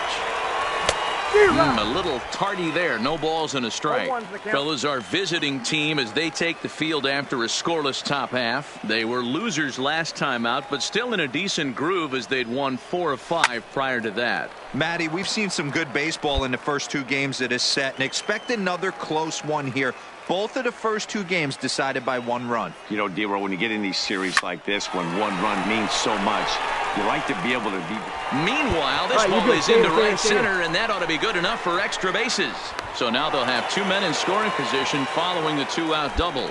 A little tardy there. No balls and a strike. Fellas, our visiting team as they take the field after a scoreless top half. They were losers last time out, but still in a decent groove as they'd won 4 of 5 prior to that. Matty, we've seen some good baseball in the first 2 games of this set, and expect another close one here. Both of the first 2 games decided by 1 run. You know, D-Roll, when you get in these series like this, when 1 run means so much, you like to be able to be. Meanwhile, this ball is into right center, and that ought to be good enough for extra bases. So now they'll have 2 men in scoring position following the 2-out double.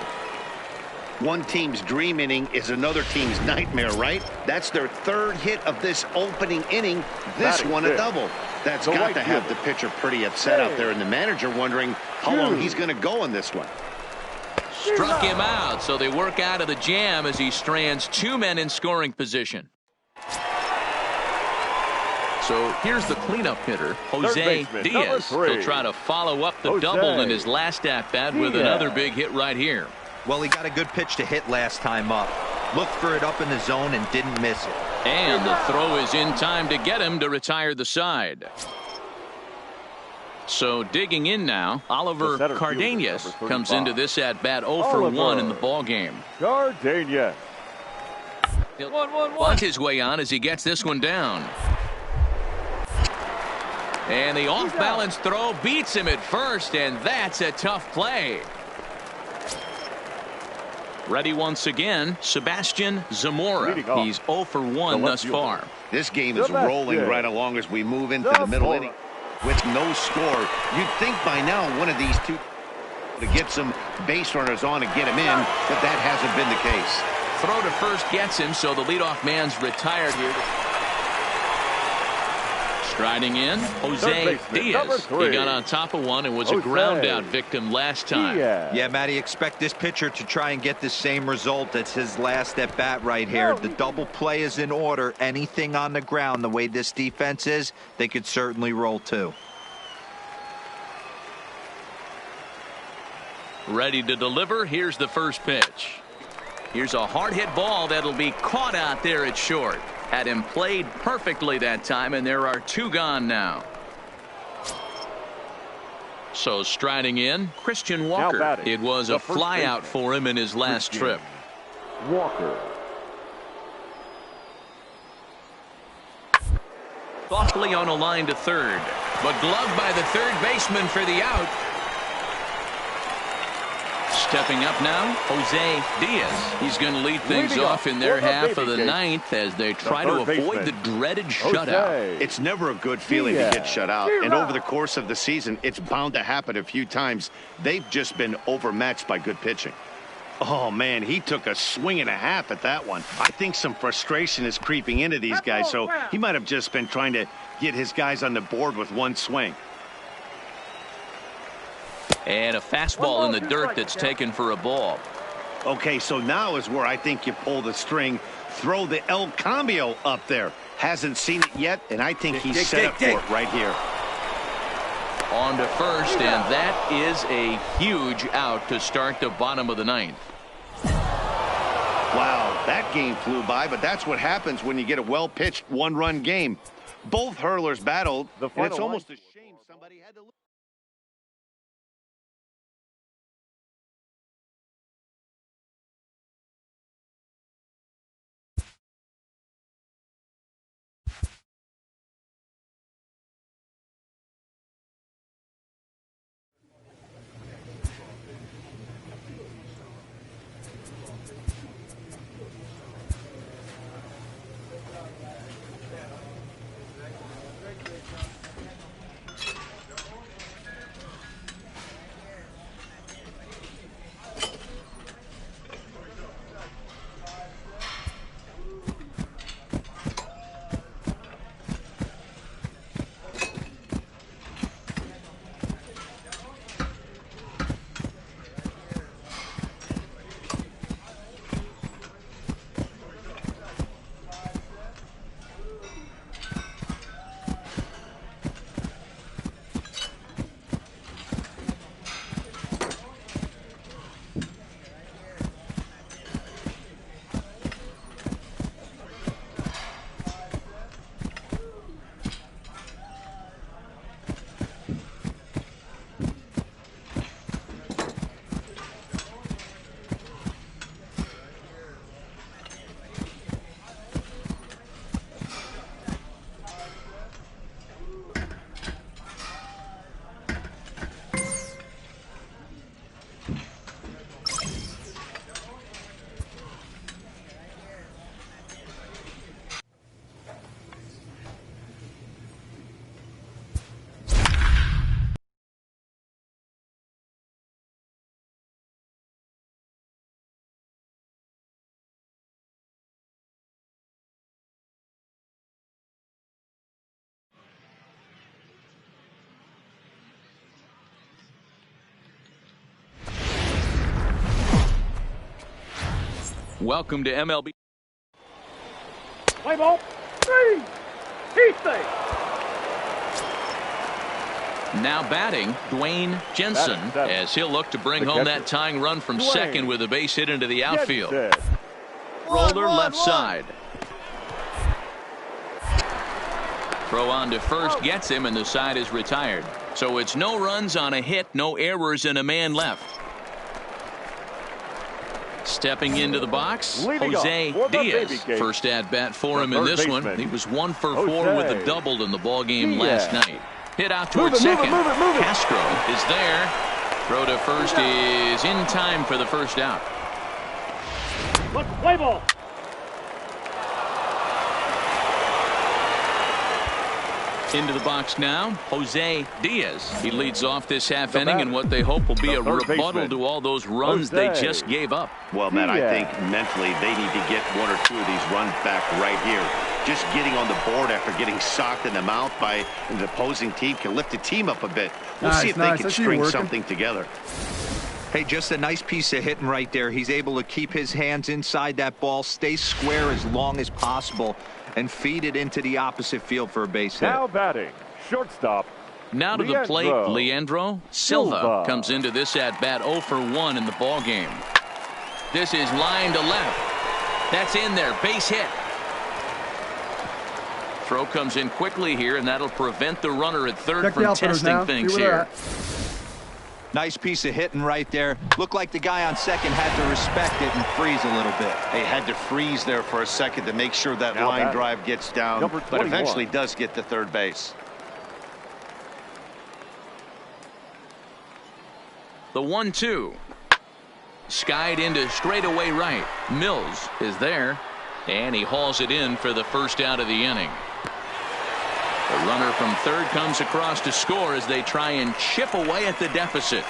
One team's dream inning is another team's nightmare, right? That's their 3rd hit of this opening inning. This one a double. That's got to have the pitcher pretty upset out there, and the manager wondering how long he's going to go on this one. Struck him out, so they work out of the jam as he strands 2 men in scoring position. So here's the cleanup hitter, Jose Diaz. He'll try to follow up the double in his last at-bat with another big hit right here. Well, he got a good pitch to hit last time up. Looked for it up in the zone and didn't miss it. And the throw is in time to get him to retire the side. So digging in now, Oliver Cardenas comes into this at-bat 0 for 1 in the ballgame. Cardenas. He'll bunt his way on as he gets this one down. And the off-balance throw beats him at first, and that's a tough play. Ready once again, Sebastian Zamora. He's 0 for 1 thus far. This game is rolling right along as we move into the middle inning. With no score, you'd think by now one of these 2 to get some base runners on and get him in, but that hasn't been the case. Throw to first gets him, so the leadoff man's retired here. Striding in, Jose Diaz. He got on top of one and was a ground-out victim last time. Yeah, Matty, expect this pitcher to try and get the same result. That's his last at-bat right here. The double play is in order. Anything on the ground, the way this defense is, they could certainly roll too. Ready to deliver. Here's the first pitch. Here's a hard hit ball that'll be caught out there at short. Had him played perfectly that time, and there are two gone now. So striding in, Christian Walker. It was a flyout for him in his last trip. Walker. Thoughtfully on a line to third, but gloved by the third baseman for the out. Stepping up now, Jose Diaz. He's going to lead things off in their half of the ninth as they try to avoid the dreaded shutout. It's never a good feeling to get shut out, and over the course of the season, it's bound to happen a few times. They've just been overmatched by good pitching. Oh, man, he took a swing and a half at that one. I think some frustration is creeping into these guys, so he might have just been trying to get his guys on the board with one swing. And a fastball in the dirt that's taken for a ball. Okay, so now is where I think you pull the string, throw the El Cambio up there. Hasn't seen it yet, and I think he's set up for it right here. On to first, and that is a huge out to start the bottom of the ninth. Wow, that game flew by, but that's what happens when you get a well-pitched one-run game. Both hurlers battled, and it's almost a shame somebody had to lose. Welcome to MLB. Play ball. Three. Heat thing. Now batting, Dwayne Jensen, as he'll look to bring home that tying run from second with a base hit into the outfield. Roller left side. Throw on to first gets him, and the side is retired. So it's no runs on a hit, no errors, and a man left. Stepping into the box, Jose Diaz. First at bat for him in this one. He was 1 for 4 with a double in the ball game last night. Hit out towards second. Castro is there. Throw to first is in time for the first out. Let's play ball. Into the box now, Jose Diaz. He leads off this half inning in what they hope will be a rebuttal to all those runs they just gave up. Well, Matt, I think mentally they need to get 1 or 2 of these runs back right here. Just getting on the board after getting socked in the mouth by the opposing team can lift the team up a bit. We'll see if they can string something together. Hey, just a nice piece of hitting right there. He's able to keep his hands inside that ball, stay square as long as possible, and feed it into the opposite field for a base hit. Now batting, shortstop. Now to the plate, Leandro Silva comes into this at-bat 0 for 1 in the ball game. This is line to left. That's in there, base hit. Throw comes in quickly here, and that'll prevent the runner at third from testing things here. Nice piece of hitting right there. Looked like the guy on second had to respect it and freeze a little bit. He had to freeze there for a second to make sure that line drive gets down, but eventually does get to third base. The 1-2. Skied into straightaway right. Mills is there, and he hauls it in for the first out of the inning. The runner from third comes across to score as they try and chip away at the deficit.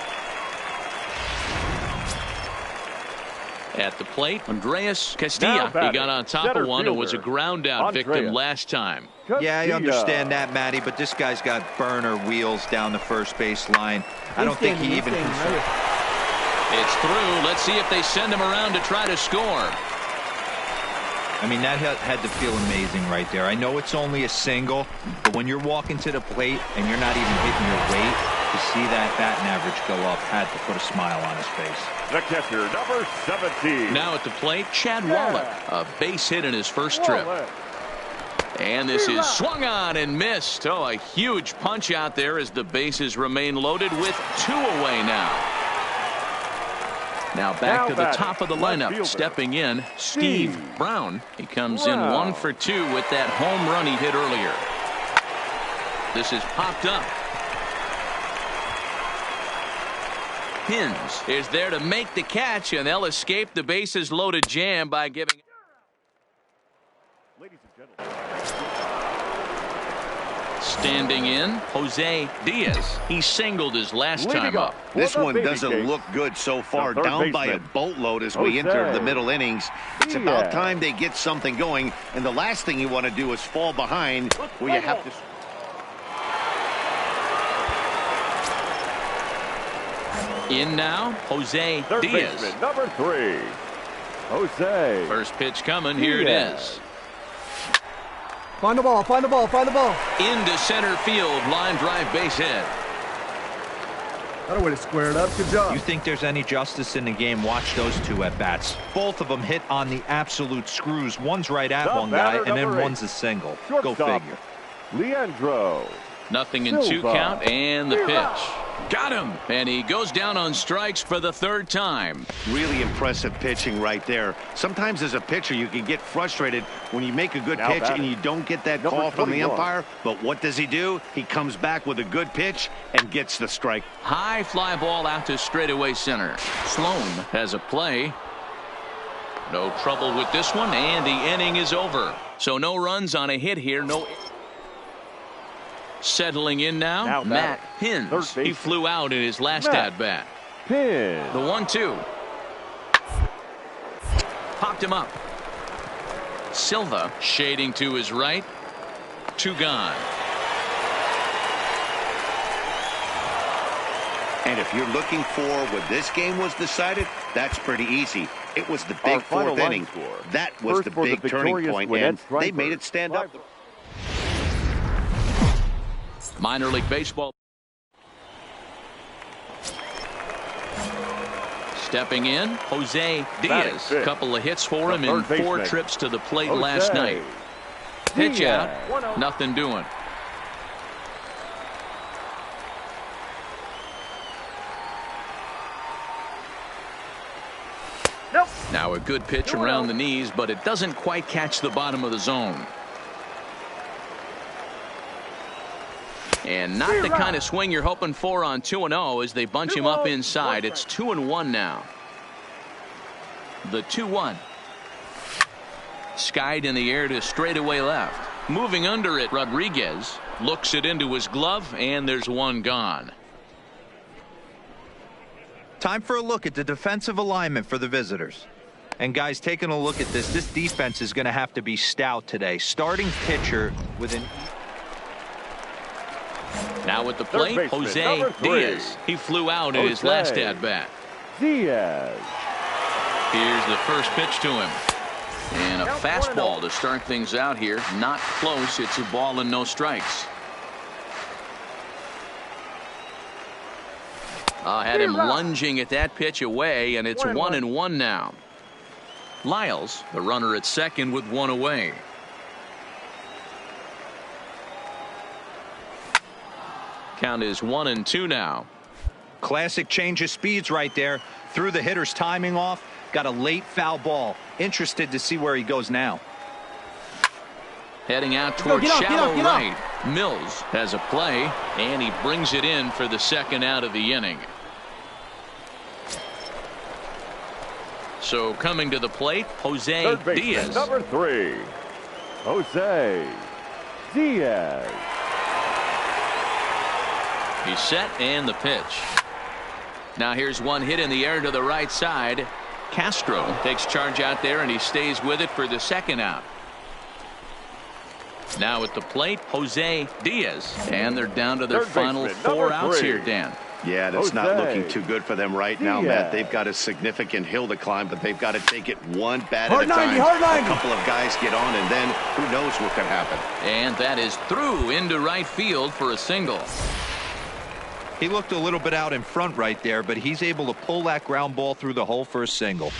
At the plate, Andreas Castilla. He got on top of one and was a ground out victim last time. Yeah, I understand that, Matty, but this guy's got burner wheels down the first base line. I don't think he even can. It's through. Let's see if they send him around to try to score. I mean, that had to feel amazing right there. I know it's only a single, but when you're walking to the plate and you're not even hitting your weight, to see that batting average go up had to put a smile on his face. The catcher, number 17. Now at the plate, Chad Wallach. A base hit in his first trip. And this is swung on and missed. Oh, a huge punch out there as the bases remain loaded with 2 away now. Now back to the top of the lineup. Stepping in, Steve Brown. He comes in 1 for 2 with that home run he hit earlier. This is popped up. Hins is there to make the catch, and they'll escape the bases loaded jam by giving. Ladies and gentlemen. Standing in, Jose Diaz. He singled his last time up. This one doesn't look good so far. Down by a boatload as we enter the middle innings. It's about time they get something going, and the last thing you want to do is fall behind where you have to. In now, Jose Third Diaz. Baseman, number 3. Jose. First pitch coming. Here it is. Find the ball, find the ball, find the ball. Into center field, line drive base hit. Got a way to square it up. Good job. You think there's any justice in the game? Watch those 2 at-bats. Both of them hit on the absolute screws. One's right at one guy, and then one's a single. Go figure. Leandro. Nothing in 2 count, and the pitch. Got him, and he goes down on strikes for the 3rd time. Really impressive pitching right there. Sometimes as a pitcher you can get frustrated when you make a good pitch and you don't get that call from the umpire. But what does he do? He comes back with a good pitch and gets the strike. High fly ball out to straightaway center. Sloan has a play. No trouble with this one, and the inning is over. So no runs on a hit here. No. Settling in now Matt Hins. He flew out in his last at-bat. The 1-2. Popped him up. Silva shading to his right. 2 gone. And if you're looking for when this game was decided, that's pretty easy. It was the big 4th inning. That was the big turning point, and they made it stand up. Minor League Baseball. Stepping in, Jose Diaz. A couple of hits for him in 4 trips to the plate last night. Pitch out, nothing doing. Now a good pitch around the knees, but it doesn't quite catch the bottom of the zone. And not the kind of swing you're hoping for on 2-0 as they bunch him up inside. It's 2-1 now. The 2-1. Skied in the air to straightaway left. Moving under it, Rodriguez looks it into his glove, and there's 1 gone. Time for a look at the defensive alignment for the visitors. And guys, taking a look at this defense is going to have to be stout today. Starting pitcher with an... Now at the plate, Jose Diaz. He flew out in his last at-bat. Diaz. Here's the first pitch to him. And a fastball to start things out here. Not close. It's a ball and no strikes. Had him lunging at that pitch away, and it's 1-1 now. Lyles, the runner at second with one away. Count is 1-2 now. Classic change of speeds right there. Threw the hitter's timing off. Got a late foul ball. Interested to see where he goes now. Heading out towards shallow right. Mills has a play, and he brings it in for the second out of the inning. So coming to the plate, Jose Diaz. Number 3, Jose Diaz. He's set, and the pitch. Now here's one hit in the air to the right side. Castro takes charge out there, and he stays with it for the second out. Now at the plate, Jose Diaz. And they're down to their final 4 outs here, Dan. Yeah, that's not looking too good for them right now, Matt. They've got a significant hill to climb, but they've got to take it one bat at a time. A couple of guys get on, and then who knows what could happen. And that is through into right field for a single. He looked a little bit out in front right there, but he's able to pull that ground ball through the hole for a single.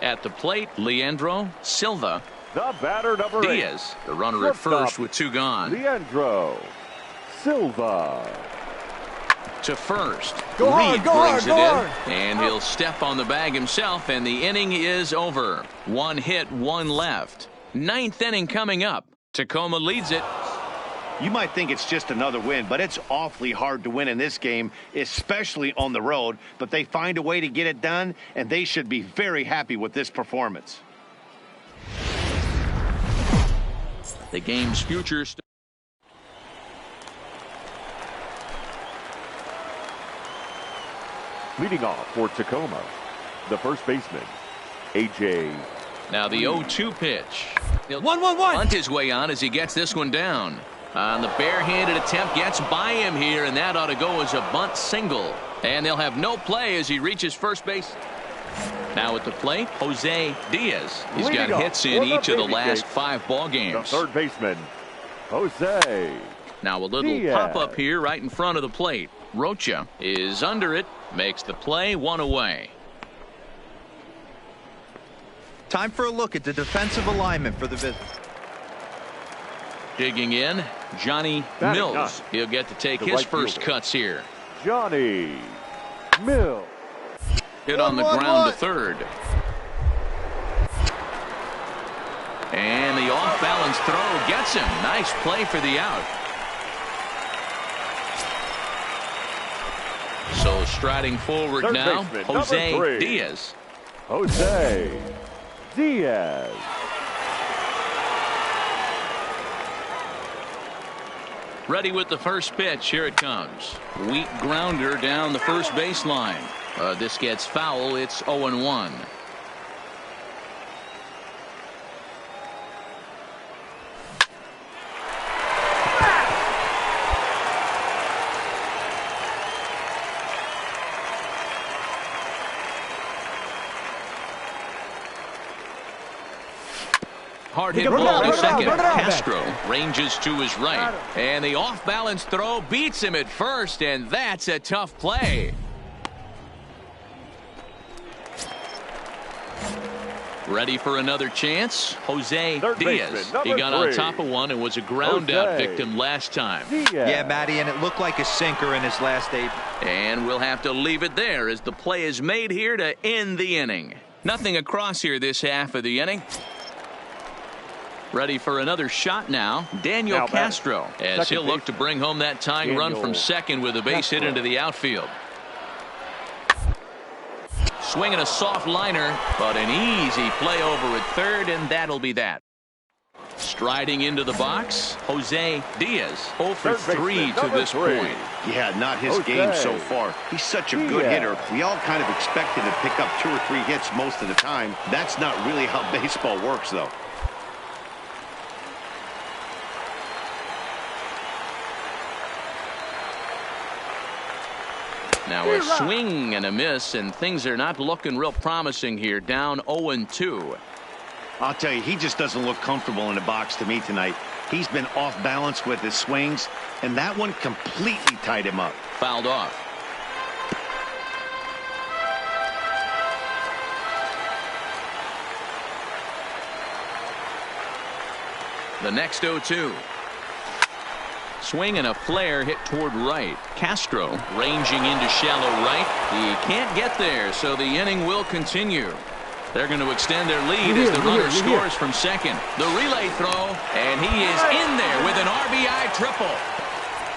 At the plate, Leandro Silva. The batter, number 8. Diaz, the runner at first with 2 gone. Leandro Silva. To first. Go hard, go hard, go hard. And he'll step on the bag himself, and the inning is over. 1 hit, 1 left. 9th inning coming up. Tacoma leads it. You might think it's just another win, but it's awfully hard to win in this game, especially on the road. But they find a way to get it done, and they should be very happy with this performance. The game's future. Leading off for Tacoma, the first baseman, A.J. Now the 0-2 pitch. He'll 1-1-1. bunt his way on as he gets this one down. On the barehanded attempt, gets by him here, and that ought to go as a bunt single. And they'll have no play as he reaches first base. Now at the plate, Jose Diaz. He's got hits in each of the last 5 ball games. The third baseman, Jose. Now a little pop-up here right in front of the plate. Rocha is under it, makes the play, 1 away. Time for a look at the defensive alignment for the visit. Digging in, Johnny Mills. He'll get to take his first cuts here. Johnny Mills. Hit on the ground to third. And the off-balance throw gets him. Nice play for the out. So striding forward third now, baseman, Jose Diaz. Jose Diaz. Ready with the first pitch. Here it comes. Weak grounder down the first baseline. This gets foul. It's 0-1. Hard hit ball to second. Castro ranges to his right. And the off-balance throw beats him at first, and that's a tough play. Ready for another chance? Jose Diaz. He got on top of one and was a ground-out victim last time. Yeah, Matty, and it looked like a sinker in his last 8. And we'll have to leave it there as the play is made here to end the inning. Nothing across here this half of the inning. Ready for another shot now, Daniel Castro, as he'll look to bring home that tying run from second with a base hit into the outfield. Swinging a soft liner, but an easy play over at third, and that'll be that. Striding into the box, Jose Diaz, 0 for 3 to this point. Yeah, not his game so far. He's such a good hitter. We all kind of expect him to pick up 2 or 3 hits most of the time. That's not really how baseball works, though. Now a swing and a miss, and things are not looking real promising here. Down 0-2. I'll tell you, he just doesn't look comfortable in the box to me tonight. He's been off balance with his swings, and that one completely tied him up. Fouled off. The next 0-2. Swing and a flare hit toward right. Castro ranging into shallow right. He can't get there, so the inning will continue. They're going to extend their lead as the runner scores from second. The relay throw, and he is in there with an RBI triple.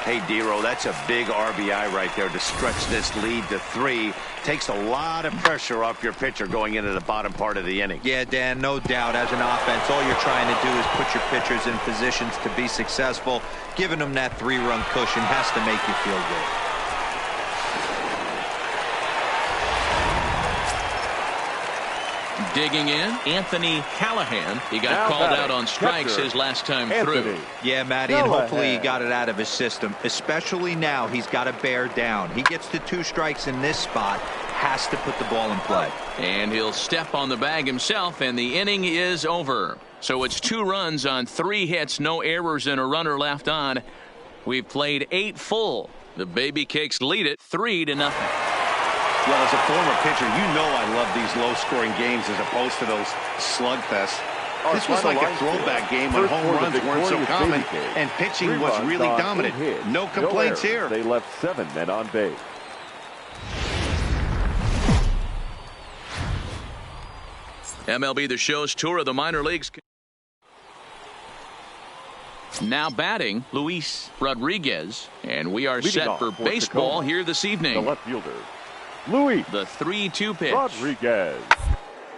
Hey, Dero, that's a big RBI right there to stretch this lead to 3. Takes a lot of pressure off your pitcher going into the bottom part of the inning. Yeah, Dan, no doubt. As an offense, all you're trying to do is put your pitchers in positions to be successful. Giving them that 3-run cushion has to make you feel good. Digging in, Anthony Callahan. He got called out on strikes his last time through. Yeah, Matty, and hopefully he got it out of his system. Especially now, he's got to bear down. He gets to 2 strikes in this spot, has to put the ball in play. And he'll step on the bag himself, and the inning is over. So it's 2 runs on 3 hits, no errors, and a runner left on. We've played 8 full. The Baby Cakes lead it 3-0. Well, as a former pitcher, you know I love these low-scoring games as opposed to those slugfests. This was like a throwback game when home runs weren't so common and pitching was really dominant. No complaints here. They left 7 men on base. MLB The Show's tour of the minor leagues. Now batting, Luis Rodriguez, and we are set for baseball here this evening. The left fielder, Luis. The 3-2 pitch. Rodriguez.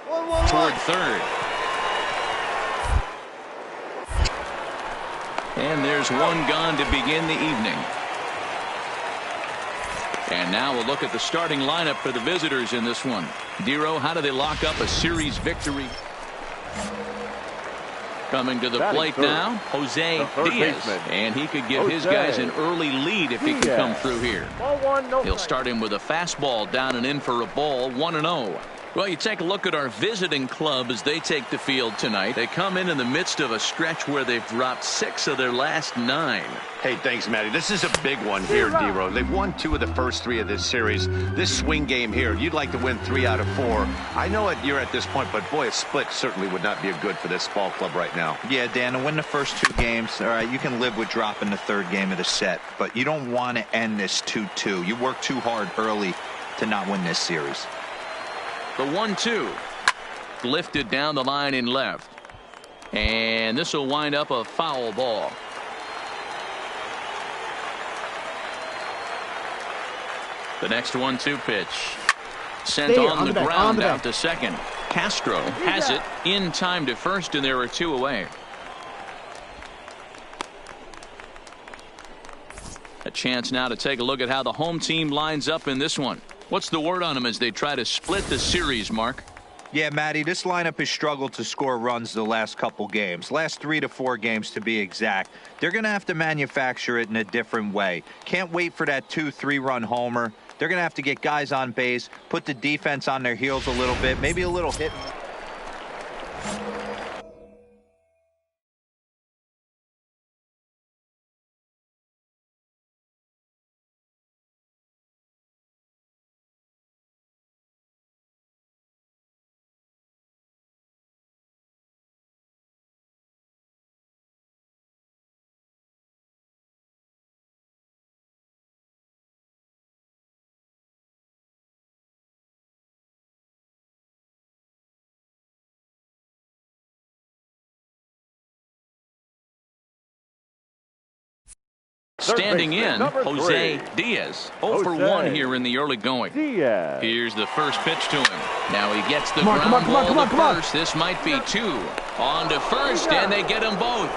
Toward third. And there's one gone to begin the evening. And now we'll look at the starting lineup for the visitors in this one. Dero, how do they lock up a series victory? Coming to the plate now, Jose Diaz. And he could give his guys an early lead if he can come through here. He'll start him with a fastball down and in for a ball, 1-0. Well, you take a look at our visiting club as they take the field tonight. They come in the midst of a stretch where they've dropped 6 of their last 9. Hey, thanks, Matty. This is a big one here, Dero. They've won 2 of the first 3 of this series. This swing game here, you'd like to win 3 out of 4. I know you're at this point, but boy, a split certainly would not be a good for this ball club right now. Yeah, Dan, to win the first 2 games, all right, you can live with dropping the 3rd game of the set, but you don't want to end this 2-2. You work too hard early to not win this series. The 1-2 lifted down the line in left, and this will wind up a foul ball. The next 1-2 pitch sent on the ground out to second. Castro has it in time to first, and there are 2 away. A chance now to take a look at how the home team lines up in this one. What's the word on them as they try to split the series, Mark? Yeah, Matty, this lineup has struggled to score runs the last couple games. Last 3 to 4 games to be exact. They're going to have to manufacture it in a different way. Can't wait for that 2-3-run homer. They're going to have to get guys on base, put the defense on their heels a little bit, maybe a little hit. Standing in, Jose Diaz. 0 for 1 here in the early going. Here's the first pitch to him. Now he gets the ground ball to first. This might be 2. On to first, and they get them both.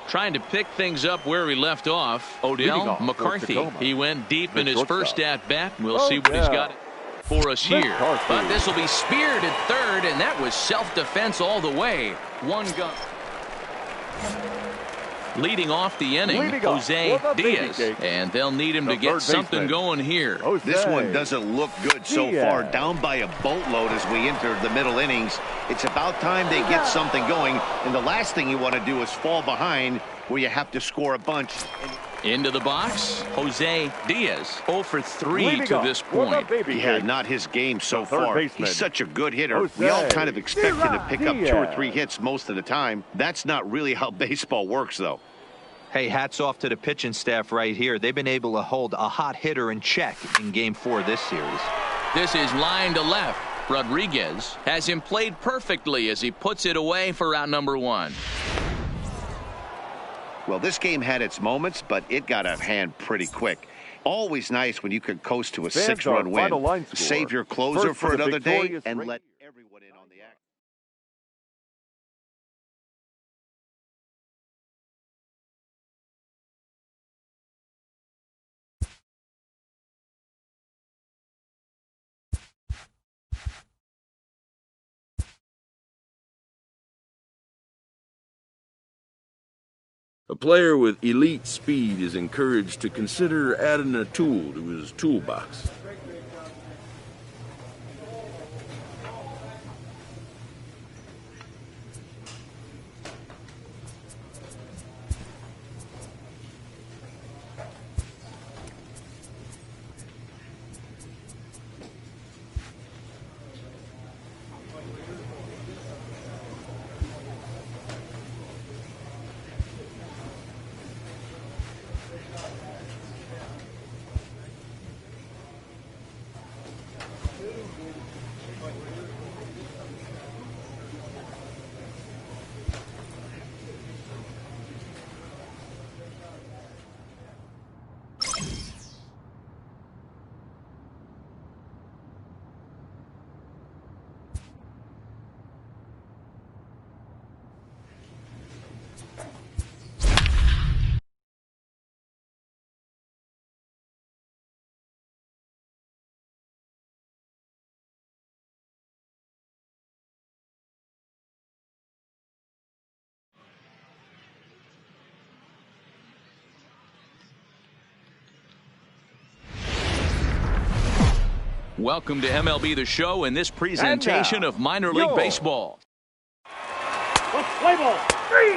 Trying to pick things up where he left off. Odell McCarthy. He went deep in his first at-bat. We'll see what he's got for us here. But this will be speared at third, and that was self-defense all the way. One gun. Leading off the inning, Jose Diaz. And they'll need him to get something going here. This one doesn't look good so far. Down by a boatload as we enter the middle innings. It's about time they get something going. And the last thing you want to do is fall behind where you have to score a bunch. Into the box, Jose Diaz. 0 for 3 to this point. Yeah, not his game so far. He's such a good hitter. We all kind of expect him to pick up 2 or 3 hits most of the time. That's not really how baseball works, though. Hey, hats off to the pitching staff right here. They've been able to hold a hot hitter in check in Game 4 of this series. This is line to left. Rodriguez has him played perfectly as he puts it away for out number 1. Well, this game had its moments, but it got out of hand pretty quick. Always nice when you could coast to a 6-run win. Save your closer for another day and let everyone in on the act. A player with elite speed is encouraged to consider adding a tool to his toolbox. Welcome to MLB The Show and this presentation of minor league baseball. Let's play ball. 3.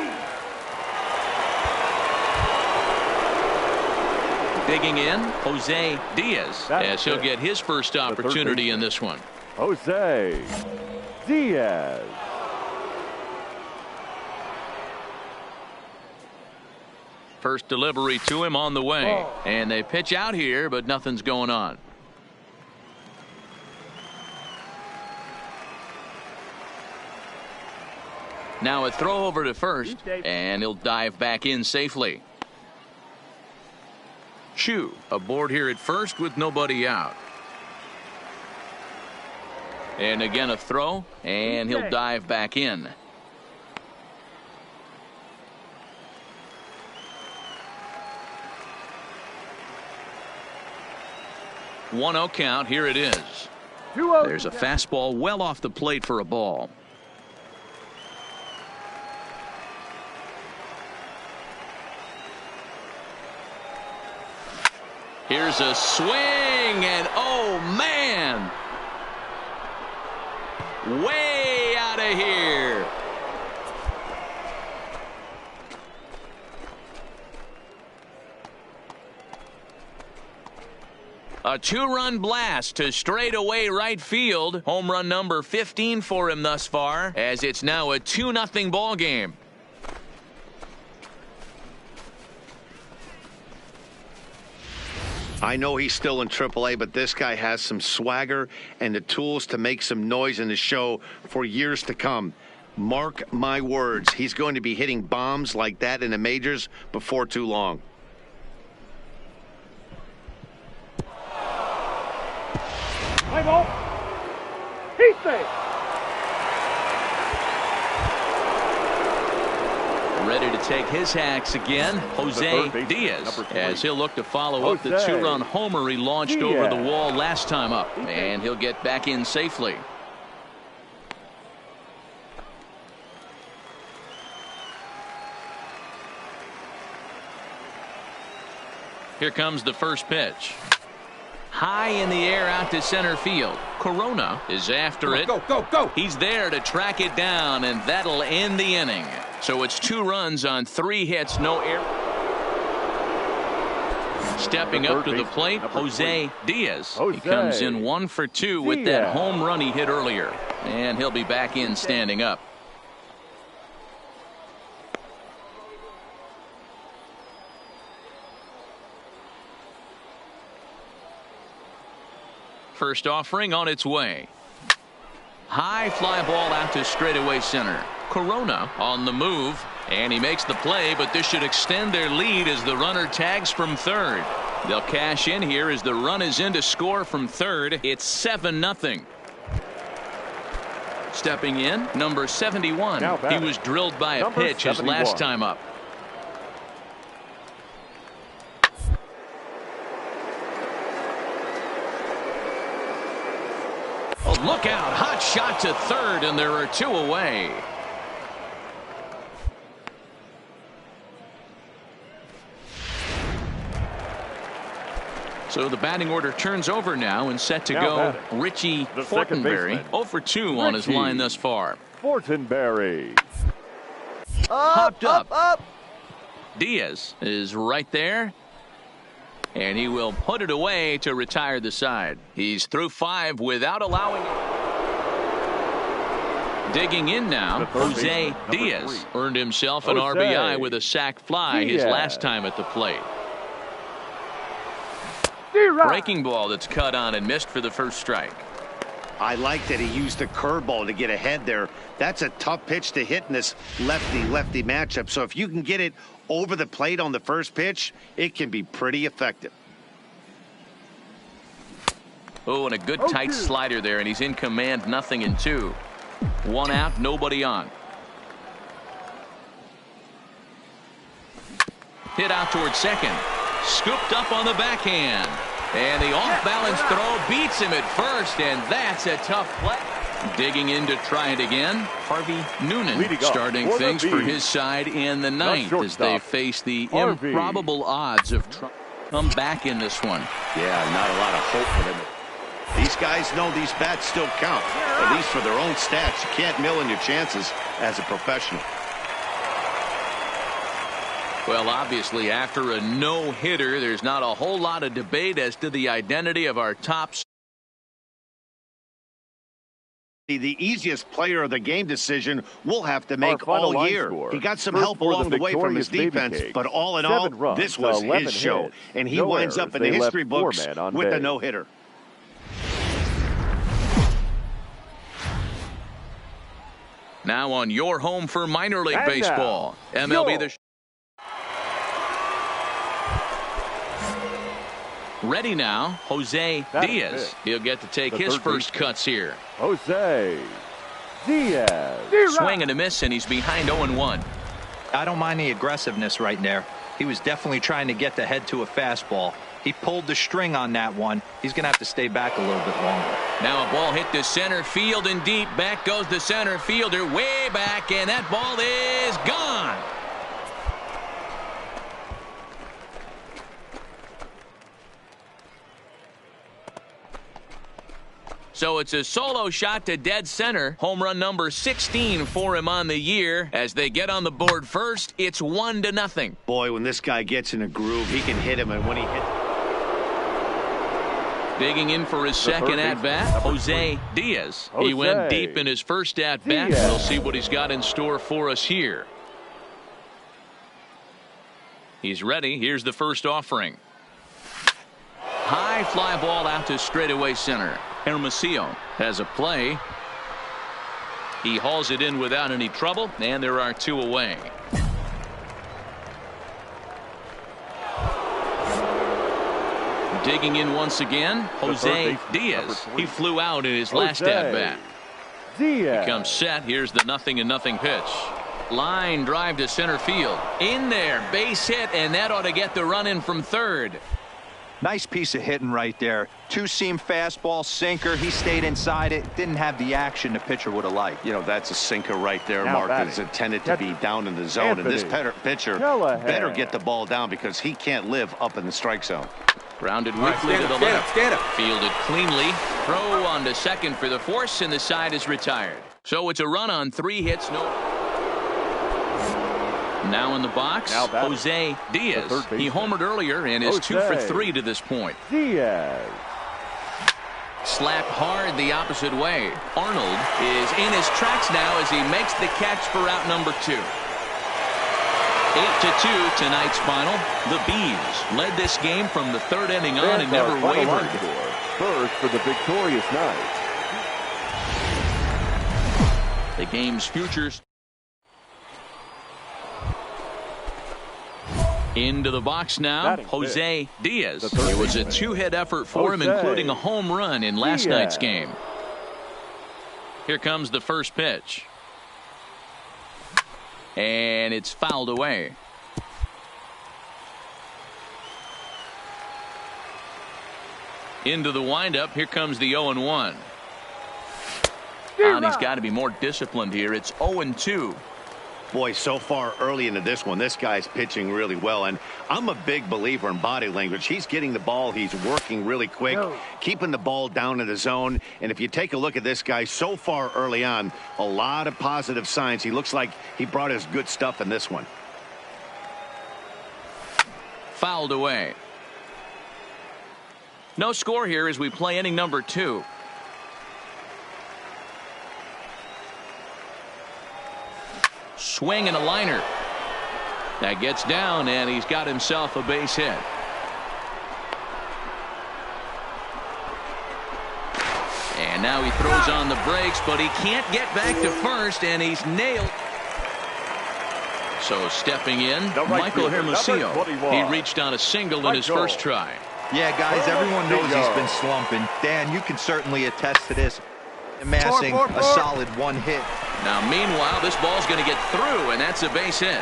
Digging in, Jose Diaz, as he'll get his first opportunity in this one. Jose Diaz. First delivery to him on the way. And they pitch out here, but nothing's going on. Now a throw over to first, and he'll dive back in safely. Chu aboard here at first with nobody out. And again a throw, and he'll dive back in. One 0 count. Here it is. There's a fastball well off the plate for a ball. Here's a swing, and oh man, way out of here. A 2-run blast to straightaway right field. Home run number 15 for him thus far, as it's now a 2-0 ball game. I know he's still in AAA, but this guy has some swagger and the tools to make some noise in the show for years to come. Mark my words, he's going to be hitting bombs like that in the majors before too long. Play ball. Heat save. Ready to take his hacks again, Jose Diaz, as he'll look to follow up the two-run homer he launched over the wall last time up, and he'll get back in safely. Here comes the first pitch. High in the air out to center field. Corona is after it. Go, go, go. He's there to track it down, and that'll end the inning. So it's 2 runs on 3 hits, no error. Stepping up to the plate, Jose Diaz. He comes in 1 for 2 with that home run he hit earlier. And he'll be back in standing up. First offering on its way. High fly ball out to straightaway center. Corona on the move, and he makes the play, but this should extend their lead as the runner tags from third. They'll cash in here as the run is in to score from third. It's 7-0. Stepping in, number 71. He was drilled by a pitch his last time up. Look out, hot shot to third, and there are 2 away. So the batting order turns over now and set to go Richie Fortenberry. 0 for 2 on his line thus far. Fortenberry. Popped up. Diaz is right there. And he will put it away to retire the side. He's through 5 without allowing it. Digging in now, Jose Diaz earned himself an RBI with a sac fly his last time at the plate. Breaking ball that's cut on and missed for the first strike. I like that he used the curveball to get ahead there. That's a tough pitch to hit in this lefty-lefty matchup. So if you can get it over the plate on the first pitch, it can be pretty effective. Oh, and a good tight slider there, and he's in command, 0-2. 1 out, nobody on. Hit out towards second. Scooped up on the backhand. And the off-balance throw beats him at first, and that's a tough play. Digging in to try it again, Harvey Noonan starting things for his side in the 9th as they face the improbable odds of come back in this one. Yeah, not a lot of hope for them. These guys know these bats still count, at least for their own stats. You can't mill in your chances as a professional. Well, obviously, after a no-hitter, there's not a whole lot of debate as to the identity of our tops. The easiest player of the game decision we'll have to make all year. He got some help along the way from his defense, but all in all, this was his show. And he winds up in the history books with a no-hitter. Now on your home for minor league baseball. MLB The Ready now, Jose Diaz. He'll get to take his first cuts here. Jose Diaz. Swing and a miss, and he's behind 0-1. I don't mind the aggressiveness right there. He was definitely trying to get the head to a fastball. He pulled the string on that one. He's going to have to stay back a little bit longer. Now a ball hit to center field and deep. Back goes the center fielder way back, and that ball is gone. So it's a solo shot to dead center. Home run number 16 for him on the year. As they get on the board first, it's 1-0. Boy, when this guy gets in a groove, he can hit him. And when he hits... Digging in for his second at-bat, Jose Diaz. He went deep in his first at-bat. We'll see what he's got in store for us here. He's ready. Here's the first offering. High fly ball out to straightaway center. Hermosillo has a play. He hauls it in without any trouble, and there are 2 away. Digging in once again, Jose Diaz. He flew out in his last at-bat. He comes set. Here's the 0-0 pitch. Line drive to center field. In there, base hit, and that ought to get the run in from third. Nice piece of hitting right there. 2-seam fastball, sinker. He stayed inside it. Didn't have the action the pitcher would have liked. You know, that's a sinker right there, Mark. It's intended to be down in the zone. And this pitcher better get the ball down because he can't live up in the strike zone. Grounded weakly to the left. Fielded cleanly. Throw on to second for the force, and the side is retired. So it's a run on 3 hits. Now in the box, Jose Diaz. He homered earlier and is 2 for 3 to this point. Diaz. Slapped hard the opposite way. Arnold is in his tracks now as he makes the catch for out number 2. 8-2 tonight's final. The Bees led this game from the 3rd inning on and never wavered. First for the victorious Knights. The game's futures. Into the box now, Jose Diaz. It was a 2-hit effort for him, including a home run in last night's game. Here comes the first pitch. And it's fouled away. Into the windup. Here comes the 0-1. And he's got to be more disciplined here. It's 0-2. Boy, so far early into this one, this guy's pitching really well. And I'm a big believer in body language. He's getting the ball. He's working really quick, keeping the ball down in the zone. And if you take a look at this guy so far early on, a lot of positive signs. He looks like he brought his good stuff in this one. Fouled away. No score here as we play inning number 2. Swing and a liner. That gets down, and he's got himself a base hit. And now he throws on the brakes, but he can't get back to first, and he's nailed. So stepping in, Michael Hermosillo. He reached on a single in his first try. Yeah, guys, everyone knows he's been slumping. Dan, you can certainly attest to this. Amassing a solid 1 hit. Now, meanwhile, this ball's going to get through, and that's a base hit.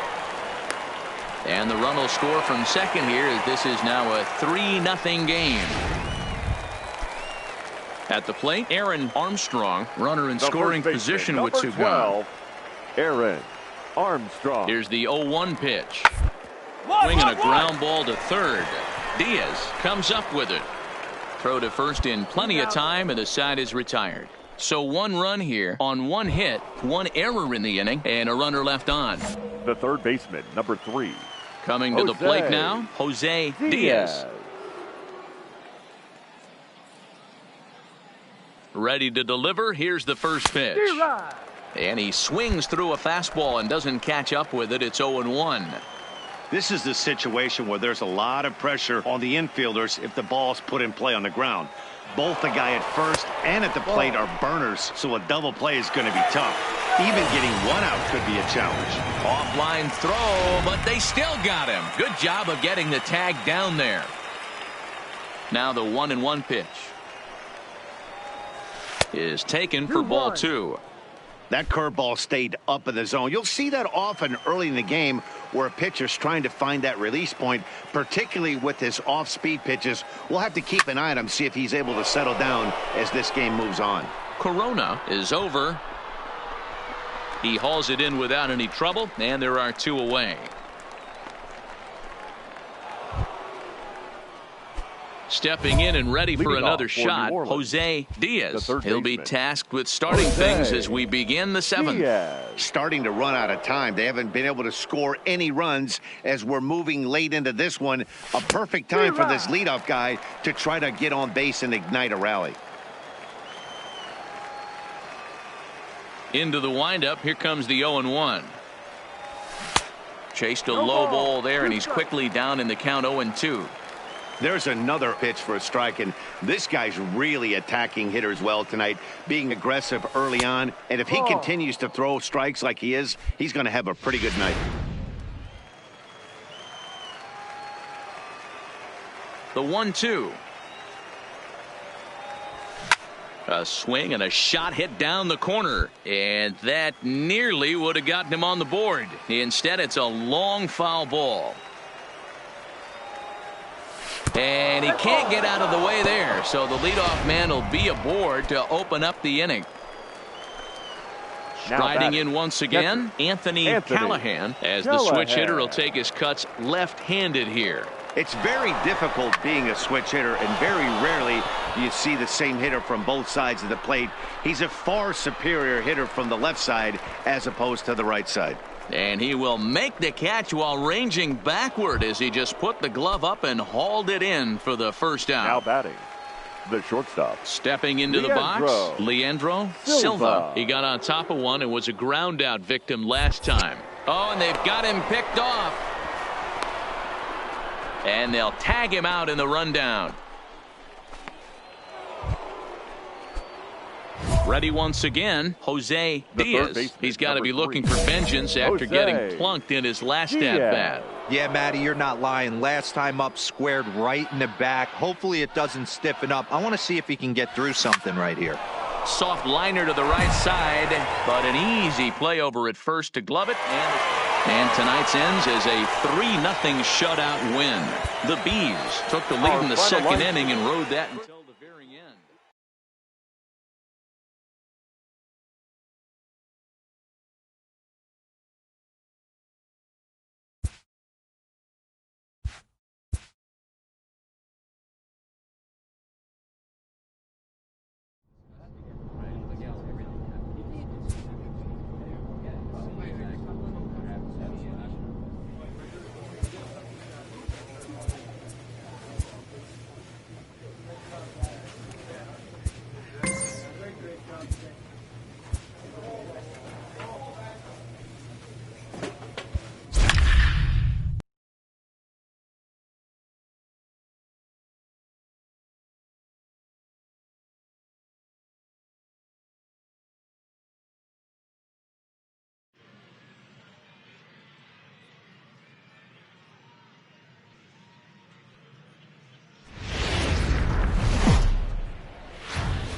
And the run will score from second here as this is now a 3-0 game. At the plate, Aaron Armstrong, runner in scoring position with 2 gone. Aaron Armstrong. Here's the 0-1 pitch. Swinging a ground ball to third. Diaz comes up with it. Throw to first in plenty of time, and the side is retired. So 1 run here on 1 hit, 1 error in the inning, and a runner left on. The third baseman, number 3. Coming to the plate now, Jose Diaz. Ready to deliver. Here's the first pitch. And he swings through a fastball and doesn't catch up with it. It's 0-1. This is the situation where there's a lot of pressure on the infielders if the ball's put in play on the ground. Both the guy at first and at the plate are burners, so a double play is going to be tough. Even getting 1 out could be a challenge. Offline throw, but they still got him. Good job of getting the tag down there. Now the 1-1 pitch is taken for ball 2. That curveball stayed up in the zone. You'll see that often early in the game where a pitcher's trying to find that release point, particularly with his off-speed pitches. We'll have to keep an eye on him, see if he's able to settle down as this game moves on. Corona is over. He hauls it in without any trouble, and there are 2 away. Stepping in and ready for another shot, Jose Diaz. He'll be tasked with starting things as we begin the 7th. Starting to run out of time. They haven't been able to score any runs as we're moving late into this one. A perfect time for this leadoff guy to try to get on base and ignite a rally. Into the windup. Here comes the 0-1. Chased a low ball there, and he's quickly down in the count 0-2. There's another pitch for a strike, and this guy's really attacking hitters well tonight, being aggressive early on. And if he continues to throw strikes like he is, he's going to have a pretty good night. The 1-2. A swing and a shot hit down the corner, and that nearly would have gotten him on the board. Instead, it's a long foul ball. And he can't get out of the way there, so the leadoff man will be aboard to open up the inning. Striding in once again, Anthony Callahan, as the switch hitter will take his cuts left-handed here. It's very difficult being a switch hitter, and very rarely do you see the same hitter from both sides of the plate. He's a far superior hitter from the left side as opposed to the right side. And he will make the catch while ranging backward as he just put the glove up and hauled it in for the first out. Now batting, the shortstop. Stepping into the box, Leandro Silva. He got on top of one and was a ground out victim last time. Oh, and they've got him picked off. And they'll tag him out in the rundown. Ready once again, Jose Diaz. He's got to be looking for vengeance after getting plunked in his last at-bat. Yeah, Matty, you're not lying. Last time up, squared right in the back. Hopefully it doesn't stiffen up. I want to see if he can get through something right here. Soft liner to the right side, but an easy play over at first to glove it. And tonight's ends as a 3-0 shutout win. The Bees took the lead in the second inning and rode that until the very end.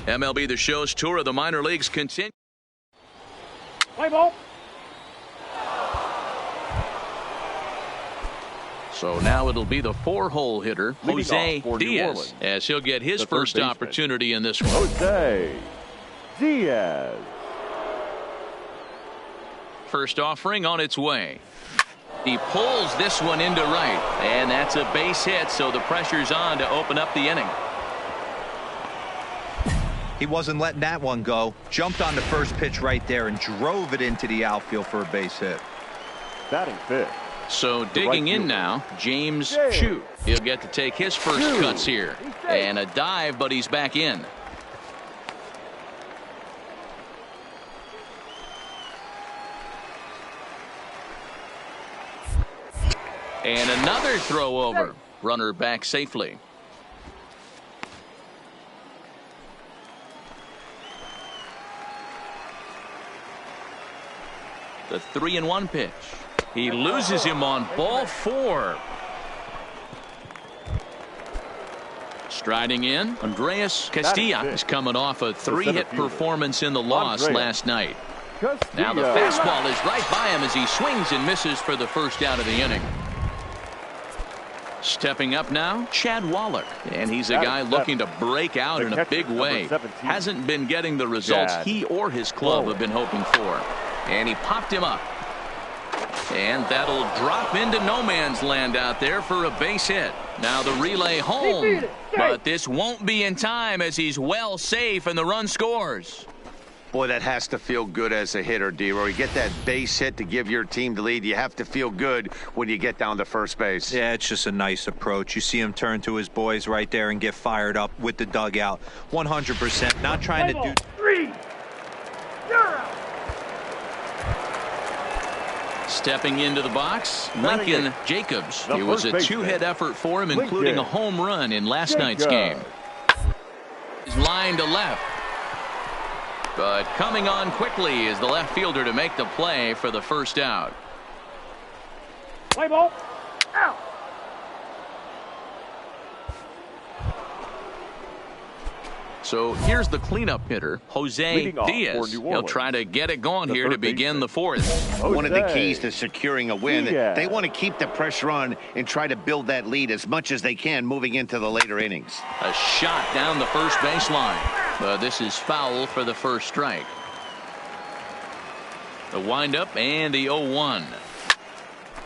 MLB The Show's tour of the minor leagues continue. Play ball. So now it'll be the 4-hole hitter, Jose Diaz, as he'll get his first opportunity in this one. Jose Diaz. First offering on its way. He pulls this one into right, and that's a base hit, so the pressure's on to open up the inning. He wasn't letting that one go. Jumped on the first pitch right there and drove it into the outfield for a base hit. Batting fifth. So digging in now, James Chu. He'll get to take his first cuts here. And a dive, but he's back in. And another throw over. Runner back safely. The 3-1 pitch. He loses him on ball 4. Striding in, Andres Castilla is coming off a 3-hit performance in the loss last night. Now the fastball is right by him as he swings and misses for the first out of the inning. Stepping up now, Chad Wallach, and he's a guy looking to break out in a big way. Hasn't been getting the results he or his club have been hoping for. And he popped him up. And that'll drop into no man's land out there for a base hit. Now the relay home. But this won't be in time as he's well safe and the run scores. Boy, that has to feel good as a hitter, D-Roy. You get that base hit to give your team the lead. You have to feel good when you get down to first base. Yeah, it's just a nice approach. You see him turn to his boys right there and get fired up with the dugout. 100%. Not trying to do... 3. You're out. Stepping into the box, Lincoln Jacobs. It was a 2-hit effort for him, including a home run in last night's game. He's line to left. But coming on quickly is the left fielder to make the play for the first out. Play ball. Out. So here's the cleanup hitter, Jose Diaz. He'll try to get it going here to begin the fourth. One of the keys to securing a win, they want to keep the pressure on and try to build that lead as much as they can moving into the later innings. A shot down the first baseline. But this is foul for the first strike. The windup and the 0-1.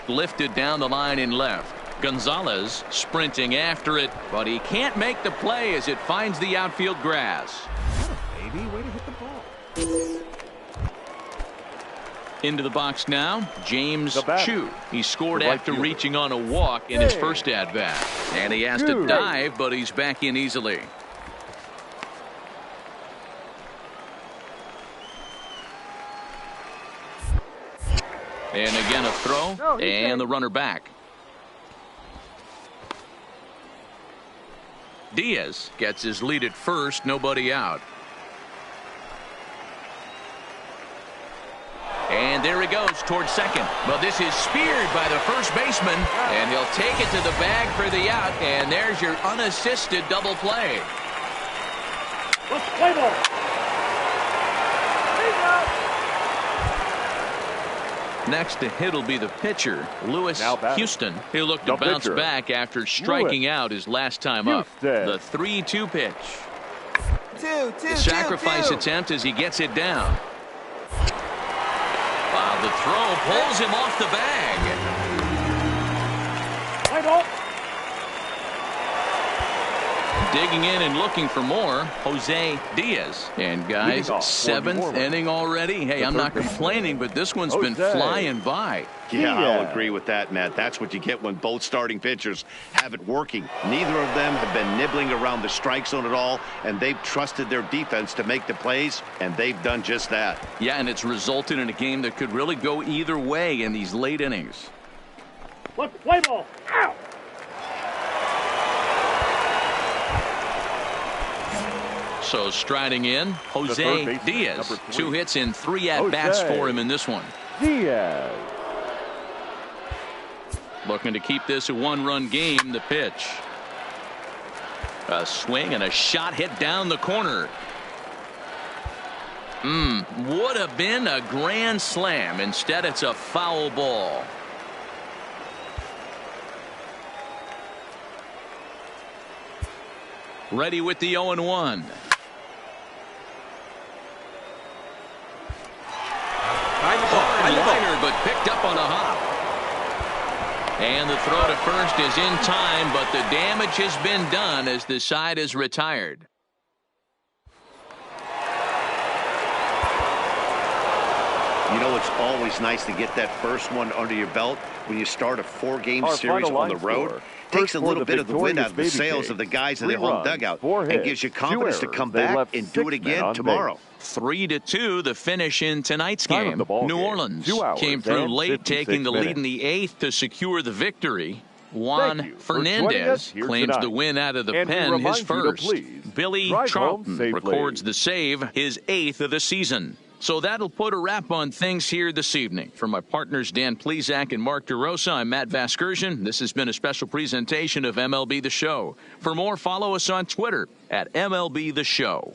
Lifted down the line in left. Gonzalez sprinting after it, but he can't make the play as it finds the outfield grass. Baby, way to hit the ball. Into the box now, James Chu. He scored after reaching on a walk in his first at-bat. And he has to dive, but he's back in easily. And again a throw, and the runner back. Diaz gets his lead at first, nobody out. And there he goes towards second. Well, this is speared by the first baseman, and he'll take it to the bag for the out, and there's your unassisted double play. Let's play ball. Next to hit will be the pitcher, Lewis Houston. He'll look to bounce back after striking out his last time up. The 3-2 pitch. The sacrifice attempt as he gets it down. Wow, the throw pulls him off the bag. Play ball. Digging in and looking for more, Jose Diaz. And guys, 7th inning already. Hey, I'm not complaining, but this one's been flying by. Yeah, I'll agree with that, Matt. That's what you get when both starting pitchers have it working. Neither of them have been nibbling around the strike zone at all, and they've trusted their defense to make the plays, and they've done just that. Yeah, and it's resulted in a game that could really go either way in these late innings. Let's play ball. Out. So striding in, Jose Diaz. 2 hits in 3 at-bats for him in this one. Diaz. Looking to keep this a 1-run game, the pitch. A swing and a shot hit down the corner. Would have been a grand slam. Instead, it's a foul ball. Ready with the 0-1. Liner, but picked up on a hop. And the throw to first is in time, but the damage has been done as the side is retired. You know, it's always nice to get that first one under your belt when you start a 4-game series on the road. Takes a little bit of the wind out of the sails of the guys in their home dugout and gives you confidence to come back and do it again tomorrow. 3-2 the finish in tonight's game. New Orleans came through late, taking the lead in the 8th to secure the victory. Juan Fernandez claims the win out of the pen, his first. Billy Charlton records the save, his 8th of the season. So that'll put a wrap on things here this evening. For my partners Dan Plesac and Mark DeRosa, I'm Matt Vasgersian. This has been a special presentation of MLB The Show. For more, follow us on Twitter at MLB The Show.